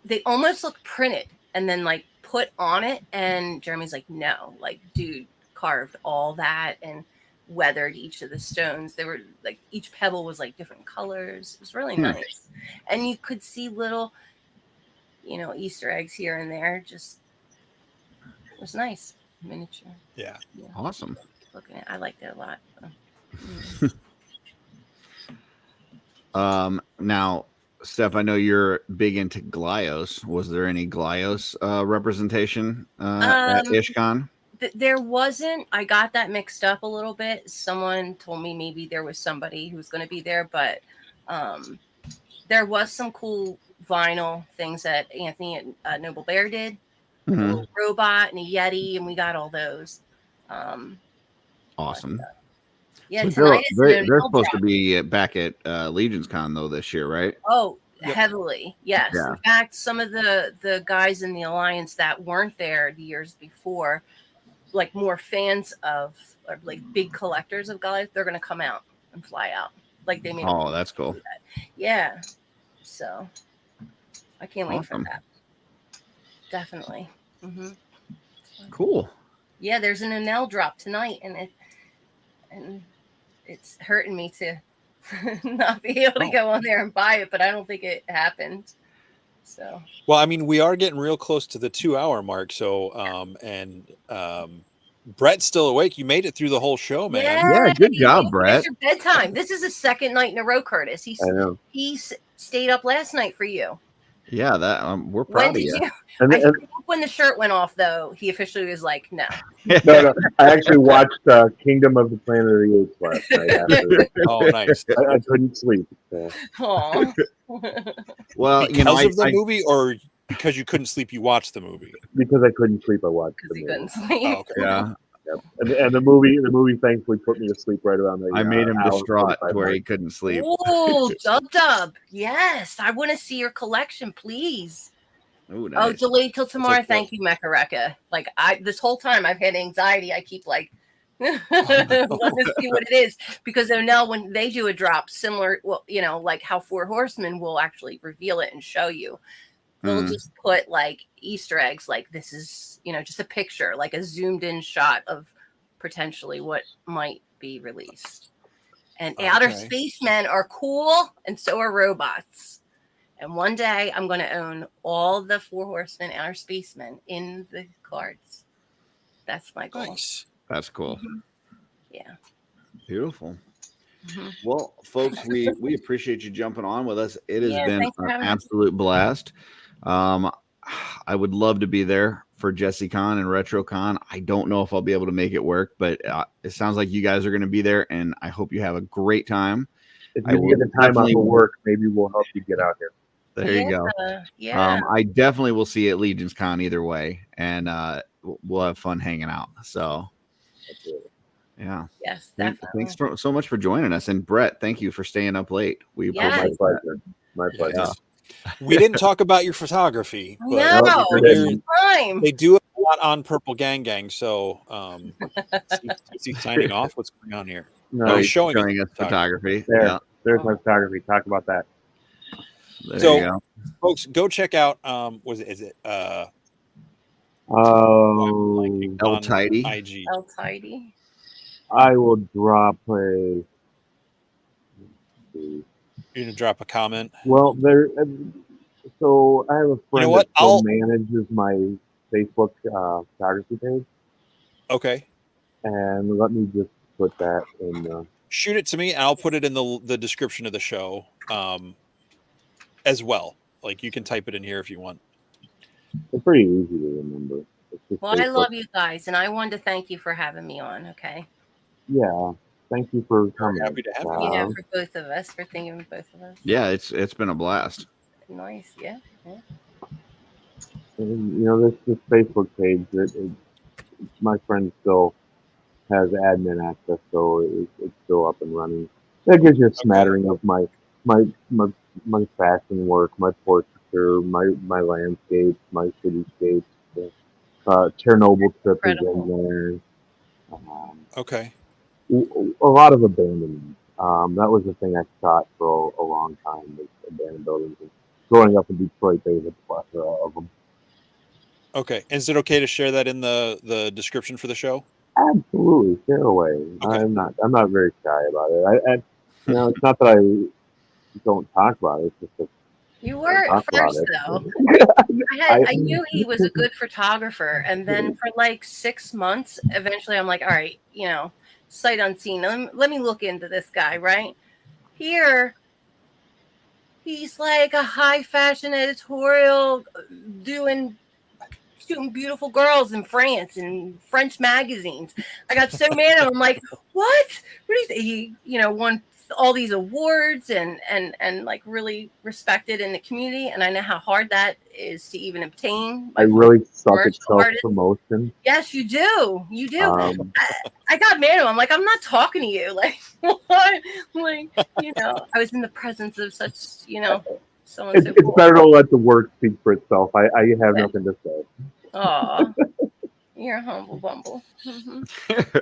they almost look printed and then like put on it. And Jeremy's like, no, like dude carved all that and weathered each of the stones. They were like, each pebble was like different colors. It was really nice. And you could see little, you know, Easter eggs here and there. Just, it was nice. Miniature. yeah. Awesome. Looking at, I liked it a lot. Now, Steph, I know you're big into Glyos. Was there any Glyos representation at IshCon? There wasn't. I got that mixed up a little bit. Someone told me maybe there was somebody who was going to be there, but there was some cool vinyl things that Anthony at Noble Bear did. A little robot and a Yeti, and we got all those. Awesome. Yeah, So tonight is they're no supposed drop. to be back at Legions Con though this year, right? Oh, Yep. heavily, yes. Yeah. In fact, some of the guys in the Alliance that weren't there the years before, like more fans of, or like big collectors of Goliath, they're going to come out and fly out. Like they made. Oh, that's cool. Yeah. So I can't wait Awesome. for that. Definitely. Cool. Yeah, there's an Enel drop tonight, and it's hurting me to not be able to go on there and buy it, but I don't think it happened. So Well, I mean, we are getting real close to the 2-hour mark. So, Brett's still awake. You made it through the whole show, man. Yeah, good job, It's Brett. your bedtime. This is the second night in a row, Curtis. I know. He stayed up last night for you. Yeah, that we're When proud of did you. you? And, I and think when the shirt went off, though, he officially was like, "No." no, I actually watched Kingdom of the Planet of the Apes last night. After. Oh, nice. I couldn't sleep. So. Aw. Well, Because you know, of the movie, or because you couldn't sleep, you watched the movie. Because I couldn't sleep, I watched the Because he movie. couldn't sleep. Oh, okay. yeah, Yep. And the movie thankfully put me to sleep right around the. I made him hour distraught 45 where mark. he couldn't sleep. Oh, Dub. Yes, I want to see your collection, please. Ooh, Oh, nice. delayed till tomorrow. like Thank you, Mekareka. Like this whole time I've had anxiety. I keep like want to see what it is, because Onel, when they do a drop similar, well, you know, like how Four Horsemen will actually reveal it and show you. They'll just put like Easter eggs, like this is, you know, just a picture, like a zoomed in shot of potentially what might be released. And outer Okay. spacemen are cool, and so are robots. And one day I'm going to own all the Four Horsemen outer spacemen in the cards. That's my goal. Nice. That's cool. Yeah. Beautiful. Well, folks, we appreciate you jumping on with us. It has been thanks for an having us. absolute blast. I would love to be there for JessieCon and RetroCon. I don't know if I'll be able to make it work, but it sounds like you guys are going to be there, and I hope you have a great time. If I you can will get the time off definitely- of work, maybe we'll help you get out here. There you go. Yeah. I definitely will see you at Legions Con either way, and we'll have fun hanging out. So, yeah. Yes, definitely. Thanks so much for joining us, and Brett, thank you for staying up late. We Yeah. appreciate My that. pleasure. My pleasure. Yeah. We didn't talk about your photography, but No, you're- it's time. they do a lot on Purple Gang. So, is he signing off? What's going on here? No, Oh, he's He's showing showing us photography. There. Yeah, There's my photography. Talk about that. there So- you go. Folks, go check out. Is it Oh, El on Tidy. IG? El Tidy. I will drop a. You gonna drop a comment? Well, so I have a friend what? that still manages my Facebook photography page, Okay. and let me just put that in. Shoot it to me, and I'll put it in the description of the show as well. Like you can type it in here if you want. It's pretty easy to remember. It's just Well, I Facebook. love you guys, and I wanted to thank you for having me on. Okay. Yeah, thank you for coming. Happy to have you. Yeah, for both of us, for thinking of both of us. Yeah, it's been a blast. Nice. Yeah. And, this Facebook page, my friend still has admin access, so it's still up and running. That gives you a smattering of my fashion work, my portraiture, my landscapes, my cityscapes. Chernobyl trip is in there. Okay. A lot of abandonment. That was the thing I shot for a long time, was abandoned buildings. And growing up in Detroit, there was a plethora of them. Okay. Is it okay to share that in the description for the show? Absolutely, share away. Okay. I'm not very shy about it. It's not that I don't talk about it. It's just that You were at first, though. I knew he was a good photographer, and then for like 6 months, eventually I'm like, all right, sight unseen. Let me look into this guy. Right here, he's like a high fashion editorial shooting beautiful girls in France and French magazines. I got so mad at him. I'm like, what? What do you think? He, won all these awards and like really respected in the community. And I know how hard that is to even obtain. I really suck at self-promotion. Yes, you do. You do. I got mad at him. I'm like, I'm not talking to you. Like, what? Like, I was in the presence of such, so and so. It's better to let the work speak for itself. I have nothing to say. Aw, you're a humble bumble. Mm-hmm.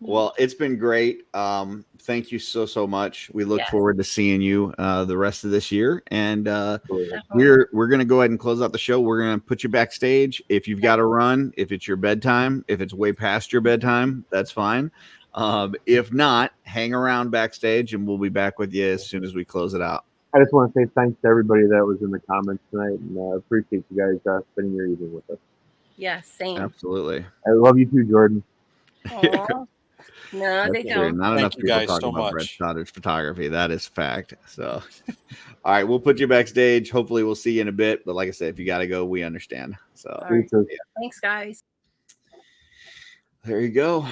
Well, it's been great. Thank you so much. We look forward to seeing you the rest of this year, and we're going to go ahead and close out the show. We're going to put you backstage. If you've got to run, if it's your bedtime, if it's way past your bedtime, that's fine. If not, hang around backstage, and we'll be back with you as soon as we close it out. I just want to say thanks to everybody that was in the comments tonight, and appreciate you guys spending your evening with us. Yeah, same. Absolutely. I love you too, Jordan. Aww. No, they don't. Not enough people talking about Brett Stoddart's photography. That is fact. So, all right, we'll put you backstage. Hopefully, we'll see you in a bit. But like I said, if you got to go, we understand. So, right. Thanks, guys. There you go.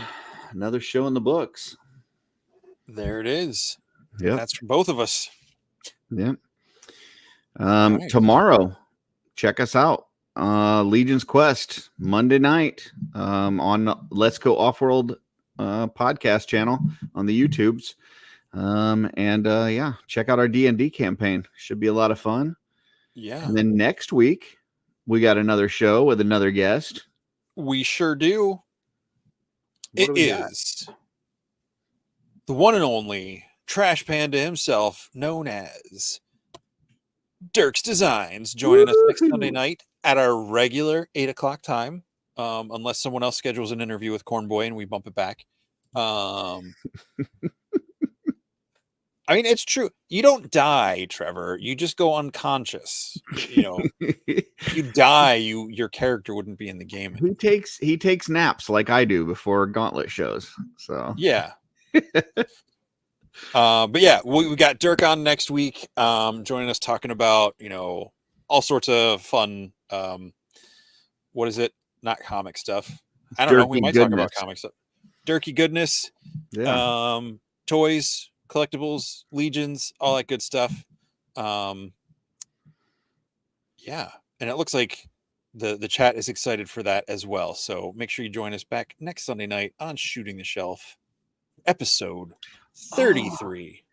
Another show in the books. There it is. Yeah, that's for both of us. Yep. Right. Tomorrow, check us out. Legion's Quest Monday night on Let's Go OffWorld podcast channel on the YouTubes. Check out our D&D campaign. Should be a lot of fun. Yeah. And then next week we got another show with another guest. We sure do. It is the one and only Trash Panda himself, known as Dirk's Designs, joining us next Sunday night at our regular 8:00 time. Unless someone else schedules an interview with Cornboy and we bump it back. I mean, it's true. You don't die, Trevor. You just go unconscious. You die, your character wouldn't be in the game. He takes naps like I do before Gauntlet shows. So yeah. But yeah, we got Dirk on next week, joining us talking about, all sorts of fun. What is it? Not comic stuff. I don't know. We might talk about comic stuff. Dirky goodness. Yeah. Toys, collectibles, legions, all that good stuff. Yeah. And it looks like the chat is excited for that as well. So make sure you join us back next Sunday night on Shooting the Shelf, episode 33.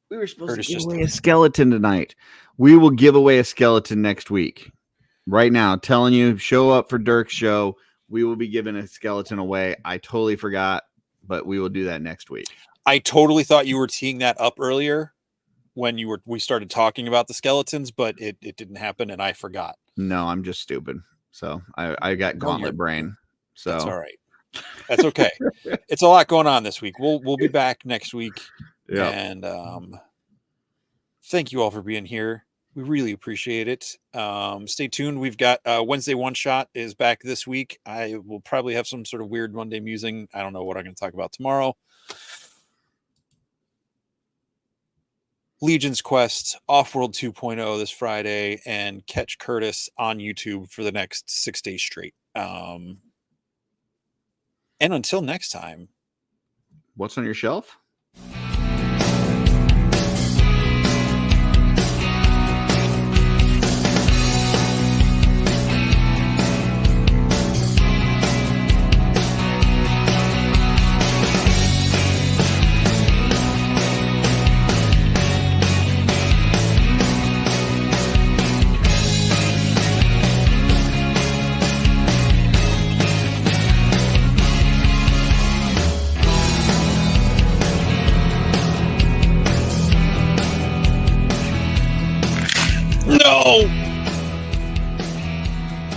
We were supposed to give away a skeleton tonight. We will give away a skeleton next week. Right now, telling you, show up for Dirk's show. We will be giving a skeleton away. I totally forgot, but we will do that next week. I totally thought you were teeing that up earlier when we started talking about the skeletons, but it didn't happen and I forgot. No, I'm just stupid. So I got gauntlet brain. So that's all right. That's okay. It's a lot going on this week. We'll be back next week. Yeah. And thank you all for being here. We really appreciate it. Stay tuned. We've got Wednesday One Shot is back this week. I will probably have some sort of weird Monday musing. I don't know what I'm going to talk about tomorrow. Legion's Quest, Offworld 2.0 this Friday, and catch Curtis on YouTube for the next 6 days straight. And until next time. What's on your shelf?